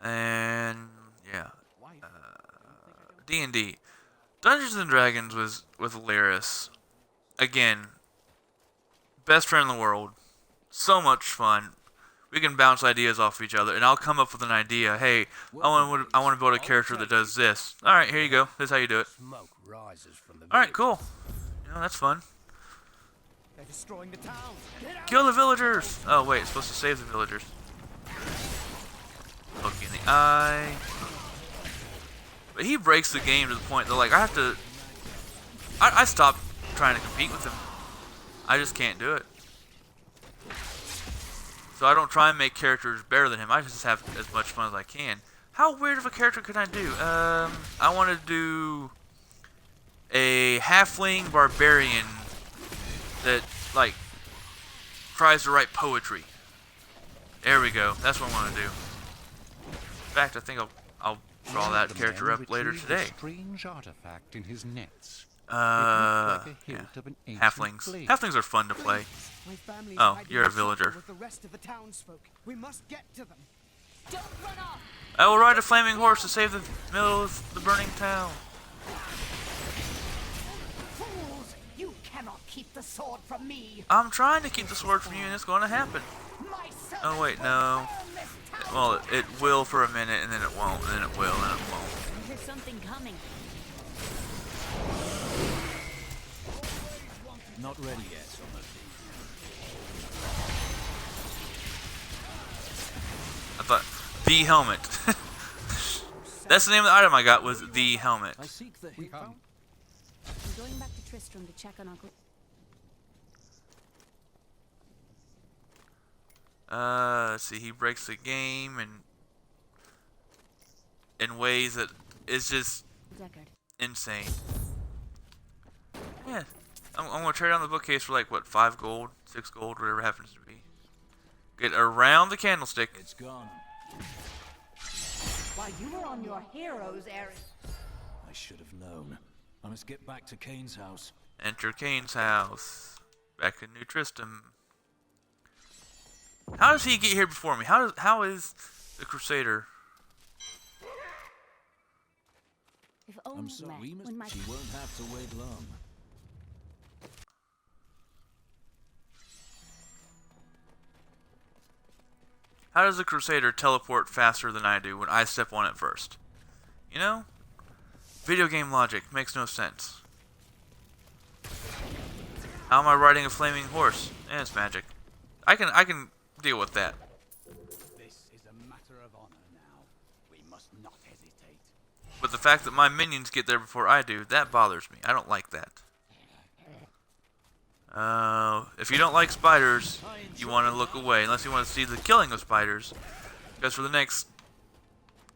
And, yeah. D&D. Dungeons and Dragons was with Lyris. Again, best friend in the world. So much fun. We can bounce ideas off of each other, and I'll come up with an idea. Hey, I want to build a character that does this. All right, here you go. This is how you do it. All right, cool. You know, that's fun. They're destroying the town. Kill the villagers. Oh wait, it's supposed to save the villagers. Look in the eye. But he breaks the game to the point that, like, I have to... I stopped trying to compete with him. I just can't do it. So I don't try and make characters better than him. I just have as much fun as I can. How weird of a character could I do? I want to do a halfling barbarian that, like, tries to write poetry. There we go. That's what I want to do. In fact, I think I'll draw that character up later today. Strange artifact in his nets. Yeah. Halflings. Halflings are fun to play. Oh, you're a villager. With the rest of the townsfolk. We must get to them. Don't run off. I will ride a flaming horse to save the middle of the burning town. Fools! You cannot keep the sword from me. I'm trying to keep the sword from you, and it's going to happen. Oh wait, no. Well, it will for a minute, and then it won't, and then it will, and it won't. There's something coming. Not ready yet. I thought the helmet. That's the name of the item I got, was the helmet. I seek the I'm going back to Tristram to check on Uncle. Let's see, he breaks the game and in ways that is just Deckard. insane. Yeah, I'm gonna trade on the bookcase for like what, 5 gold, 6 gold, whatever it happens to be. Get around the candlestick. It's gone. While you were on your heroes, Eric. I should have known. I must get back to Kane's house. Enter Kane's house. Back in New Tristram. How does he get here before me? How is the Crusader? If I'm only sorry, when my she won't have to wait long. How does the Crusader teleport faster than I do when I step on it first? You know? Video game logic makes no sense. How am I riding a flaming horse? Eh, it's magic. I can deal with that. This is a matter of honor now. We must not hesitate. But the fact that my minions get there before I do, that bothers me. I don't like that. If you don't like spiders, you want to look away, unless you want to see the killing of spiders. Because for the next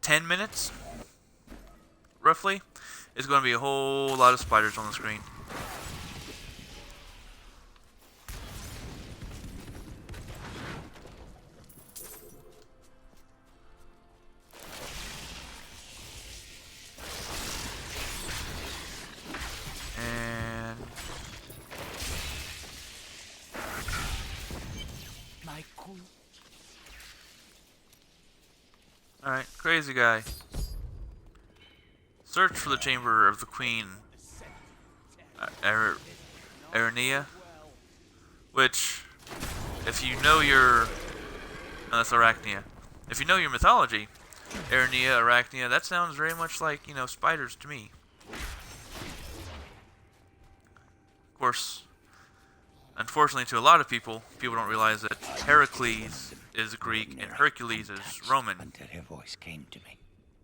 10 minutes, roughly, is going to be a whole lot of spiders on the screen. And alright, crazy guy. Search for the chamber of the queen, Aranea, which, if you know your, no, that's Arachnia. If you know your mythology, Aranea, Arachnia, that sounds very much like, you know, spiders to me. Of course, unfortunately to a lot of people don't realize that Heracles is Greek and Hercules is Roman. Until her voice came to me,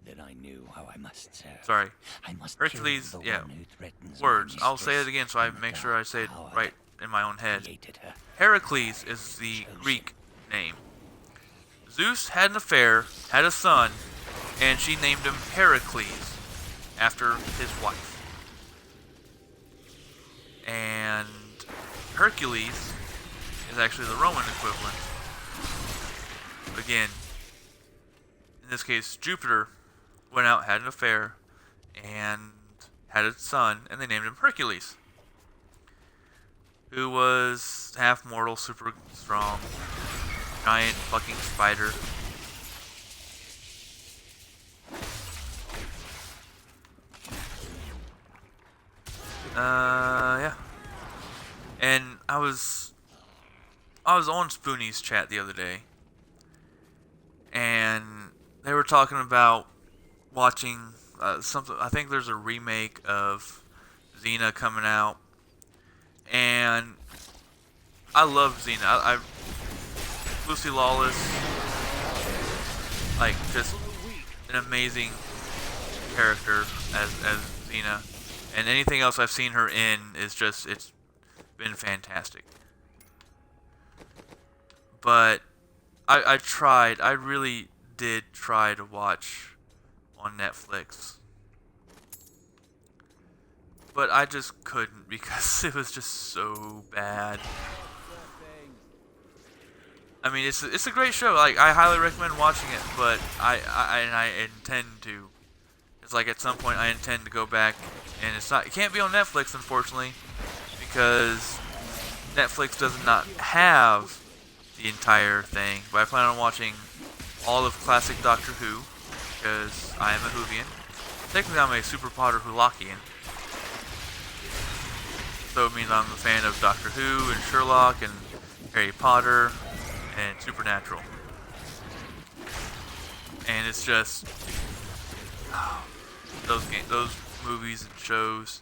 then I knew how I must serve. Sorry. I must Hercules, kill the yeah. one who threatens Words. my I'll say it mistress again so I and the make sure I say it power right in my own head. created her. Heracles is the Greek name. Zeus had an affair, had a son, and she named him Heracles after his wife. And Hercules is actually the Roman equivalent. Again, in this case, Jupiter went out, had an affair, and had a son, and they named him Hercules, who was half mortal, super strong, giant fucking spider. Yeah. And I was on Spoonie's chat the other day, and they were talking about watching something. I think there's a remake of Xena coming out, and I love Xena. I Lucy Lawless, like, just an amazing character as Xena, and anything else I've seen her in is just, it's been fantastic. But I really did try to watch on Netflix, but I just couldn't because it was just so bad. I mean, it's a great show. Like, I highly recommend watching it, but I intend to. It's like at some point I intend to go back, and it can't be on Netflix, unfortunately, because Netflix does not have the entire thing. But I plan on watching all of classic Doctor Who, because I am a Whovian. Technically, I'm a Super Potter Wholakian. So it means I'm a fan of Doctor Who and Sherlock and Harry Potter and Supernatural. And it's just those movies and shows,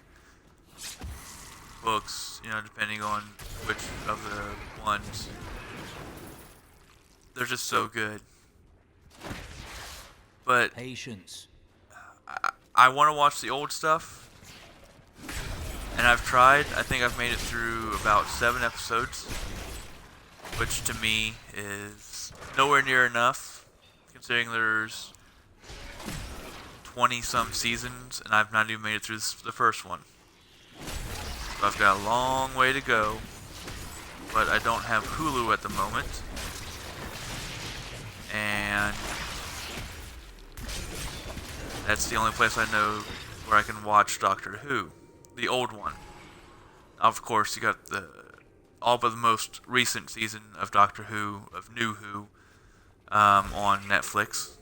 books, you know, depending on which of the ones, they're just so good. But patience. I want to watch the old stuff, and I've tried. I think I've made it through about 7 episodes, which to me is nowhere near enough, considering there's 20-some seasons, and I've not even made it through the first one. So I've got a long way to go, but I don't have Hulu at the moment, and that's the only place I know where I can watch Doctor Who, the old one. Of course, you got all but the most recent season of Doctor Who, of New Who, on Netflix.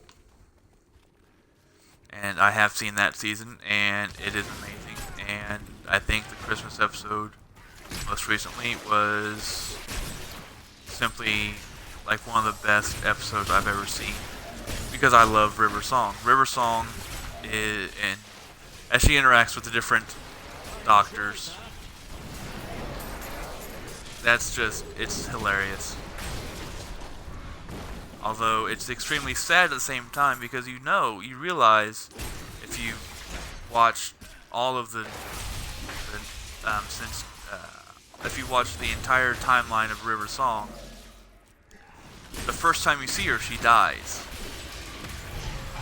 And I have seen that season, and it is amazing. And I think the Christmas episode, most recently, was simply like one of the best episodes I've ever seen, because I love River Song. River Song is, and as she interacts with the different doctors, that's just, it's hilarious. Although it's extremely sad at the same time, because you realize, if you watch all of if you watch the entire timeline of River Song, the first time you see her, she dies.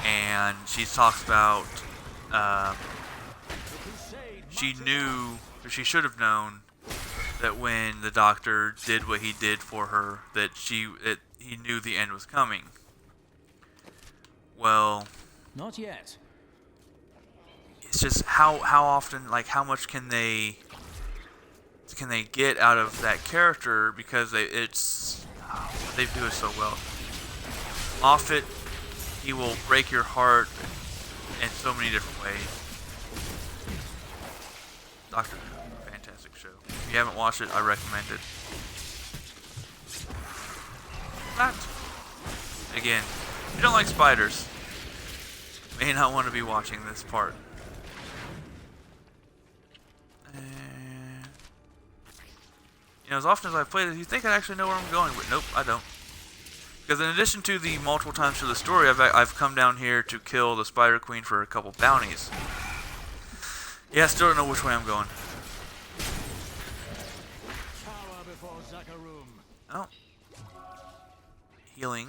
And she talks about she knew, or she should have known, that when the doctor did what he did for her, that he knew the end was coming. Well, not yet. It's just how often, like, how much can they get out of that character, because they do it so well. Moffat, he will break your heart in so many different ways. Doctor Who, fantastic show. If you haven't watched it, I recommend it. Not again. If you don't like spiders, you may not want to be watching this part. You know, as often as I play this, you think I actually know where I'm going, but nope, I don't. Because in addition to the multiple times through the story, I've come down here to kill the Spider Queen for a couple bounties. Yeah, I still don't know which way I'm going. Oh. Healing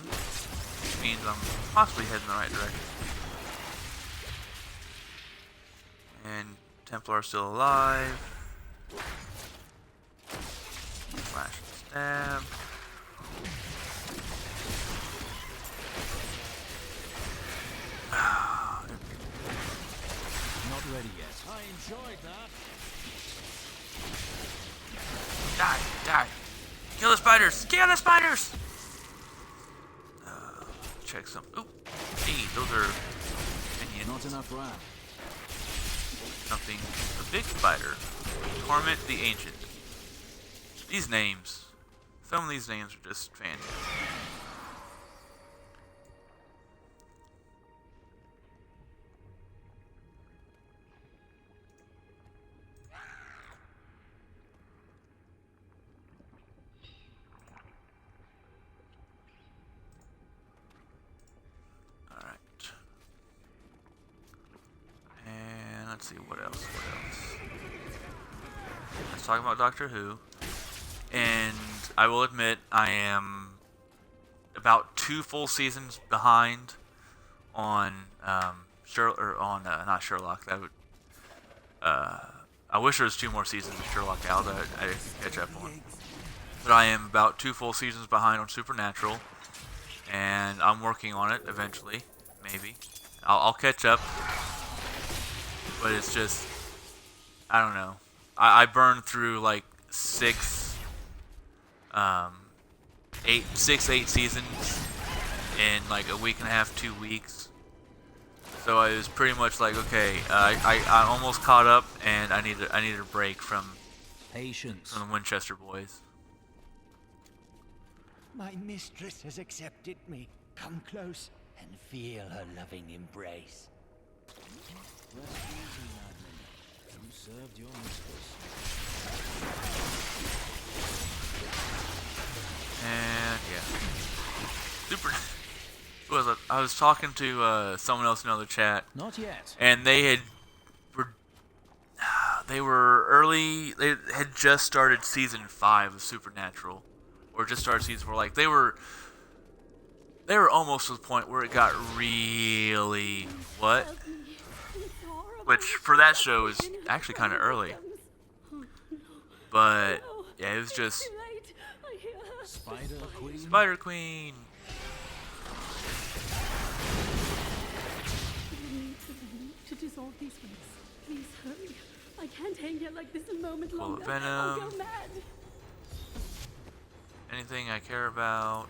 means I'm possibly heading in the right direction. And Templar still alive. Slash and stab. Not ready yet. I enjoyed that. Die! Kill the spiders! Kill the spiders! Check some. Ooh, hey, those are minions. Not enough RAM. Something. A big spider. Torment the Ancient. These names. Some of these names are just fantastic. Alright. And let's see, what else? Let's talk about Doctor Who. And I will admit, I am about 2 full seasons behind on not Sherlock. That would I wish there was 2 more seasons of Sherlock out that I didn't catch up on. But I am about 2 full seasons behind on Supernatural, and I'm working on it eventually. Maybe I'll catch up, but it's just, I don't know. I burned through like 8 seasons in like a week and a half, 2 weeks. So I was pretty much like, okay, I almost caught up, and I needed a break from patience from the Winchester boys. My mistress has accepted me. Come close and feel her loving embrace. Rest easy, madman. You served your mistress. And yeah, super. I was talking to someone else in another chat. Not yet. And they had just started season 5 of Supernatural, or just started season 4. Like they were almost to the point where it got really which for that show is actually kind of early. But yeah, it was just Spider Queen. To dissolve these waves. Please hurry. I can't hang here like this a moment Full longer. of venom. I'll go mad. Anything I care about.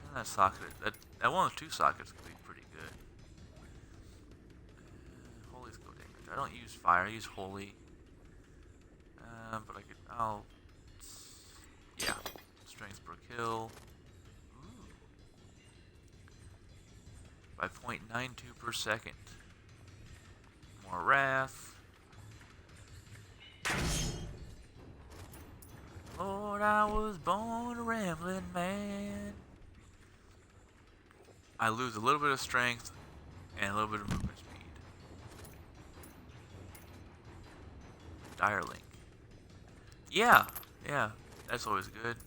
And that socket. That one of 2 sockets could be pretty good. Holy skill damage. I don't use fire. I use holy. But yeah. Strength per kill. Ooh. By 0.92 per second. More wrath. Lord, I was born a rambling man. I lose a little bit of strength and a little bit of movement speed. Direlink. Yeah, that's always good.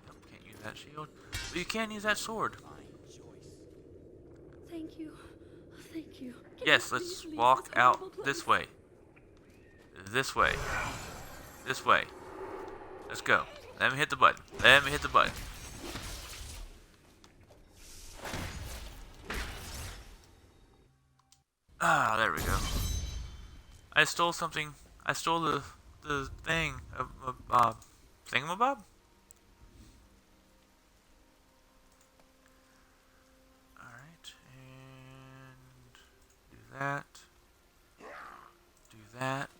Nope, can't use that shield. But you can't use that sword. Thank you. Thank you. Can Yes, you let's please leave walk this out horrible this place? way. This way. This way. Let's go. Let me hit the button. Let me hit the button. Ah, there we go. I stole something. I stole the thing of thingamabob. All right, and do that. Do that.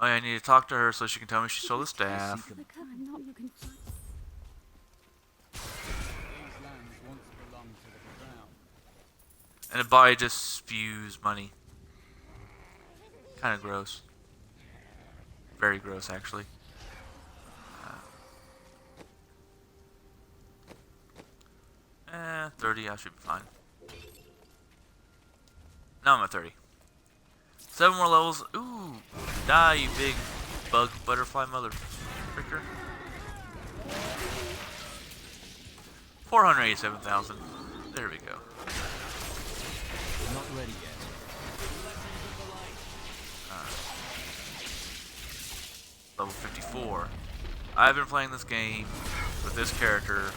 Oh, yeah, I need to talk to her so she can tell me she stole the staff. I'm not looking for. These lands once belonged to the crown. And the body just spews money. Kind of gross. Very gross, actually. 30, I should be fine. No, I'm at 30. 7 more levels. Ooh, die, you big bug butterfly mother fricker. 487,000. There we go. Not ready yet. Level 54. I've been playing this game with this character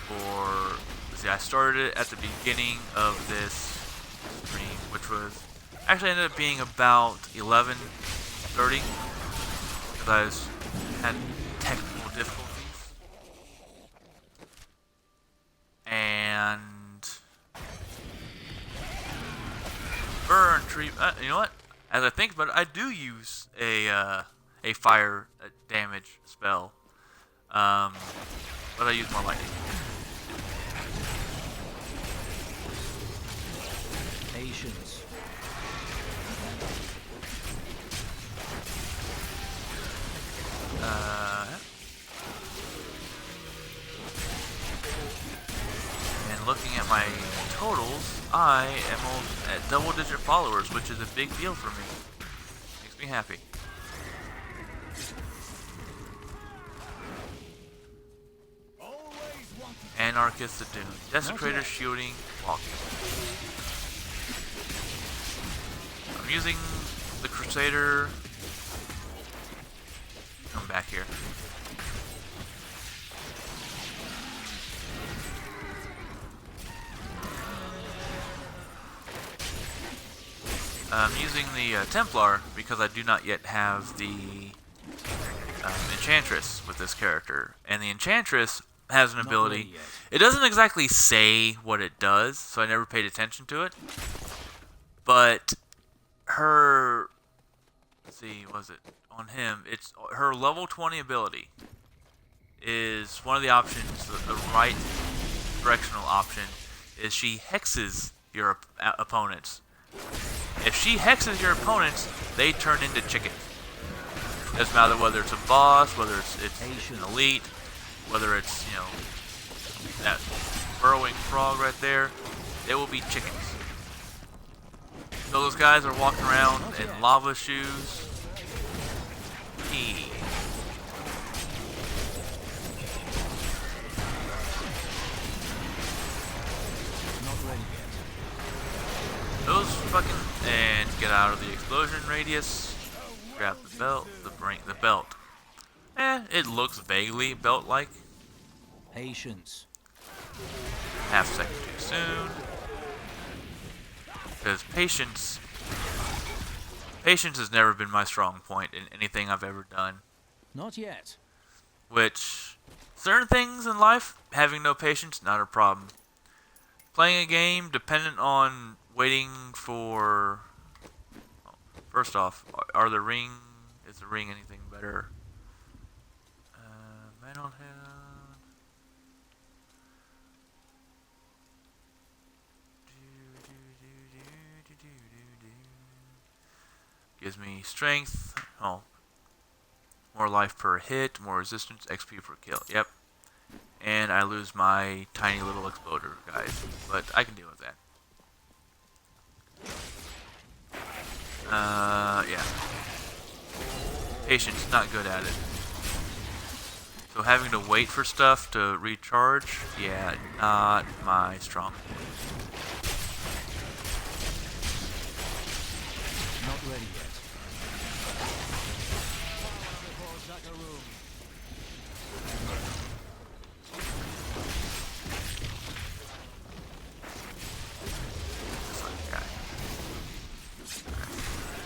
for... See, I started it at the beginning of this stream, which was... Actually ended up being about 11:30. Because I had technical difficulties. And... Burn tree... you know what? As I think about it, I do use a fire damage spell, but I use more lightning. Patience. And looking at my totals, I am at double-digit followers, which is a big deal for me. Makes me happy. Anarchist the Dune. Desecrator shielding walking. I'm using the Crusader. Come back here. I'm using the Templar because I do not yet have the Enchantress with this character. And the Enchantress has an ability. It doesn't exactly say what it does, so I never paid attention to it. But her, let's see, was it on him? It's her level 20 ability is one of the options. The right directional option is she hexes your opponents. If she hexes your opponents, they turn into chickens. Doesn't matter whether it's a boss, whether it's an elite, whether it's, you know, that burrowing frog right there, they will be chickens. So those guys are walking around in lava shoes. Those fucking... And get out of the explosion radius. Grab the belt. The belt. It looks vaguely belt-like. Patience. Half second too soon. Because patience has never been my strong point in anything I've ever done. Not yet. Which, certain things in life, having no patience, not a problem. Playing a game dependent on waiting for... First off, are the ring... Is the ring anything better? Man on head... Gives me strength, more life per hit, more resistance, XP per kill, yep. And I lose my tiny little exploder guys, but I can deal with that. Yeah. Patience, not good at it. So So having to wait for stuff to recharge, yeah, not my strong point. Not ready yet.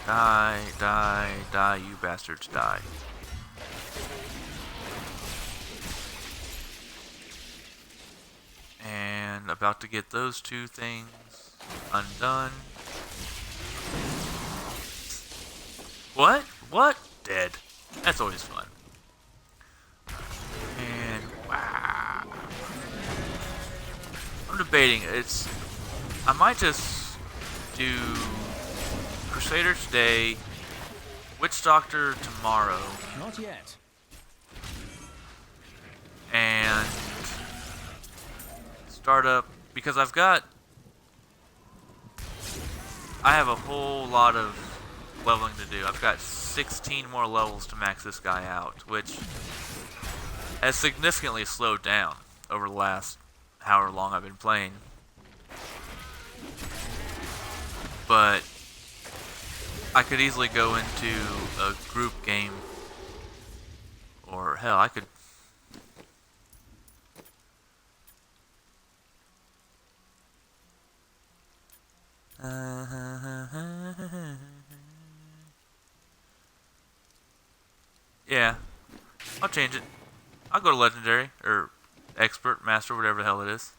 Die, die, die, you bastards, die. And about to get those two things undone. What? What? Dead. That's always fun. And wow. I'm debating. I might just do Crusader today, Witch Doctor tomorrow. Not yet. And start up because I have a whole lot of leveling to do. I've got 16 more levels to max this guy out, which has significantly slowed down over the last however long I've been playing. But I could easily go into a group game, or hell, I could. Yeah, I'll change it. I'll go to Legendary, or Expert, Master, whatever the hell it is.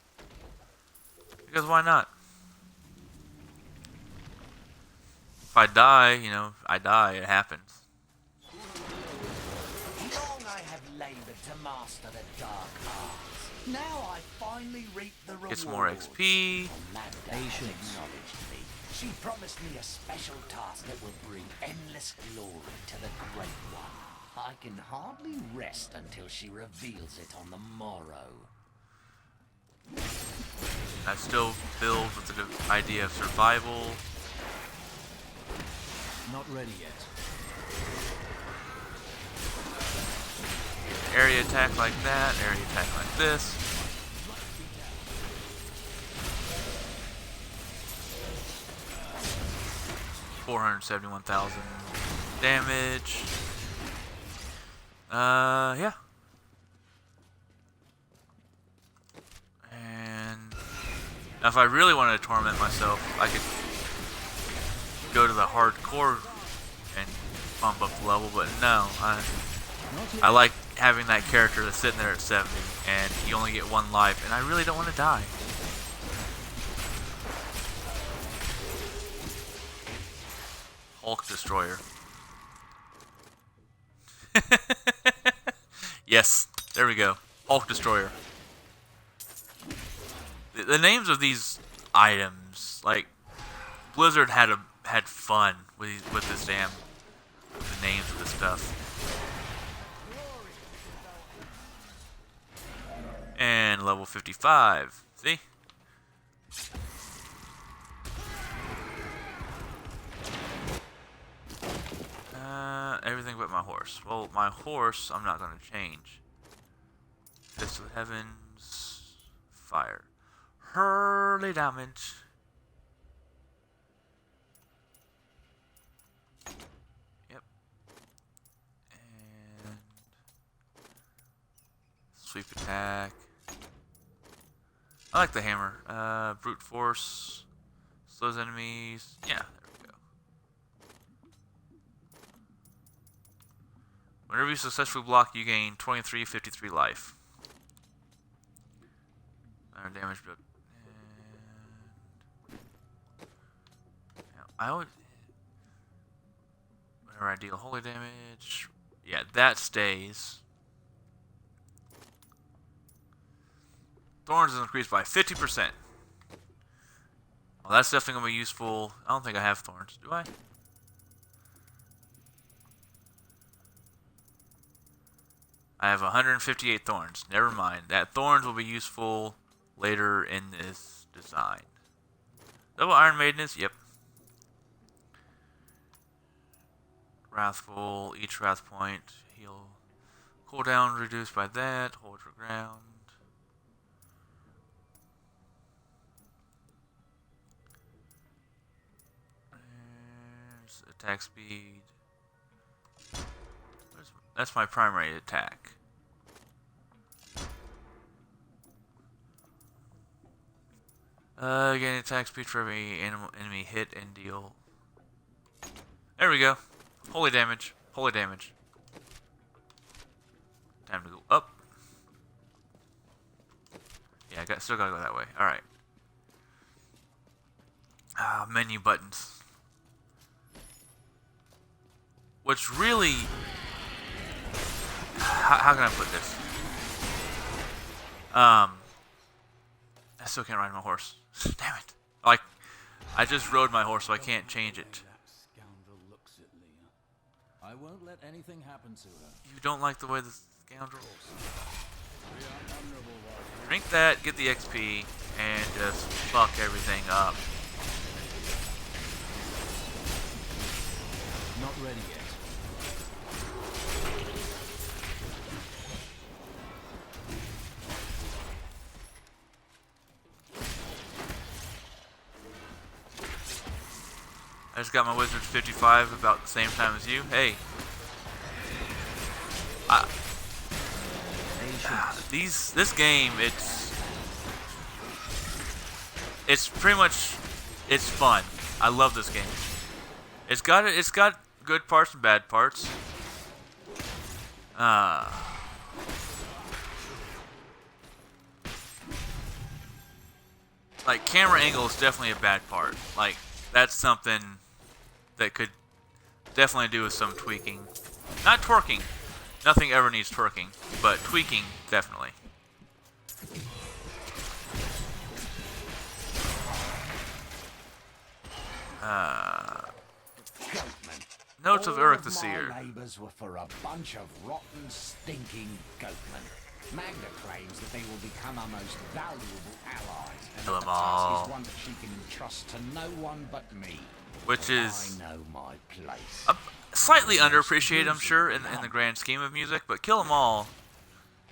Because why not? If I die, you know, I die, it happens. Long I have labored to master the dark arts. Now I finally reap the rewards. Gets more XP. Patience. She promised me a special task that will bring endless glory to the Great One. I can hardly rest until she reveals it on the morrow. I still build with the idea of survival. Not ready yet. Area attack like that, area attack like this. $471,000 damage. Yeah. And now if I really wanted to torment myself, I could go to the hardcore and bump up the level, but no, I like having that character that's sitting there at 70 and you only get one life, and I really don't want to die. Hulk Destroyer. Yes, there we go. Hulk Destroyer. The names of these items, like Blizzard had fun with this damn the names of this stuff. And level 55. See? Everything but my horse. Well, my horse I'm not going to change. Fist of the Heavens. Fire. Hurley damage. Yep. And sweep attack. I like the hammer. Brute force. Slows enemies. Yeah, there we go. Whenever you successfully block, you gain 2353 life. Damage. I always, whenever I deal holy damage, yeah, that stays. Thorns is increased by 50%. Well, that's definitely going to be useful. I don't think I have thorns, do I? I have 158 thorns. Never mind. That thorns will be useful later in this design. Double Iron Maiden is, yep. Wrathful, each wrath point, heal Cooldown reduced by that. Hold your ground. There's attack speed. That's my primary attack. Gain attack speed for every enemy hit and deal. There we go. Holy damage. Holy damage. Time to go up. Yeah, still gotta go that way. Alright. Menu buttons. What's really... How can I put this? I still can't ride my horse. Damn it. Like, I just rode my horse, so I can't change it. I won't let anything happen to her. You don't like the way the scoundrel... Drink that, get the XP, and just fuck everything up. Not ready yet. I just got my Wizard 55 about the same time as you. Hey. This game, it's pretty much, it's fun. I love this game. It's got good parts and bad parts. Like, camera angle is definitely a bad part. Like, that's something that could definitely do with some tweaking. Not twerking. Nothing ever needs twerking, but tweaking, definitely. Notes of Uruk the Seer. My labours were for a bunch of rotten, stinking goatmen. Magda claims that they will become our most valuable allies, and Kill the 'em all. task is one that she can entrust to no one but me. Which is... I know my place. Slightly underappreciated, I'm sure, in the grand scheme of music, but Kill 'Em All,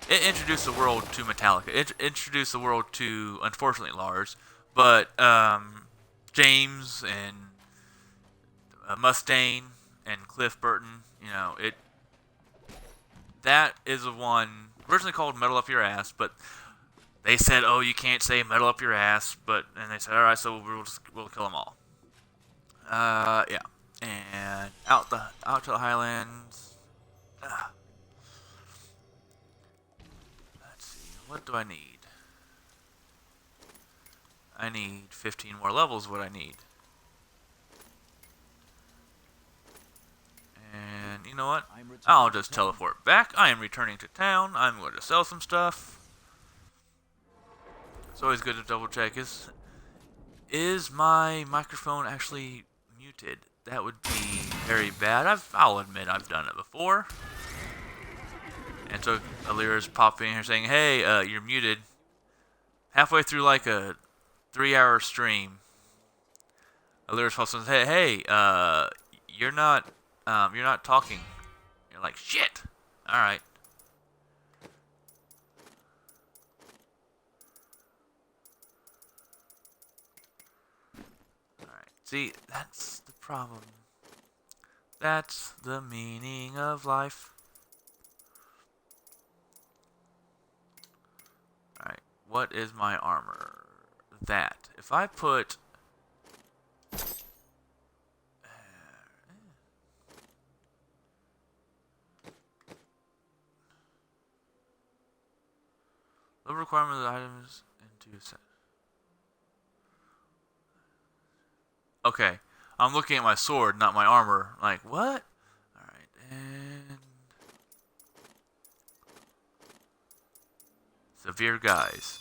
it introduced the world to Metallica. It introduced the world to, unfortunately, Lars, but James and Mustaine and Cliff Burton, you know, that is a one originally called Metal Up Your Ass, but they said, oh, you can't say Metal Up Your Ass, and they said, alright, so we'll kill them all. Yeah. And out to the Highlands. Let's see, what do I need? I need 15 more levels, what I need. And you know what? I'll just teleport back. I am returning to town. I'm going to sell some stuff. It's always good to double check. Is my microphone actually muted? That would be very bad. I'll admit I've done it before. And so Alira's popping in here saying, hey, you're muted. Halfway through like a 3-hour stream, Alira's popping and says, hey, you're not talking. You're like, shit. Alright. Alright. See, that's the problem. That's the meaning of life. Alright. What is my armor? That. If I put... The requirement of the items into set. Okay, I'm looking at my sword, not my armor. Like, what? Alright, and... Severe guys.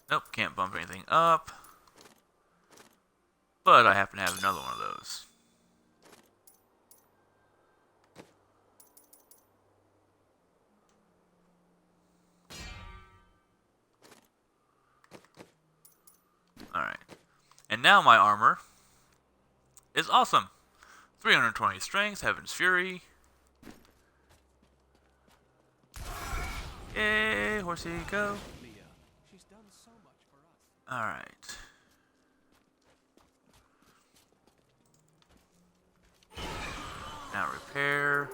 Nope, can't bump anything up. But I happen to have another one of those. Alright. And now my armor is awesome. 320 strength, Heaven's Fury. Yay, horsey, go. She's done so much for us. Alright. Now repair.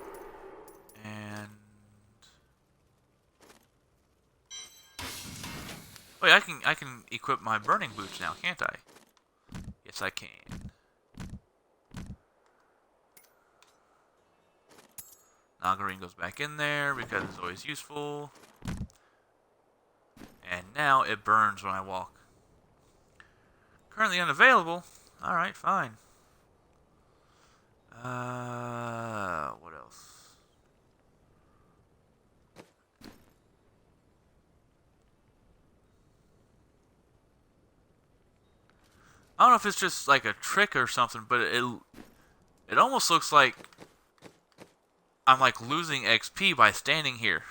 And... wait, I can equip my burning boots now, can't I? Yes, I can. Nagarine goes back in there because it's always useful. And now it burns when I walk. Currently unavailable. Alright, fine. What else? I don't know if it's just like a trick or something, but it almost looks like I'm like losing XP by standing here,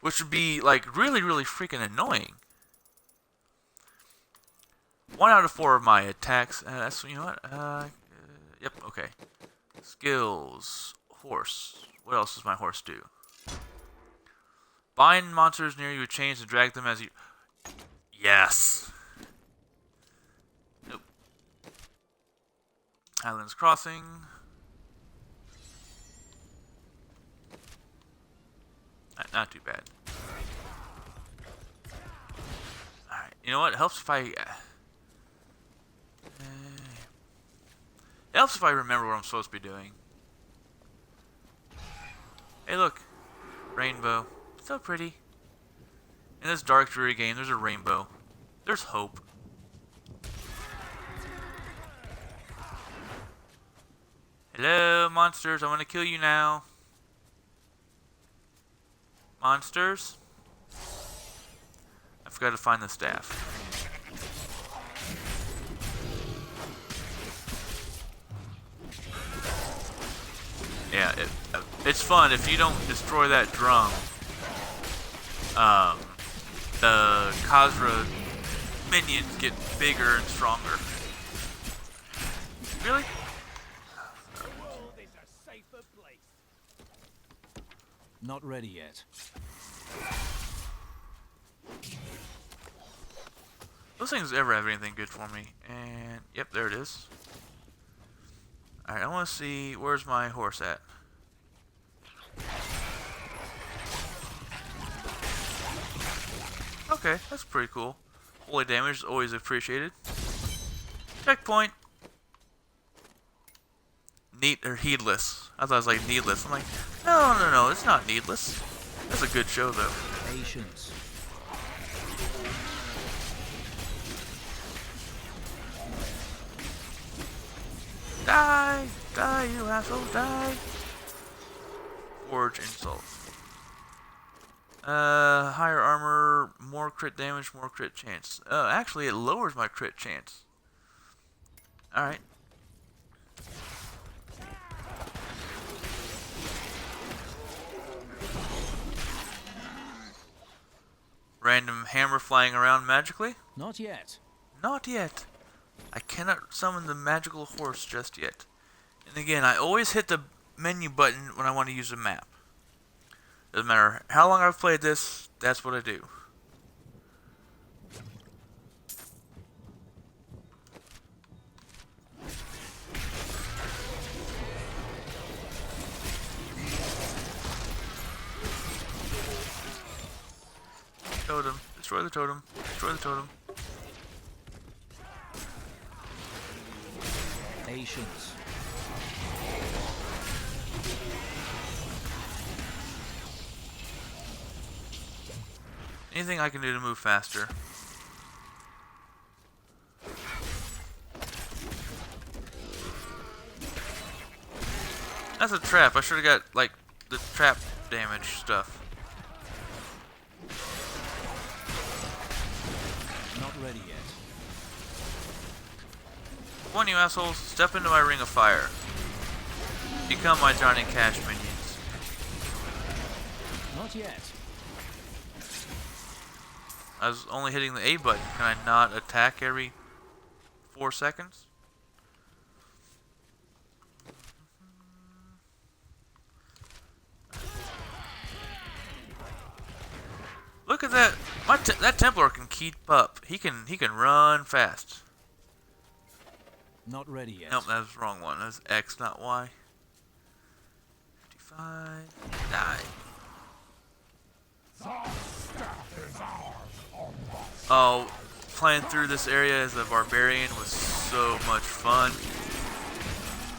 which would be like really, really freaking annoying. 1 out of 4 of my attacks. That's, you know what? Yep. Okay. Skills. Horse. What else does my horse do? Bind monsters near you with chains and drag them as you. Yes. Nope. Islands Crossing. Not too bad. Alright, you know what? It helps if I... it helps if I remember what I'm supposed to be doing. Hey look. Rainbow. So pretty. In this dark, dreary game, there's a rainbow. There's hope. Hello, monsters. I want to kill you now. Monsters? I forgot to find the staff. Yeah, it's fun if you don't destroy that drum. The Khazra minions get bigger and stronger. Really? Not ready yet. Those things ever have anything good for me. And, yep, there it is. Alright, I want to see, where's my horse at? Okay, that's pretty cool. Holy damage is always appreciated. Checkpoint. Neat or heedless. I thought it was like needless. I'm like, no, it's not needless. That's a good show though. Patience. Die! Die, you asshole, die! Forge insult. Higher armor, more crit damage, more crit chance. Actually, it lowers my crit chance. Alright. Random hammer flying around magically? Not yet. Not yet. I cannot summon the magical horse just yet. And again, I always hit the menu button when I want to use a map. Doesn't matter how long I've played this, that's what I do. Totem. Destroy the totem. Destroy the totem. Patience. Anything I can do to move faster. That's a trap. I should have got, like, the trap damage stuff. Not ready yet. One, you assholes, step into my ring of fire. Become my Johnny Cash minions. Not yet. I was only hitting the A button. Can I not attack every 4 seconds? look at that. That Templar can keep up. He can run fast. Not ready yet. Nope, that was the wrong one. That's X, not Y. 55. Die. Oh, playing through this area as a barbarian was so much fun.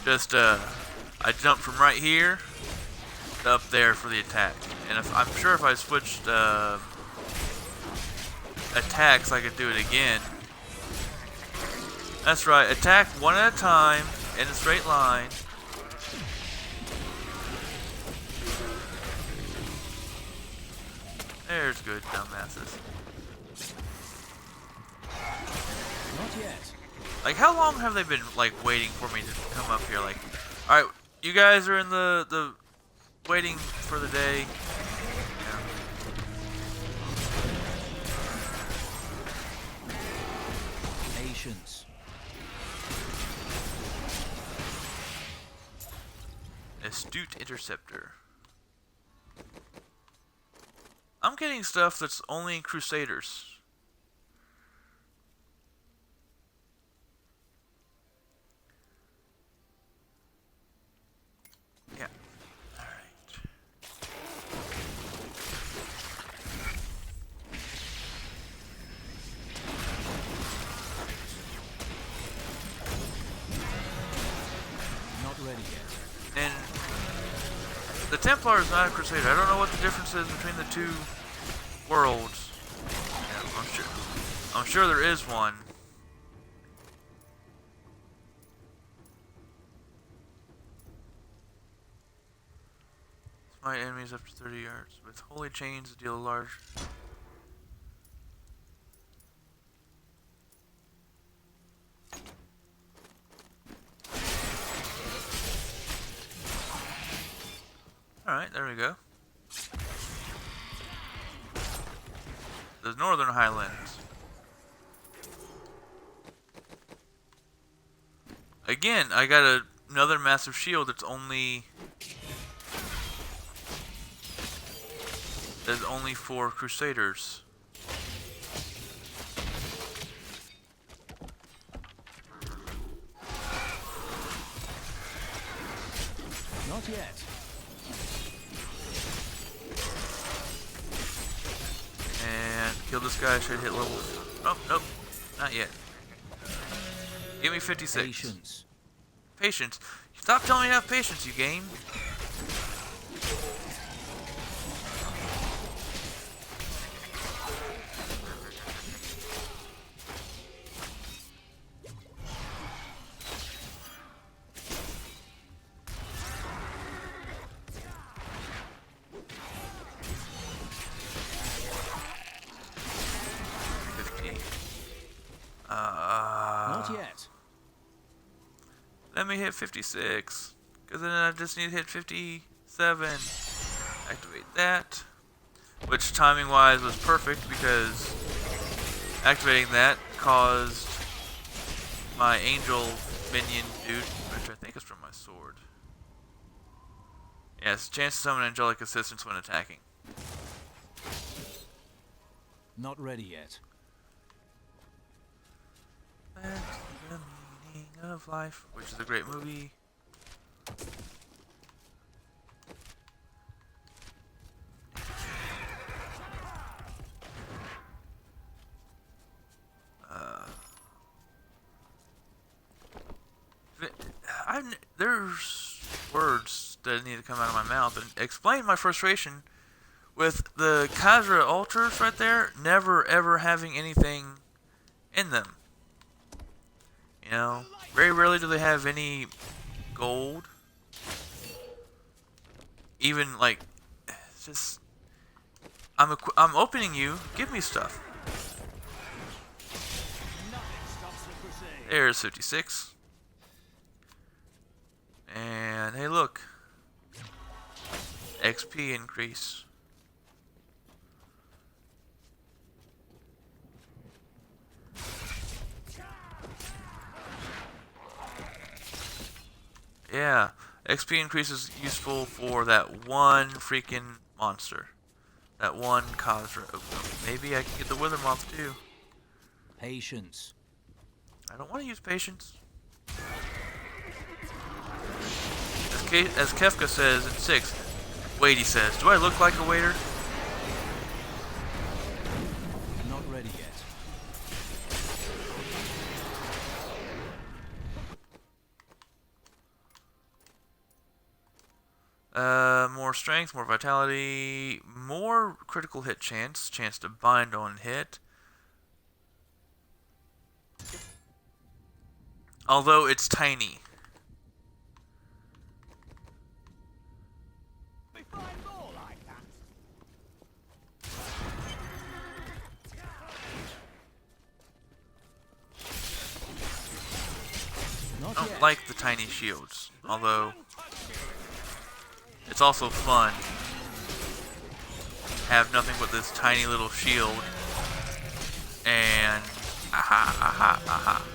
Just I jumped from right here to up there for the attack, and I'm sure if I switched attacks, I could do it again. That's right, attack one at a time in a straight line. There's good, dumbasses. Not yet. Like, how long have they been, like, waiting for me to come up here? Like, alright, you guys are in the waiting for the day. Yeah. Patience. Astute Interceptor. I'm getting stuff that's only in Crusaders. Yeah. Alright. Not ready yet. And the Templar is not a Crusader. I don't know what the difference is between the two worlds. Yeah, I'm sure there is one. Smite enemies up to 30 yards. With holy chains deal a large. Alright, there we go. The Northern Highlands. Again, I got another massive shield that's only for Crusaders. Not yet. And kill this guy, should hit level. Oh, nope, not yet. Give me 56. Patience. Patience. Stop telling me to have patience, you game. Not yet. Let me hit 56. Because then I just need to hit 57. Activate that. Which timing wise was perfect because activating that caused my angel minion dude, which I think is from my sword. Yes, chance to summon angelic assistance when attacking. Not ready yet. That's the meaning of life, which is a great movie. There's words that need to come out of my mouth and explain my frustration with the Khazra altars right there never ever having anything in them. You know, very rarely do they have any gold. Even like, it's just I'm opening you. Give me stuff. There's 56. And hey, look. XP increase. Yeah, XP increase is useful for that one freaking monster. That one Khazra. Oh, maybe I can get the Wither Moth too. Patience. I don't want to use patience. As Kefka says in 6, wait, he says, do I look like a waiter? Not ready yet. More strength, more vitality, more critical hit chance to bind on hit. Although it's tiny. I don't like the tiny shields, although it's also fun. Have nothing but this tiny little shield and aha, aha, aha.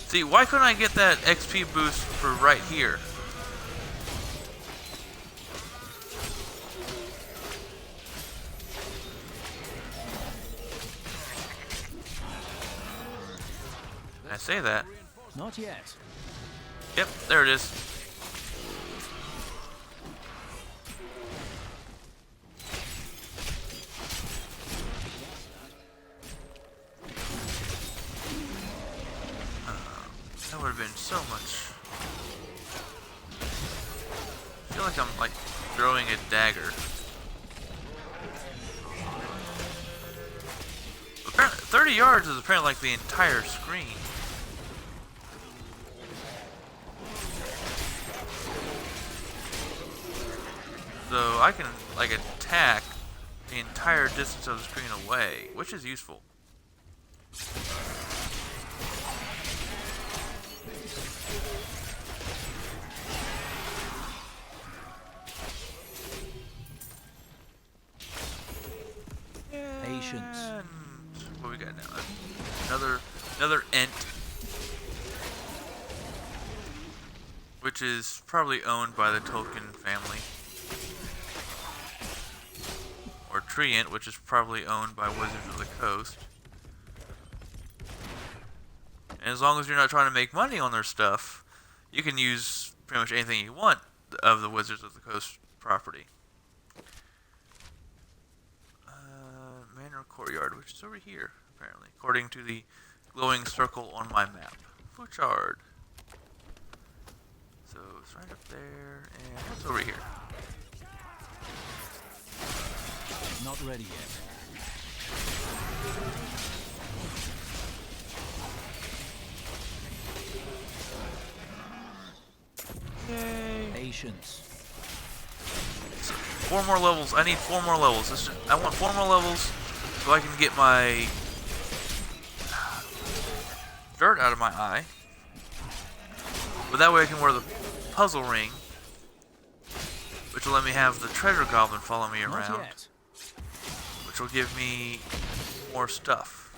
See, why couldn't I get that XP boost for right here? I say that. Not yet. Yep, there it is. That would have been so much. I feel like I'm like throwing a dagger. Apparently, 30 yards is apparently like the entire screen. So I can like attack the entire distance of the screen away, which is useful. Patience. And what we got now? Another Ent, which is probably owned by the Tolkien family. Or Treant, which is probably owned by Wizards of the Coast. And as long as you're not trying to make money on their stuff, you can use pretty much anything you want of the Wizards of the Coast property. Manor Courtyard, which is over here, apparently, according to the glowing circle on my map. Fouchard. So it's right up there, and what's over here? Not ready yet. Yay. Patience. So, 4 more levels. I need 4 more levels. I want 4 more levels so I can get my dirt out of my eye. But that way I can wear the puzzle ring, which will let me have the treasure goblin follow me around, which will give me more stuff.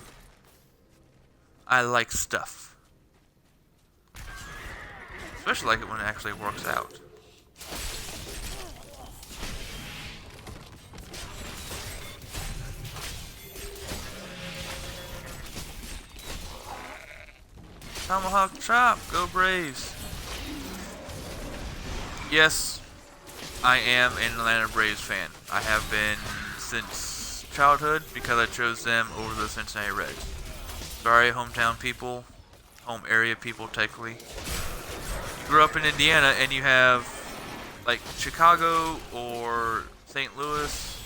I like stuff. Especially like it when it actually works out. Tomahawk chop, go Braves. Yes, I am an Atlanta Braves fan. I have been since childhood because I chose them over the Cincinnati Reds. Sorry, hometown people, home area people technically. You grew up in Indiana and you have like Chicago or St. Louis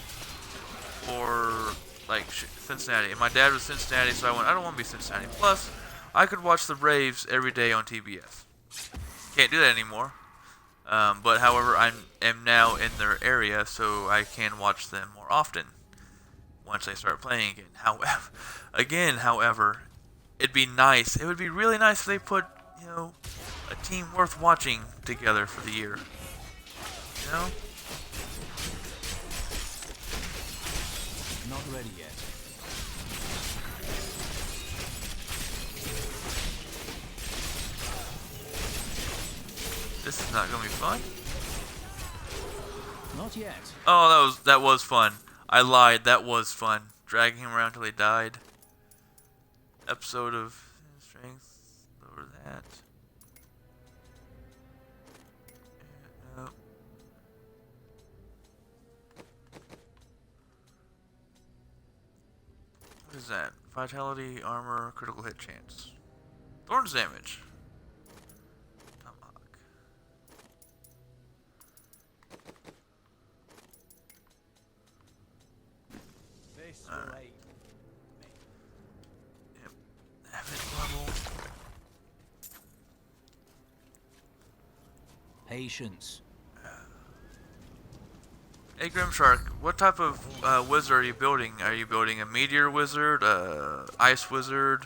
or like Cincinnati. And my dad was Cincinnati, so I went, I don't want to be Cincinnati. Plus, I could watch the Braves every day on TBS. Can't do that anymore. But however, I am now in their area, so I can watch them more often once they start playing again. However, it'd be nice. It would be really nice if they put, you know, a team worth watching together for the year. You know? Not ready yet. This is not gonna be fun. Not yet. Oh, that was fun. I lied. That was fun. Dragging him around till he died. Episode of strength. Lower that. Nope. What is that? Vitality, armor, critical hit chance. Thorns damage. Tomahawk. Alright. Yep. Avid level. Patience. Hey Grimshark, what type of wizard are you building? Are you building a meteor wizard, ice wizard,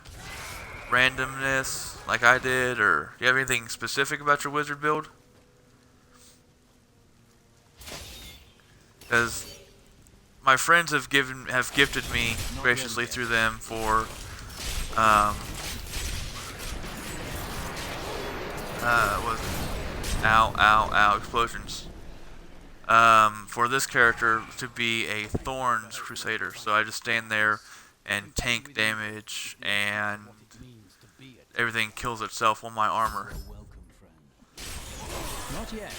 randomness like I did, or do you have anything specific about your wizard build? Because my friends have gifted me graciously through them for was ow explosions. For this character to be a Thorns Crusader, so I just stand there and tank damage, and everything kills itself on my armor. Not yet.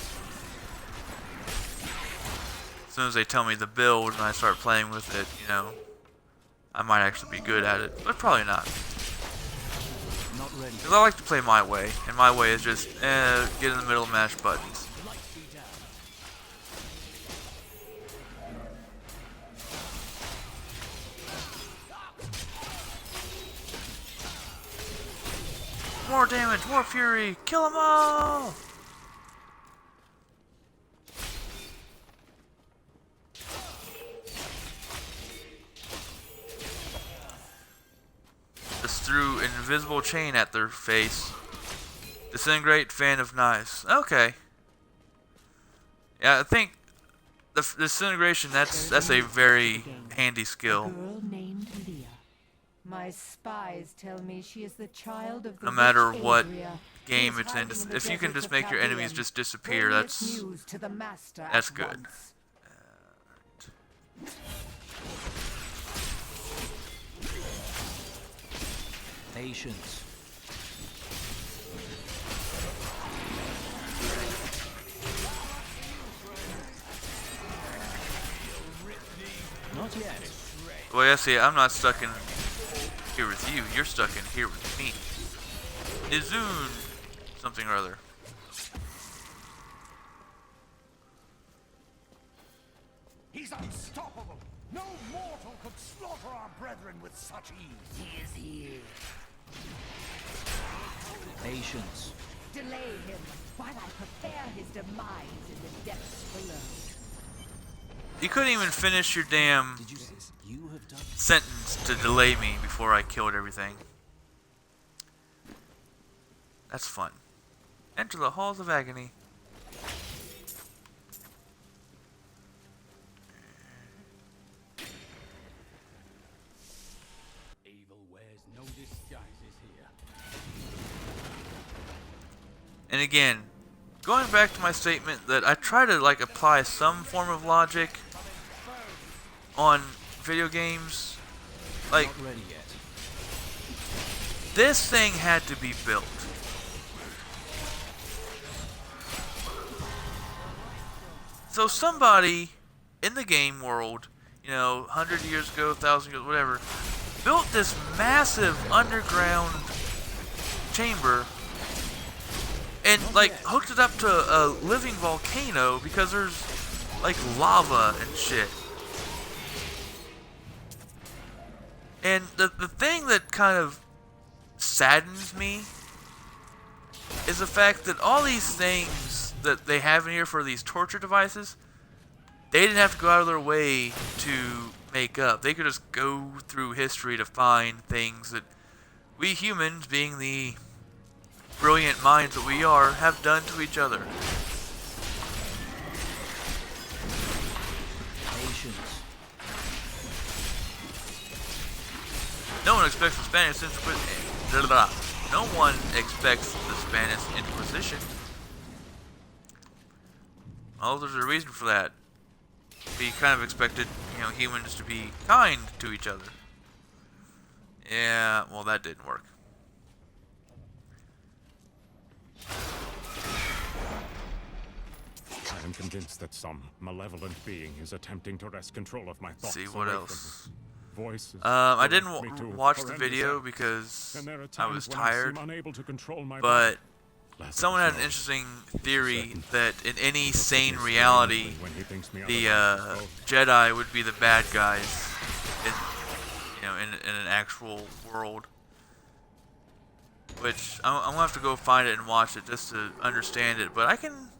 As soon as they tell me the build and I start playing with it, you know, I might actually be good at it, but probably not. Not ready. Because I like to play my way, and my way is just get in the middle and mash buttons. More damage, more fury, kill them all! Just threw an invisible chain at their face. Disintegrate, fan of knives. Okay. Yeah, I think the disintegration, that's a very handy skill. Girl named Leah. My spies tell me she is the child of the No matter witch what Adria, game who is it's in, hiding the if you can deserts just of make your enemies Cardium. just disappear, Bring that's this news to the master that's at good. once. Patience. Not yet. Well, yeah, see, I'm not stuck in here with you. You're stuck in here with me. Izun, something or other. He's unstoppable. No mortal could slaughter our brethren with such ease. He is here. Patience. Delay him while I prepare his demise in the depths below. You couldn't even finish your damn sentence to delay me before I killed everything. That's fun. Enter the halls of agony. Evil wears no disguises here. And again, going back to my statement that I try to like apply some form of logic on video games, like Not ready yet. this thing had to be built. So somebody in the game world, you know, 100 years ago, 1,000 years, whatever, built this massive underground chamber and like hooked it up to a living volcano because there's like lava and shit. And the thing that kind of saddens me is the fact that all these things that they have in here for these torture devices, they didn't have to go out of their way to make up. They could just go through history to find things that we humans, being the brilliant minds that we are, have done to each other. Patience. No one expects the Spanish Inquisition. No one expects the Spanish Inquisition Well, there's a reason for that. We kind of expected, you know, humans to be kind to each other. Yeah, well, that didn't work. I am convinced that some malevolent being is attempting to wrest control of my thoughts. See what away else. from me. Voices I direct me didn't to watch the horrendous video acts. because And there are I times was when tired. seem unable to control my But body. someone had an knows. interesting theory that in any Looks at sane me reality, strangely when he thinks me the otherwise disposed. Jedi would be the bad guys, in, you know, in an actual world. Which I'm gonna have to go find it and watch it just to understand it. But I can,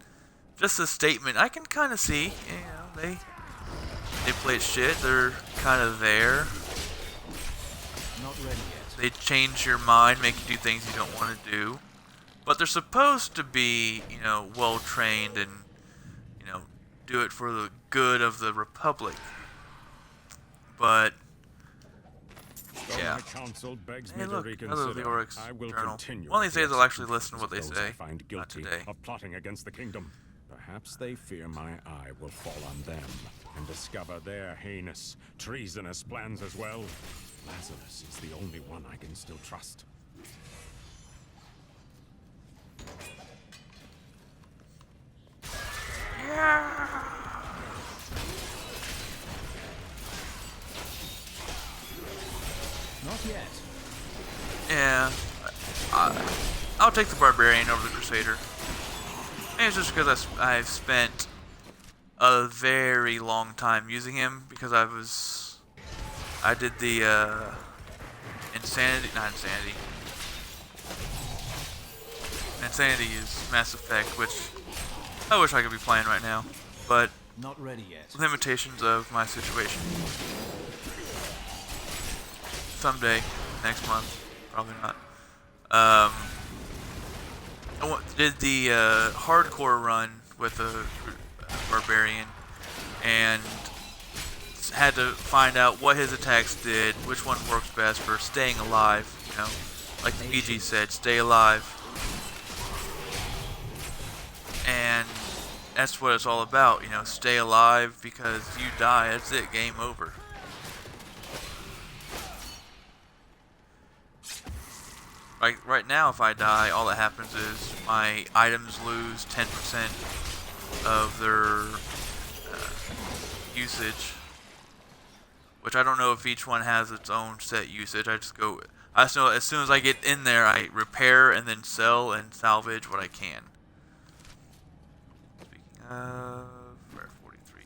just a statement, I can kind of see. You know, they play it shit. They're kind of there. Not ready yet. They change your mind, make you do things you don't want to do. But they're supposed to be, you know, well trained and, you know, do it for the good of the Republic. But Though yeah. my counsel begs Hey, me look, to another reconsider, Leoric's I will journal. continue One of these to days I'll actually listen to what execute they those I say. find Not guilty today. of plotting against the kingdom. Perhaps they fear my eye will fall on them and discover their heinous, treasonous plans as well. Lazarus is the only one I can still trust. Not yet. Yeah, I'll take the Barbarian over the Crusader. Maybe it's just because I've spent a very long time using him because I did the Insanity is Mass Effect, which I wish I could be playing right now, but Not ready yet. limitations of my situation. Someday, next month, probably not. Did the hardcore run with a Barbarian and had to find out what his attacks did, which one works best for staying alive, you know, like the PG said, stay alive. And that's what it's all about, you know, stay alive, because if you die, that's it, game over. Like right now, if I die, all that happens is my items lose 10% of their usage, which I don't know if each one has its own set usage. I just know as soon as I get in there, I repair and then sell and salvage what I can. Speaking of, Rare 43.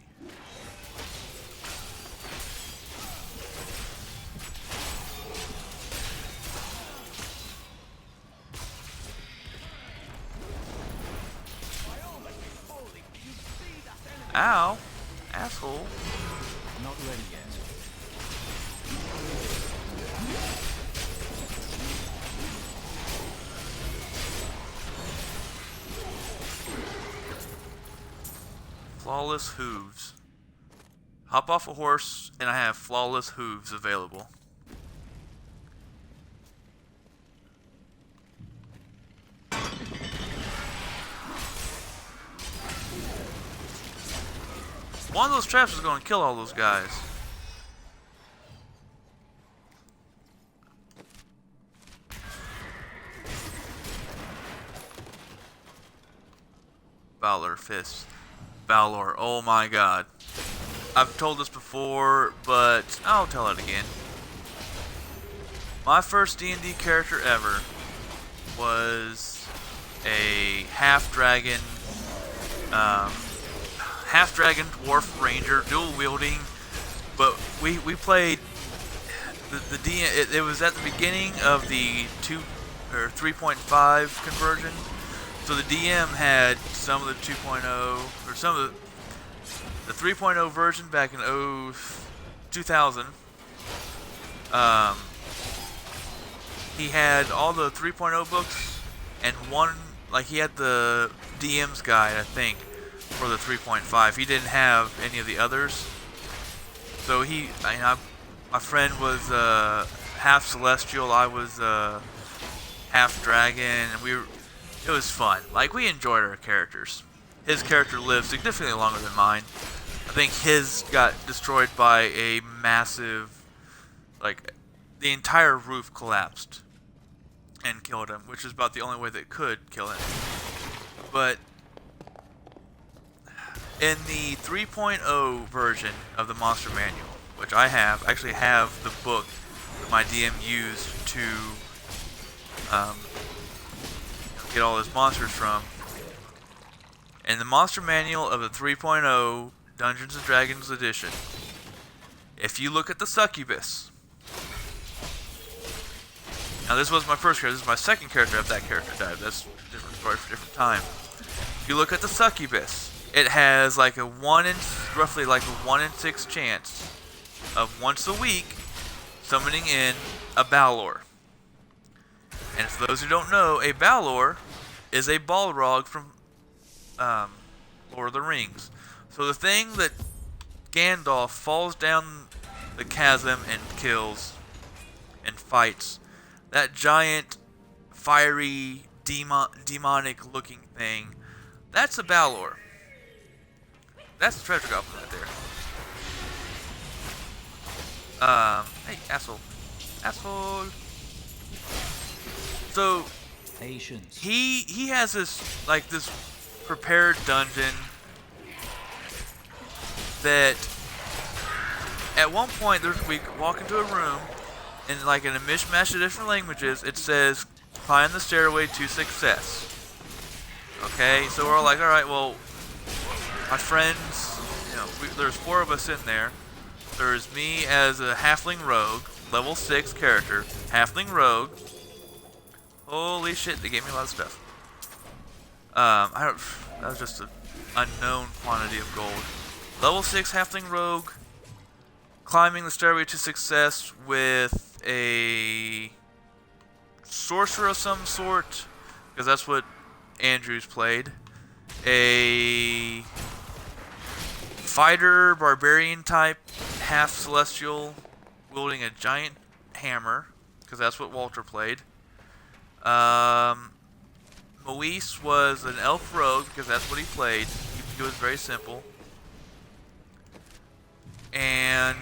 Ow, asshole. Not ready yet. Flawless hooves. Hop off a horse, and I have flawless hooves available. One of those traps is going to kill all those guys. Valor Fist. Valor, oh my god. I've told this before, but I'll tell it again. My first D&D character ever was a half-dragon dwarf ranger, dual wielding, but we played the DM. It was at the beginning of the 2 or 3.5 conversion, so the DM had some of the 2.0 or some of the 3.0 version back in 2000. He had all the 3.0 books and one, like he had the DM's guide, I think, for the 3.5. He didn't have any of the others. So my friend was half celestial. I was half dragon, and it was fun. Like, we enjoyed our characters. his character lives significantly longer than mine. I think his got destroyed by a massive, like, the entire roof collapsed and killed him, which is about the only way that could kill him. But in the 3.0 version of the Monster Manual, which I actually have the book that my DM used to get all his monsters from. In the Monster Manual of the 3.0 Dungeons and Dragons edition, if you look at the succubus, now this was my first character, this is my second character after that character died. That's a different story for a different time. If you look at the succubus, it has like roughly like a 1 in 6 chance of once a week summoning in a Balor. And for those who don't know, a Balor is a Balrog from Lord of the Rings. So the thing that Gandalf falls down the chasm and kills and fights, that giant, fiery, demonic-looking thing, that's a Balor. That's the treasure goblin right there. Hey, asshole. Asshole. So, patience. He has this prepared dungeon that at one point we walk into a room and like in a mishmash of different languages it says climb the stairway to success. Okay, so we're all like, alright, well, my friends, there's 4 of us in there. There's me as a halfling rogue, level 6 character, halfling rogue. Holy shit, they gave me a lot of stuff. That was just an unknown quantity of gold. Level 6 halfling rogue, climbing the stairway to success with a sorcerer of some sort, because that's what Andrews played. A fighter, barbarian type, half celestial, wielding a giant hammer, because that's what Walter played. Moise was an elf rogue, because that's what he played. He was very simple. And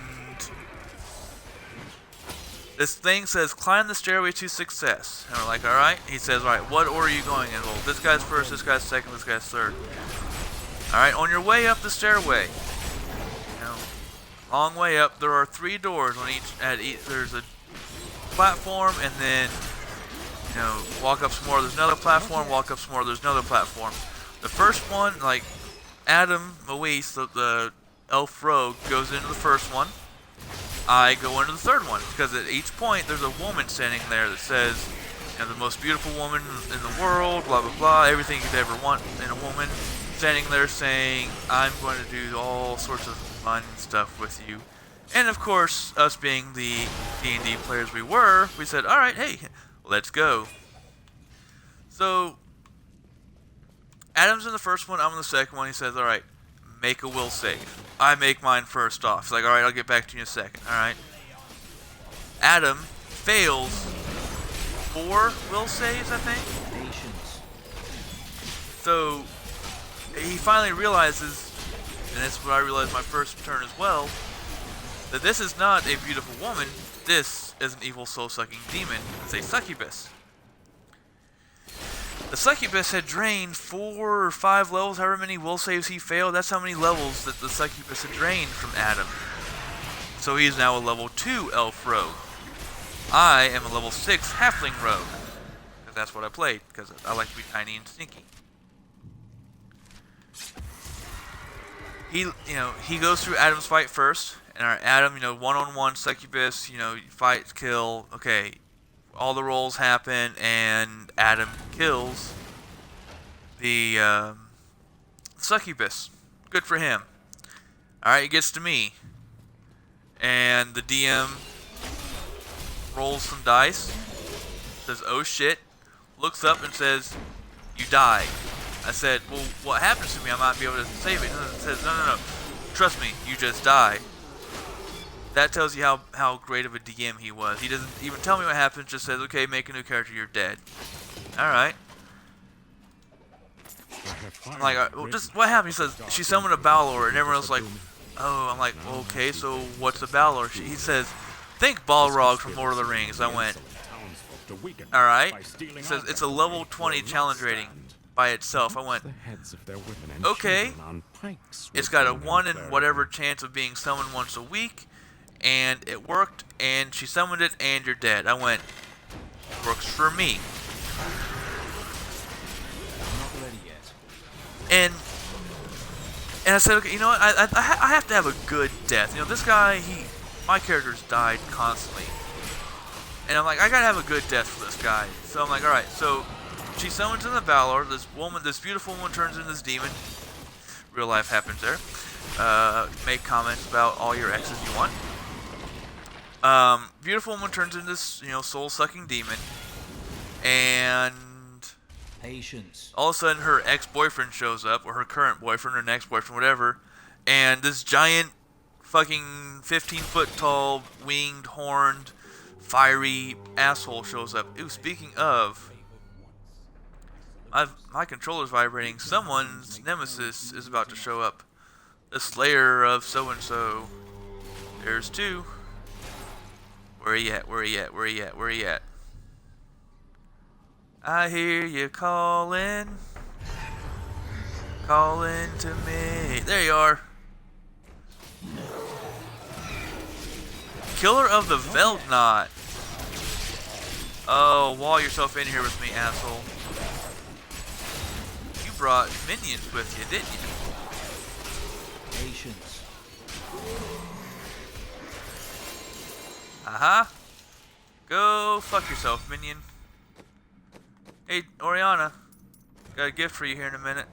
this thing says, climb the stairway to success. And we're like, alright. He says, alright, what order are you going in? Well, this guy's first, this guy's second, this guy's third. Alright, on your way up the stairway, long way up, there are 3 doors on each, there's a platform, and then, walk up some more, there's another platform, walk up some more, there's another platform. The first one, like, Adam Moise, the elf rogue, goes into the first one. I go into the third one, because at each point, there's a woman standing there that says, the most beautiful woman in the world, blah, blah, blah, everything you'd ever want in a woman, standing there saying, I'm going to do all sorts of fun stuff with you. And of course, us being the D&D players we were, we said, alright, hey, let's go. So, Adam's in the first one, I'm in the second one. He says, alright, make a will save. I make mine first off. He's like, alright, I'll get back to you in a second. Alright. Adam fails 4 will saves, I think? Patience. So, he finally realizes, and that's what I realized my first turn as well, that this is not a beautiful woman, this is an evil soul-sucking demon. It's a succubus. The succubus had drained 4 or 5 levels, however many will saves he failed. That's how many levels that the succubus had drained from Adam. So he is now a level 2 elf rogue. I am a level 6 halfling rogue. That's what I played, because I like to be tiny and sneaky. He goes through Adam's fight first, and our Adam, one-on-one succubus, fight, kill, okay, all the rolls happen, and Adam kills the succubus. Good for him. Alright, it gets to me, and the DM rolls some dice, says, oh shit, looks up and says, you die. I said, well, what happens to me? I might be able to save it. And it says, no. Trust me, you just die. That tells you how great of a DM he was. He doesn't even tell me what happens, just says, okay, make a new character, you're dead. Alright. I'm like, well, just what happened? He says she summoned a Balor, and everyone else like, oh. I'm like, okay, so what's a Balor? He says, think Balrog from Lord of the Rings. I went, all right. He says it's a level 20 challenge rating by itself. I went, okay. It's got a 1 in whatever chance of being summoned once a week, and it worked, and she summoned it, and you're dead. I went, works for me. And I said, okay, you know what? I have to have a good death. You know, this guy, my character's died constantly. And I'm like, I gotta have a good death for this guy. So I'm like, alright, so she summons in the Balor. This beautiful woman turns into this demon. Real life happens there. Make comments about all your exes you want. Beautiful woman turns into this, soul-sucking demon. And patience. All of a sudden, her ex-boyfriend shows up, or her current boyfriend, or an ex-boyfriend, whatever. And this giant, fucking 15-foot tall, winged, horned, fiery asshole shows up. Ooh, speaking of, my controller's vibrating. Someone's nemesis is about to show up. The Slayer of so-and-so. There's two. Where he at? Where he at? Where he at? Where he at? I hear you calling. Calling to me. There you are. Killer of the Veldknot. Oh, wall yourself in here with me, asshole. You brought minions with you, didn't you? Patience. Uh-huh. Go fuck yourself, minion. Hey, Oriana. Got a gift for you here in a minute.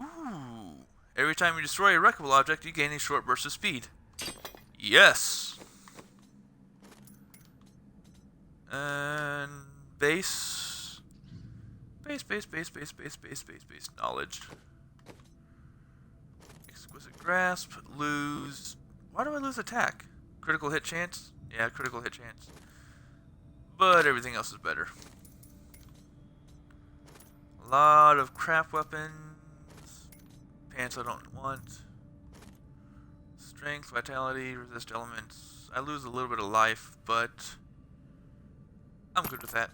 Ooh. Every time you destroy a wreckable object, you gain a short burst of speed. Yes. And base knowledge. Exquisite grasp. Lose. Why do I lose attack? Critical hit chance? Yeah, critical hit chance. But everything else is better. A lot of crap weapons. Pants I don't want. Strength, vitality, resist elements. I lose a little bit of life, but I'm good with that.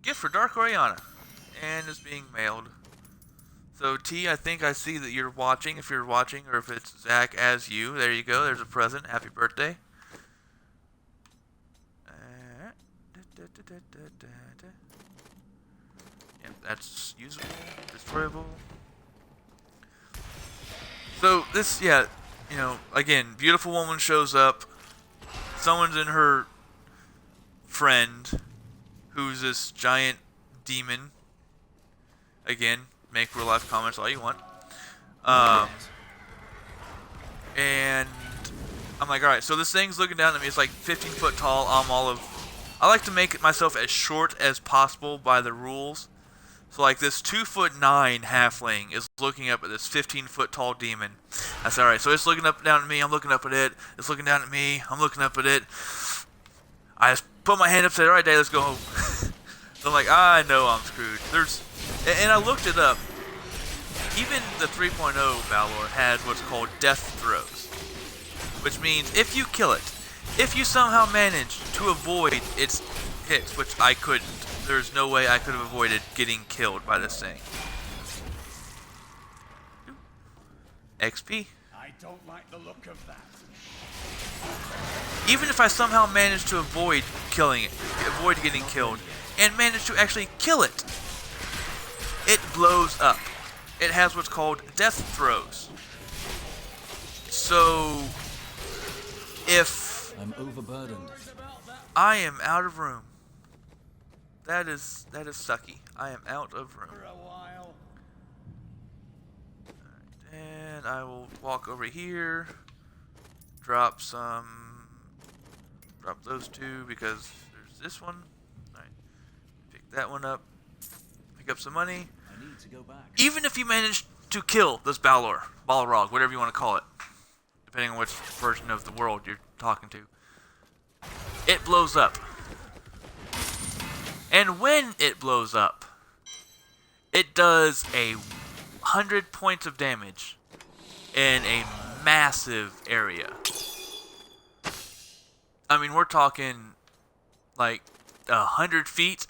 Gift for Dark Oriana. And it's being mailed. So T, I think I see that you're watching. If you're watching, or if it's Zach as you, there you go. There's a present. Happy birthday. Yep, that's usable, destroyable. So this, yeah, again, beautiful woman shows up. Someone's in her friend, who's this giant demon. Again, make real life comments all you want. And I'm like, alright, so this thing's looking down at me. It's like 15 foot tall. I like to make myself as short as possible by the rules. So like this 2'9" halfling is looking up at this 15 foot tall demon. I said, alright, so it's looking up down at me, I'm looking up at it. It's looking down at me, I'm looking up at it. I just put my hand up and said, alright, Dad, let's go home. So I'm like, I know I'm screwed. And I looked it up. Even the 3.0 Balor had what's called death throws. Which means if you kill it, if you somehow manage to avoid its hits, which I couldn't, there's no way I could have avoided getting killed by this thing. XP. I don't like the look of that. Even if I somehow manage to avoid getting killed, and manage to actually kill it, it blows up. It has what's called death throws. So, if I'm overburdened. I am out of room. That is sucky. I am out of room. Alright, and I will walk over here. Drop those two because there's this one. Alright. Pick that one up. Pick up some money. I need to go back. Even if you manage to kill this Balrog, whatever you want to call it, depending on which version of the world you're talking to, it blows up. And when it blows up, it does 100 points of damage in a massive area. I mean, we're talking like 100 feet.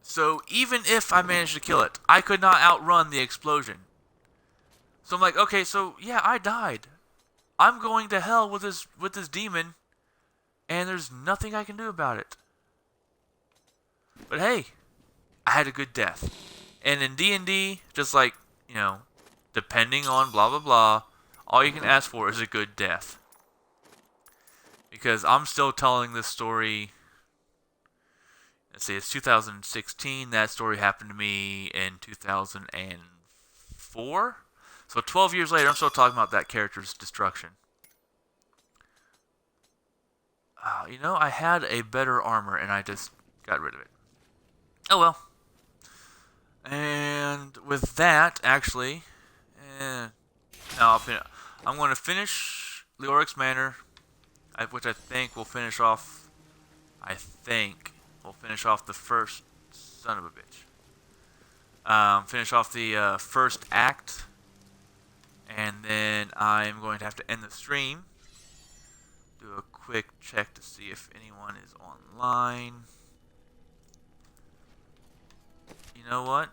So even if I managed to kill it, I could not outrun the explosion. So I'm like, okay, so yeah, I died. I'm going to hell with this demon, and there's nothing I can do about it. But hey, I had a good death. And in D&D, just like, you know, depending on blah blah blah, all you can ask for is a good death. Because I'm still telling this story. Let's see, it's 2016. That story happened to me in 2004. So 12 years later, I'm still talking about that character's destruction. You know, I had a better armor and I just got rid of it. Oh well. And with that, actually, now I'm going to finish Leoric's Manor, which I think will finish off. We'll finish off the first son of a bitch. Finish off the first act, and then I'm going to have to end the stream. Do a quick check to see if anyone is online. You know what?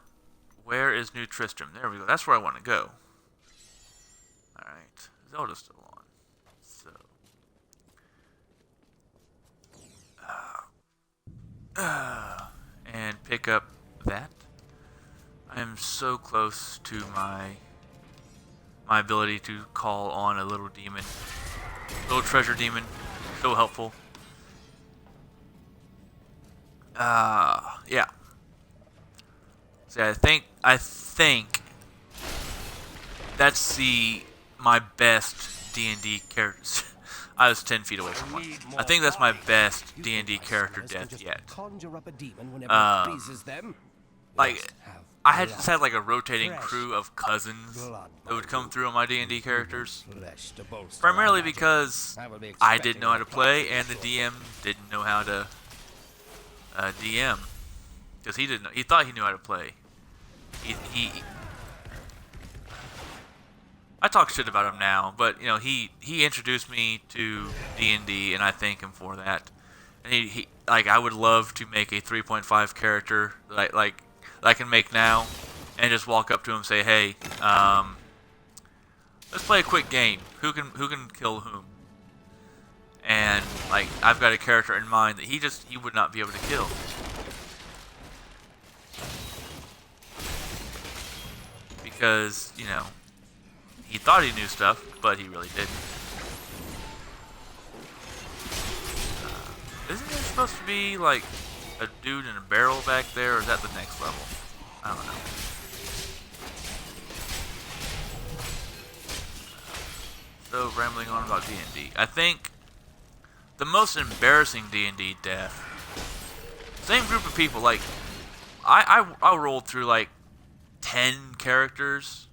Where is New Tristram? There we go. That's where I want to go. Alright. Zelda's still on. So. And pick up that. I am so close to my ability to call on a little demon. Little treasure demon. So helpful. Yeah. See, I think that's my best D&D characters. I was 10 feet away from one. I think that's my best D&D character death yet. Like, I just had like a rotating crew of cousins that would come through on my D&D characters. Primarily because I didn't know how to play and the DM didn't know how to DM. Because he didn't. He thought he knew how to play. I talk shit about him now, but you know he introduced me to D&D, and I thank him for that. And he like I would love to make a 3.5 character that I can make now, and just walk up to him and say, hey, let's play a quick game. Who can kill whom? And like I've got a character in mind that he would not be able to kill. Because, you know, he thought he knew stuff, but he really didn't. Isn't there supposed to be, like, a dude in a barrel back there, or is that the next level? I don't know. So, rambling on about D&D. I think the most embarrassing D&D death, same group of people, like, I rolled through, like, 10 characters.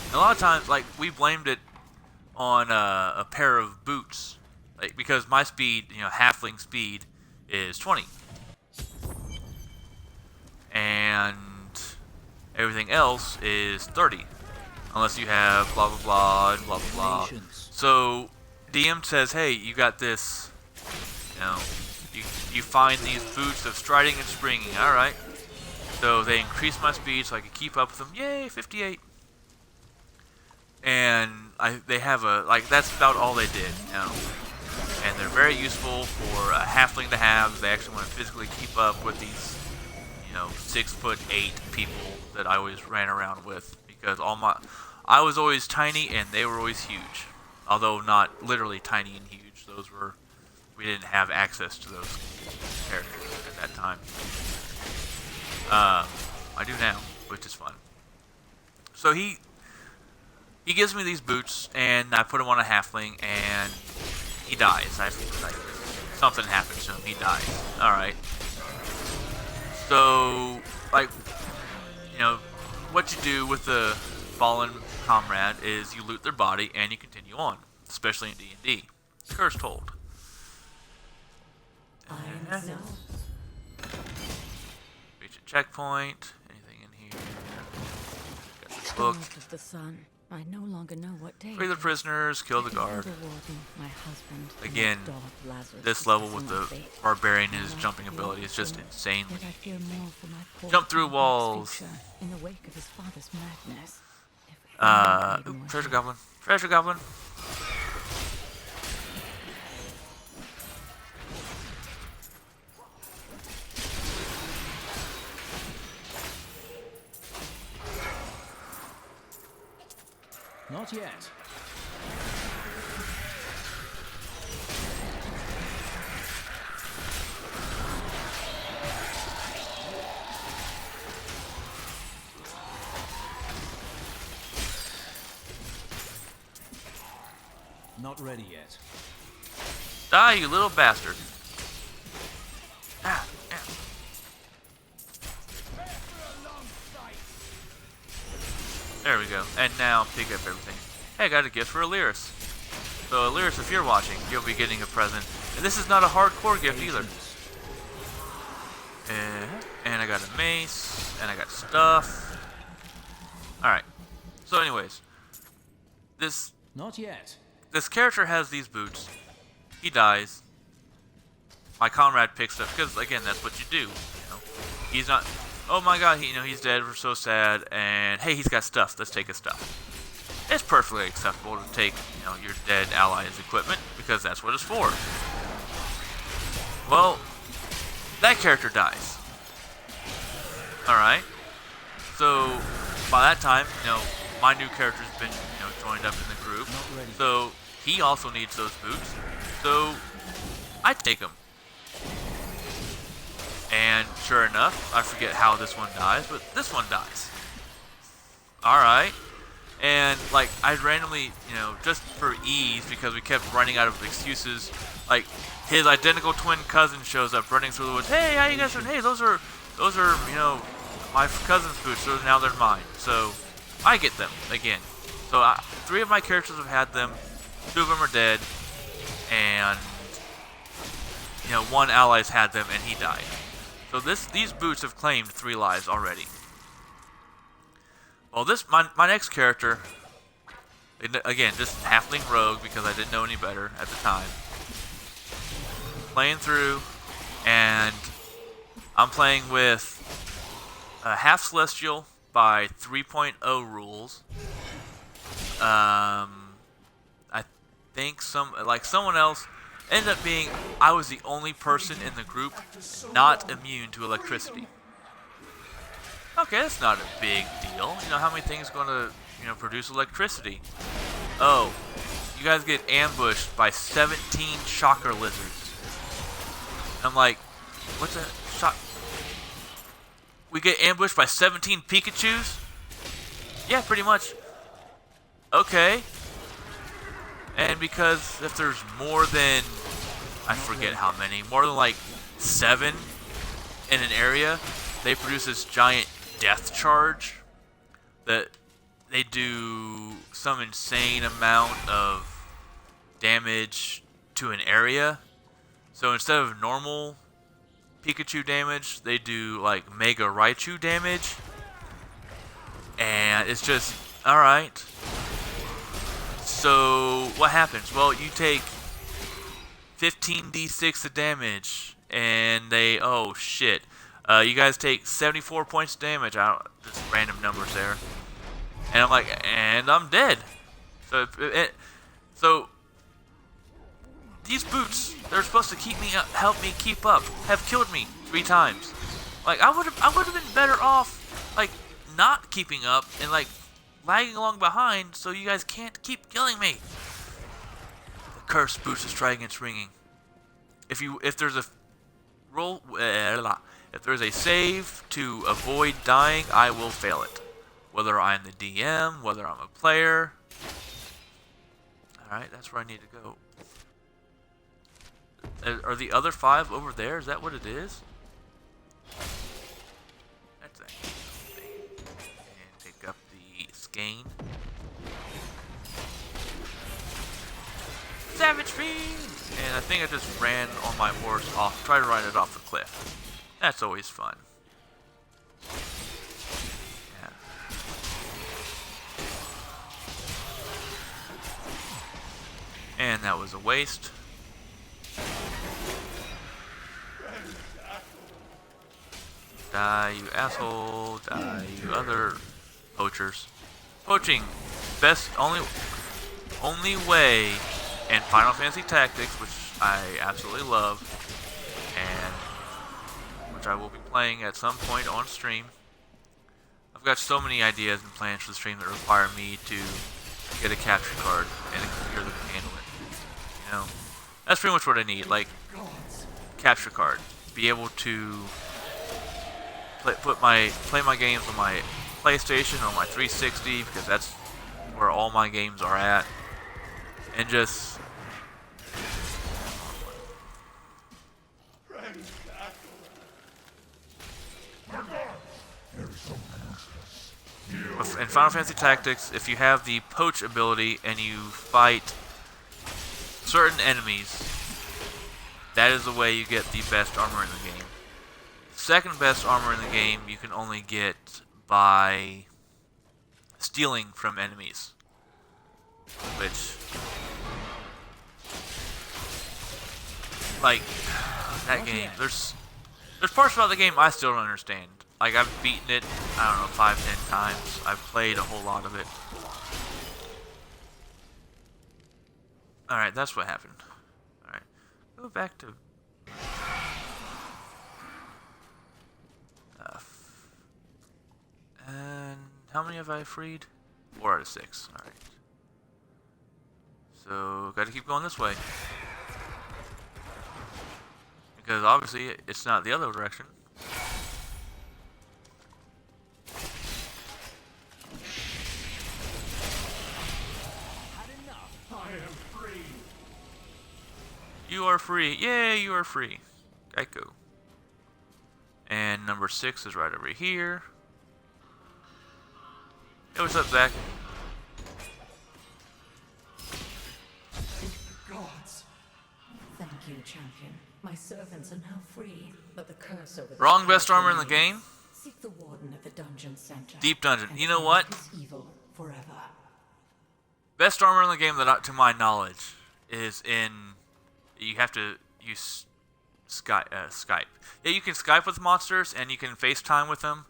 And a lot of times, like, we blamed it on a pair of boots, like because my speed, you know, halfling speed is 20, and everything else is 30, unless you have blah blah blah and blah blah blah. So DM says, hey, you got this. You know, you find these boots of striding and springing. All right. So they increased my speed so I could keep up with them. Yay, 58. And they have that's about all they did, you know. And they're very useful for a halfling to have. They actually want to physically keep up with these, you know, 6'8" people that I always ran around with. Because I was always tiny and they were always huge. Although not literally tiny and huge. We didn't have access to those characters at that time. I do now, which is fun. So he gives me these boots, and I put him on a halfling, and he dies. Something happens to him. He dies. All right. So, like, you know, what you do with the fallen comrade is you loot their body and you continue on, especially in D&D. Cursed Hold. Reach a checkpoint. Anything in here? Got this book. Of the sun. I no longer know what day. Free the prisoners, kill the guard. My husband, Again, this level with the barbarian and his jumping ability is just insanely. Jump through walls. In the wake of his father's madness. Treasure goblin. Treasure goblin. Not yet. Not ready yet. Die, you little bastard. Ah, ah. There we go. And now pick up everything. Hey, I got a gift for Illyris. So Illyris, if you're watching, you'll be getting a present. And this is not a hardcore gift either. And I got a mace. And I got stuff. Alright. So anyways. Not yet. This character has these boots. He dies. My comrade picks up, because again, that's what you do. You know? He's not, oh my god, he's dead, we're so sad, and hey, he's got stuff, let's take his stuff. It's perfectly acceptable to take, your dead ally's equipment, because that's what it's for. Well, that character dies. Alright. So, by that time, my new character's been, joined up in the group. So, he also needs those boots. So, I take them. And sure enough, I forget how this one dies, but this one dies. Alright. And, I randomly, just for ease, because we kept running out of excuses, his identical twin cousin shows up running through the woods. Hey, how you guys doing? Hey, those are, my cousin's boots, so now they're mine. So, I get them, again. So, 3 of my characters have had them, 2 of them are dead, and, 1 ally's had them, and he died. So these boots have claimed 3 lives already. Well, my next character, again, just halfling rogue because I didn't know any better at the time. Playing through, and I'm playing with a half celestial by 3.0 rules. I think someone else ended up being, I was the only person in the group not immune to electricity. Okay, that's not a big deal. How many things are going to, produce electricity? Oh, you guys get ambushed by 17 shocker lizards. I'm like, what's a shock? We get ambushed by 17 Pikachus? Yeah, pretty much. Okay. And because if there's more than, I forget how many, more than 7 in an area, they produce this giant death charge that they do some insane amount of damage to an area. So instead of normal Pikachu damage, they do Mega Raichu damage. And it's just, alright. So, what happens? Well, you take 15d6 of damage, and they, oh shit. You guys take 74 points of damage. Just random numbers there. And I'm like, and I'm dead. So, these boots, they're supposed to keep me up, help me keep up, have killed me 3 times. I would have been better off, not keeping up, and lagging along behind so you guys can't keep killing me. The cursed boots of Strigan's ringing. If there's a roll, if there's a save to avoid dying, I will fail it. Whether I'm the DM, whether I'm a player. Alright, that's where I need to go. Are the other 5 over there? Is that what it is? That's it. And pick up the skein. Savage Fiend! And I think I just ran on my horse off, tried to ride it off the cliff. That's always fun. Yeah. And that was a waste. Die, you asshole. Die, you other poachers. Poaching. Best, only way in Final Fantasy Tactics, which I absolutely love, and which I will be playing at some point on stream. I've got so many ideas and plans for the stream that require me to get a capture card and a computer that can handle it. You know, that's pretty much what I need. Like, capture card. Be able to play my games on my PlayStation or my 360, because that's where all my games are at, and just in Final Fantasy Tactics, if you have the poach ability and you fight certain enemies, that is the way you get the best armor in the game. Second best armor in the game you can only get by stealing from enemies, which, like, that game, there's parts about the game I still don't understand. Like, I've beaten it, I don't know, 5-10 times. I've played a whole lot of it. Alright, that's what happened. Alright, go back to and how many have I freed? 4 out of 6. Alright. So, gotta keep going this way. Because obviously, it's not the other direction. I am free. You are free. Yay, you are free. Geico. And number 6 is right over here. Hey, what's up, Zach? Gods. Thank you, champion. My servants are now free, but the curse over Wrong best armor in the game? Seek the warden at the dungeon center. Deep dungeon. You know what? Evil forever. Best armor in the game that, to my knowledge, is in. You have to use Skype. Yeah, you can Skype with monsters and you can FaceTime with them.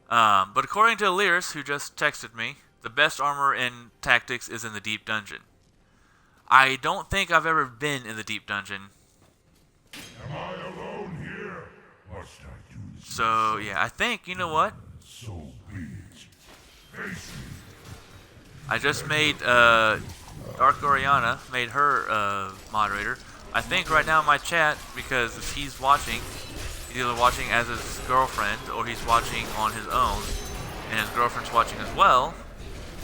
But according to Aliris, who just texted me, the best armor in Tactics is in the deep dungeon. I don't think I've ever been in the deep dungeon. Am I alone here? Must I do this? So yeah, I think, you know what? So be it. Face me. I just made Dark Oriana, made her moderator. I think right now in my chat, because if he's watching, he's either watching as his girlfriend or he's watching on his own, and his girlfriend's watching as well.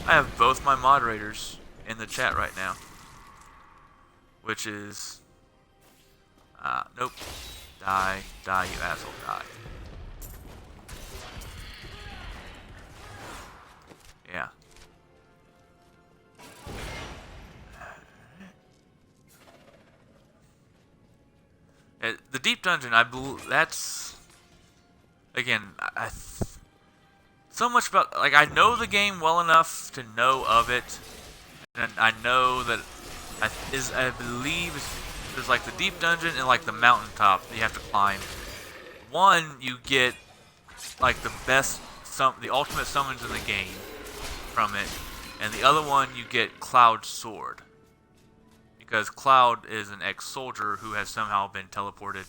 I have both my moderators in the chat right now, which is nope, die, you asshole, die. Yeah. The deep dungeon, I believe that's, again, so much about, like, I know the game well enough to know of it, and I know that I believe there's like the deep dungeon and like the mountaintop that you have to climb. One, you get like the ultimate summons in the game from it, and the other one you get Cloud's sword. Because Cloud is an ex-soldier who has somehow been teleported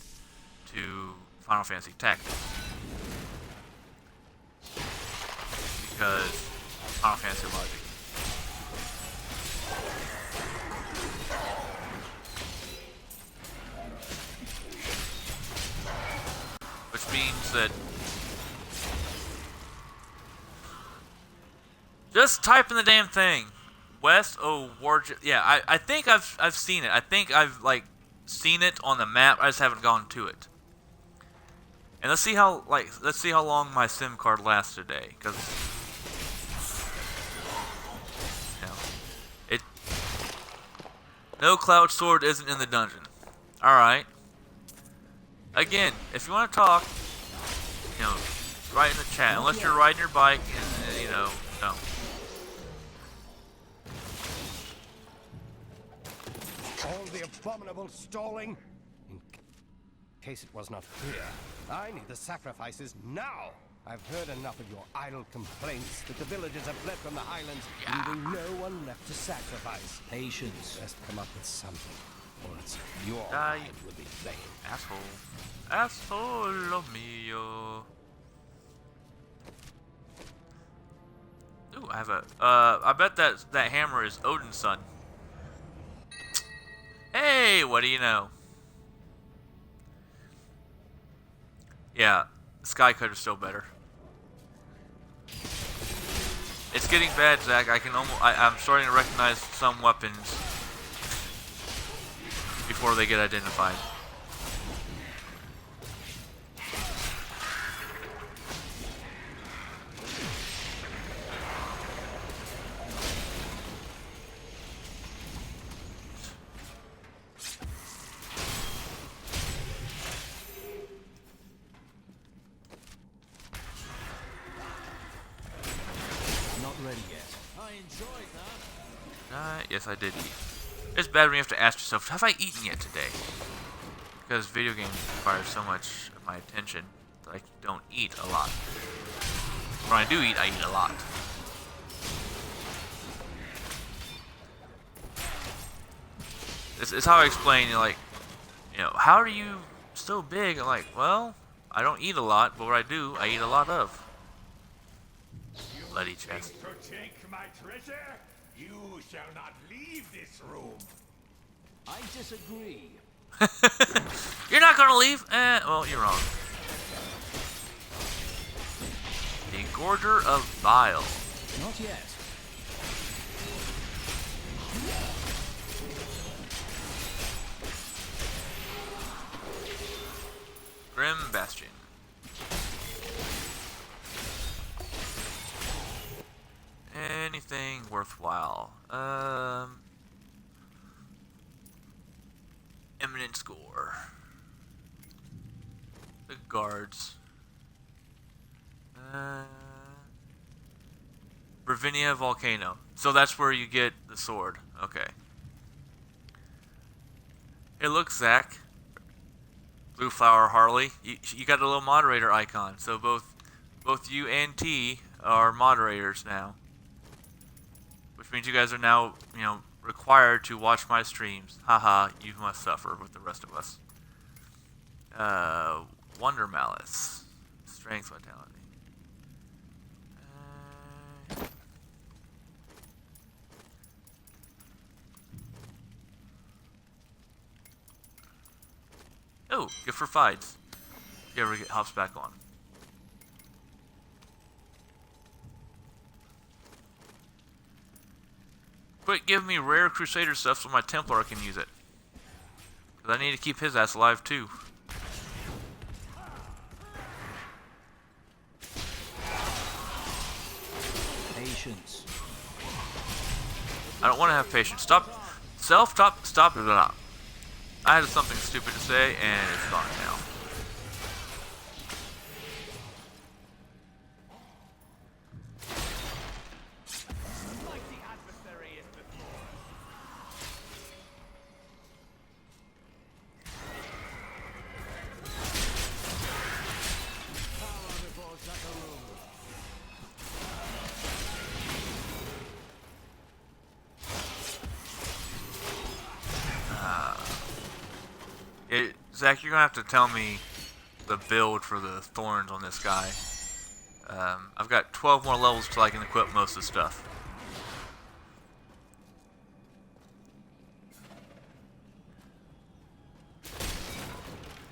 to Final Fantasy Tactics. Because Final Fantasy logic. Which means that just type in the damn thing. West, yeah, I think I've seen it. I think I've like seen it on the map. I just haven't gone to it. And let's see how long my SIM card lasts today, because No, Cloud Sword isn't in the dungeon. Alright. Again, if you want to talk, you know, write in the chat. Unless you're riding your bike and, you know, no. All the abominable stalling. In case it was not clear, I need the sacrifices now. I've heard enough of your idle complaints that the villagers have fled from the highlands, leaving no one left to sacrifice. Patience. Best come up with something, or it's your mind will be playing. Asshole. Asshole mio. Ooh, I have a. I bet that hammer is Odin's son. Hey, what do you know? Yeah, Sky Cutter's still better. It's getting bad, Zach. I'm starting to recognize some weapons before they get identified. Yes, I did eat. It's bad when you have to ask yourself, have I eaten yet today? Because video games require so much of my attention that I don't eat a lot. When I do eat, I eat a lot. It's how I explain, like, you know, how are you so big? I'm like, well, I don't eat a lot, but what I do, I eat a lot of. Bloody chest. Take my treasure? You shall not leave this room. I disagree. You're not gonna leave? Well, you're wrong. The Gorger of Vile. Not yet. Grim Bastion. Anything worthwhile? Eminent Score. The guards. Ravinia Volcano. So that's where you get the sword. Okay. Hey, look, Zach. Blue Flower Harley. You got a little moderator icon. So both you and T are moderators now. Which means you guys are now, you know, required to watch my streams. Haha, you must suffer with the rest of us. Wonder Malice. Strength, Vitality. Oh, good for fights. If you ever get hops back on. Quit giving me rare Crusader stuff so my Templar can use it. Because I need to keep his ass alive too. Patience. I don't want to have patience. Stop it up. I had something stupid to say and it's gone now. Zach, you're gonna have to tell me the build for the thorns on this guy. I've got 12 more levels till I can equip most of the stuff.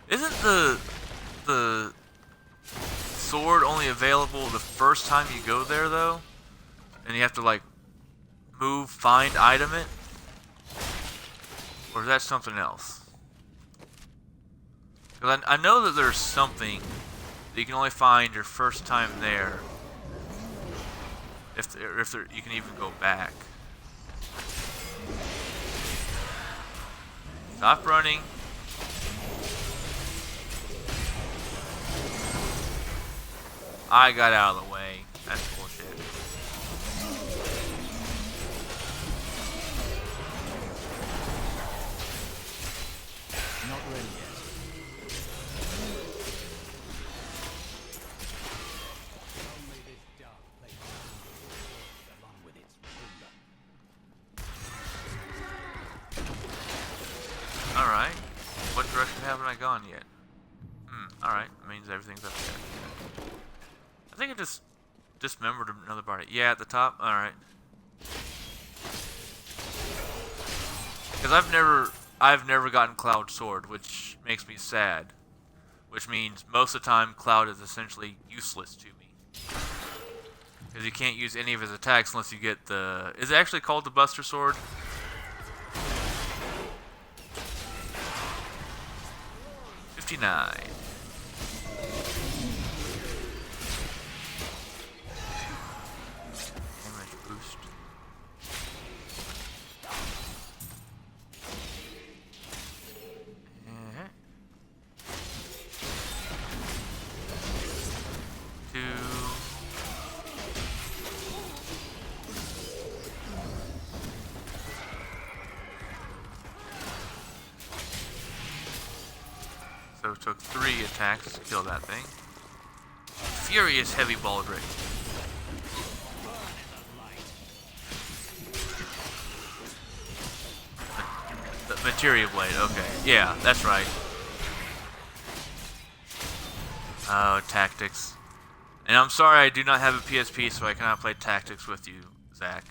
Isn't the sword only available the first time you go there though? And you have to like move, find, item it? Or is that something else? Because I know that there's something that you can only find your first time there. If you can even go back. Stop running. I got out of the way. That's bullshit. Not ready yet. Only this dark place along with its ruler. Alright. What direction haven't I gone yet? Alright. Means everything's up there. I think I just dismembered another body. Yeah, at the top? Alright. Because I've never gotten Cloud Sword, which makes me sad. Which means most of the time Cloud is essentially useless to me. Because you can't use any of his attacks unless you get the... Is it actually called the Buster Sword? '59. Damage boost. Two. So it took 3 attacks to kill that thing. Furious heavy baldric. The materia blade, okay. Yeah, that's right. Oh, tactics. And I'm sorry I do not have a PSP, so I cannot play tactics with you, Zach.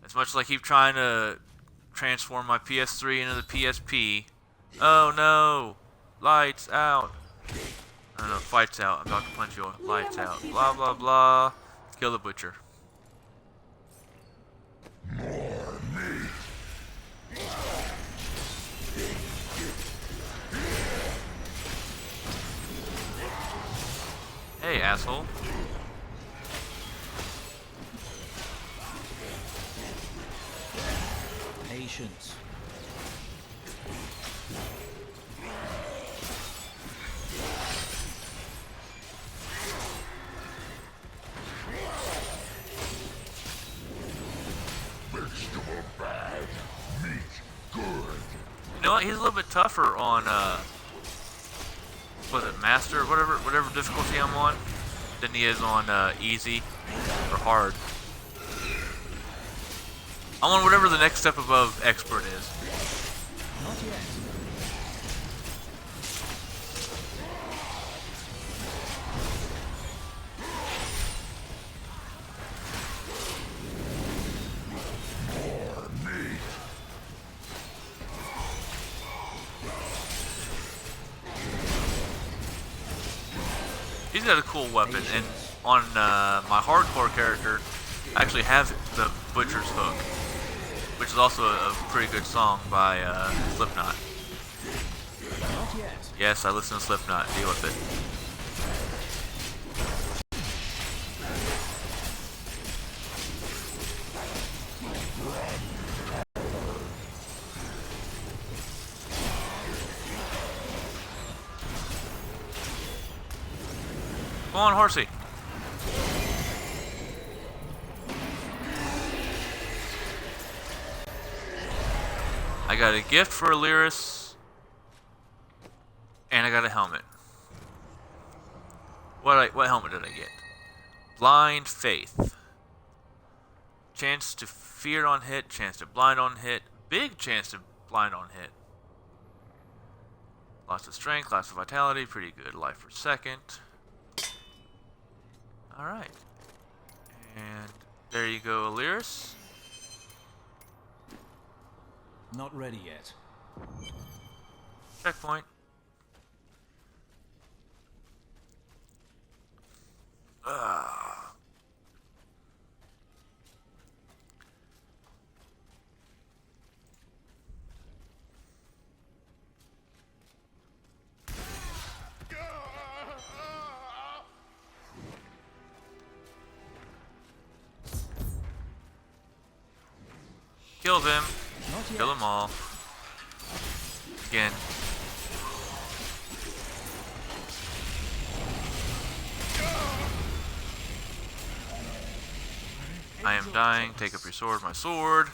As much as I keep trying to transform my PS3 into the PSP. Oh no! Lights out! No, no, fight's out. I'm about to punch you. Lights out. Blah blah blah. Kill the butcher. Hey, asshole. Patience. You know what? He's a little bit tougher on was it master, whatever difficulty I'm on, than he is on easy or hard. I'm on whatever the next step above expert is. Not yet. He's got a cool weapon, and on my hardcore character, I actually have the Butcher's Hook, which is also a pretty good song by Slipknot. Not yet. Yes, I listen to Slipknot. Deal with it. Come on, horsey. I got a gift for Lyris, and I got a helmet. What helmet did I get? Blind Faith. Chance to fear on hit, chance to blind on hit, big chance to blind on hit. Lots of strength, lots of vitality, pretty good. Life per second. Alright. And there you go, Lyris. Not ready yet. Checkpoint. Kill them. Kill them all. again. I am dying. Take up your sword, my sword.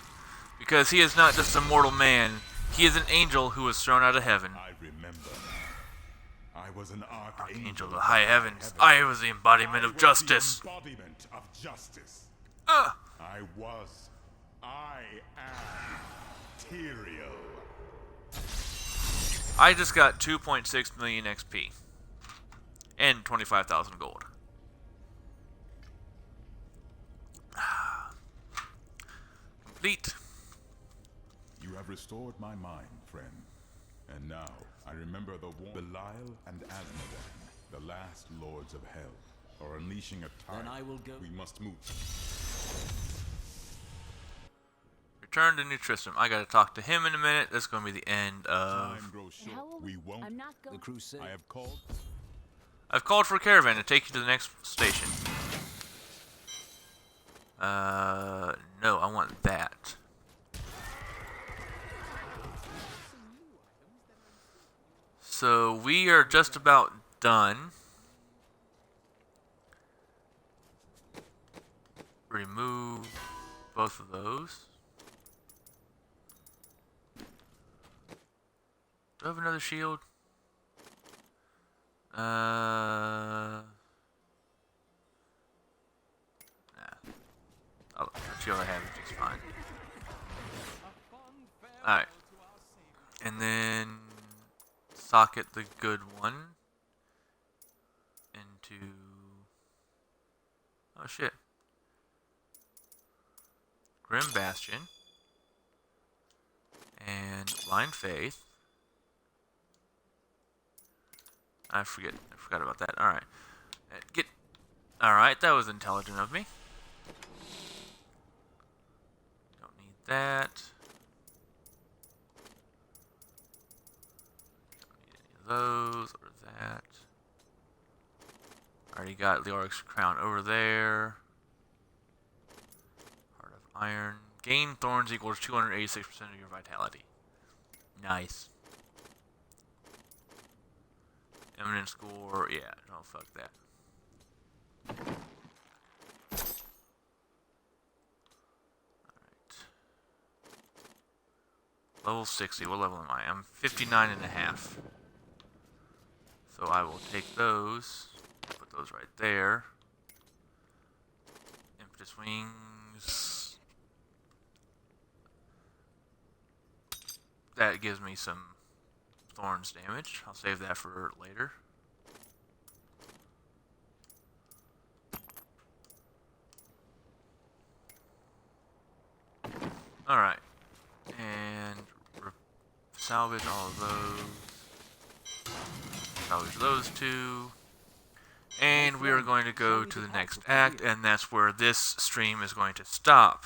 Because he is not just a mortal man. He is an angel who was thrown out of heaven. I remember. I was an Archangel of the high heavens. I was the embodiment of justice. The embodiment of justice. I am Tyrael. I just got 2.6 million XP. And 25,000 gold. Complete. You have restored my mind, friend. And now, I remember Belial and Asmodan, the last lords of hell, are unleashing a tide. Then I will go. We must move. Return to New Tristram. I gotta talk to him in a minute. That's gonna be the end of... Time grows short. We won't. The crusade. I have called. I've called for a caravan to take you to the next station. No, I want that. So we are just about done. Remove both of those. Do I have another shield? Nah. Oh, the shield I have is just fine. Alright. And then socket the good one into... Oh shit. Grim Bastion. And Blind Faith. I forgot about that. Alright. Alright, that was intelligent of me. Don't need that. Don't need any of those or that. Already got Leoric's crown over there. Heart of Iron. Gain thorns equals 286% of your vitality. Nice. Eminent score, yeah, no, fuck that. Alright. Level 60, what level am I? I'm 59 and a half. So I will take those, put those right there. Impetus Wings. That gives me some thorns damage. I'll save that for later. Alright. And salvage all of those. Salvage those two. And we are going to go to the next act, and that's where this stream is going to stop.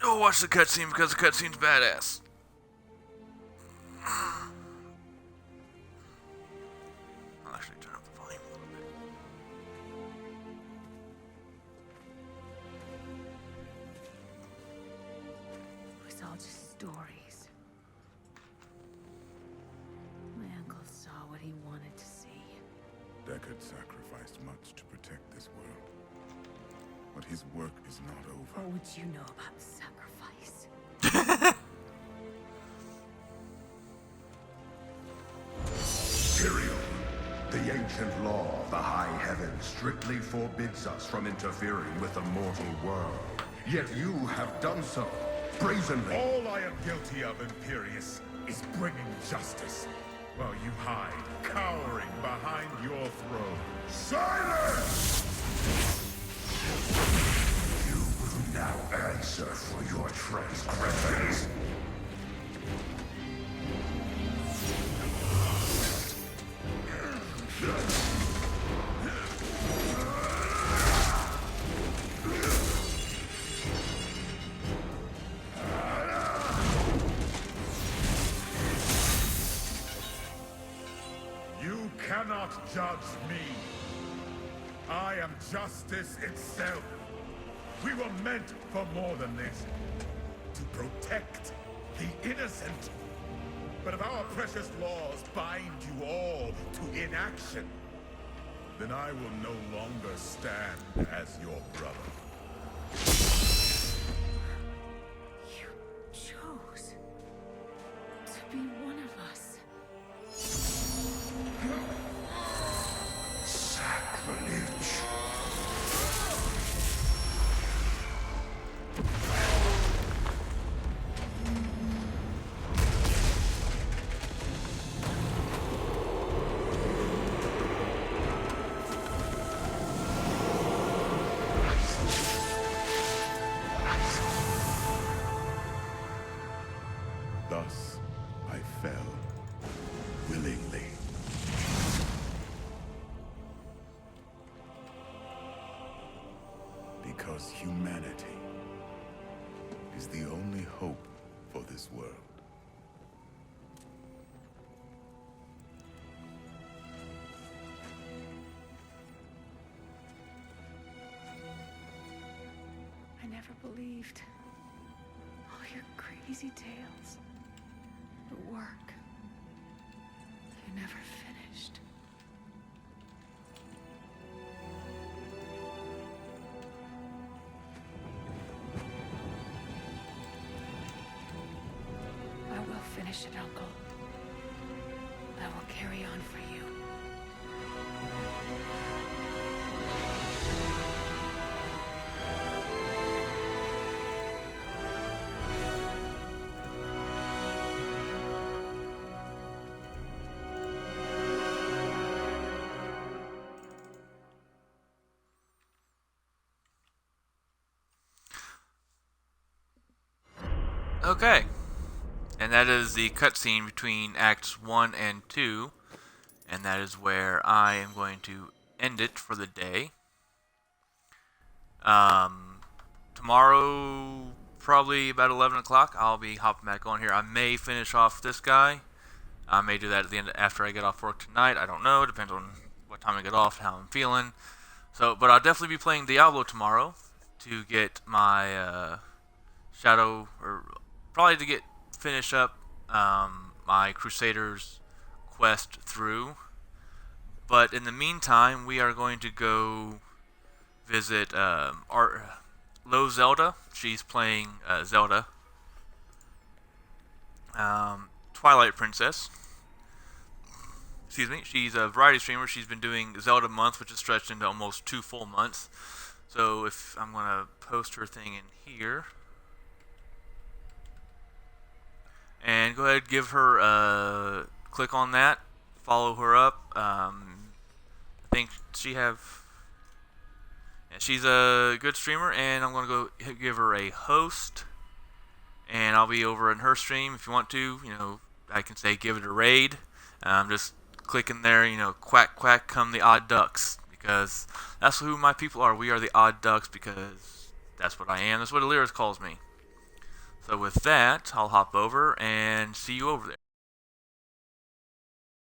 Oh, watch the cutscene because the cutscene's badass. I'll actually turn up the volume a little bit. It was all just stories. My uncle saw what he wanted to see. Deckard sacrificed much to protect this world. But his work is not over. What would you know about sacrifice? Tyrael, the ancient law of the high heavens strictly forbids us from interfering with the mortal world. Yet you have done so, brazenly. All I am guilty of, Imperius, is bringing justice, while you hide, cowering behind your throne. Silence! You will now answer for your transgressions. You cannot judge me. I am justice itself. We were meant for more than this. To protect the innocent. But if our precious laws bind you all to inaction, then I will no longer stand as your brother. You chose to be one of us. Sacrilege. Thus, I fell willingly. Because humanity is the only hope for this world. I never believed all your crazy tales. The work. You never finished. I will finish it, Uncle. I will carry on for you. Okay. And that is the cutscene between Acts 1 and 2. And that is where I am going to end it for the day. Tomorrow, probably about 11 o'clock, I'll be hopping back on here. I may finish off this guy. I may do that at the end after I get off work tonight. I don't know. Depends on what time I get off, how I'm feeling. So, but I'll definitely be playing Diablo tomorrow to get my Shadow, or probably to finish up my Crusaders quest through. But in the meantime, we are going to go visit Low Zelda. She's playing Zelda. Twilight Princess. Excuse me. She's a variety streamer. She's been doing Zelda Month, which is stretched into almost 2 full months. So if I'm going to post her thing in here. And go ahead, give her click on that. Follow her up. I think she's a good streamer, and I'm going to go give her a host, and I'll be over in her stream. If you want to, I can say give it a raid. Just click in there, quack quack come the odd ducks, because that's who my people are. We are the odd ducks, because that's what I am. That's what Aliris calls me. So with that, I'll hop over and see you over there.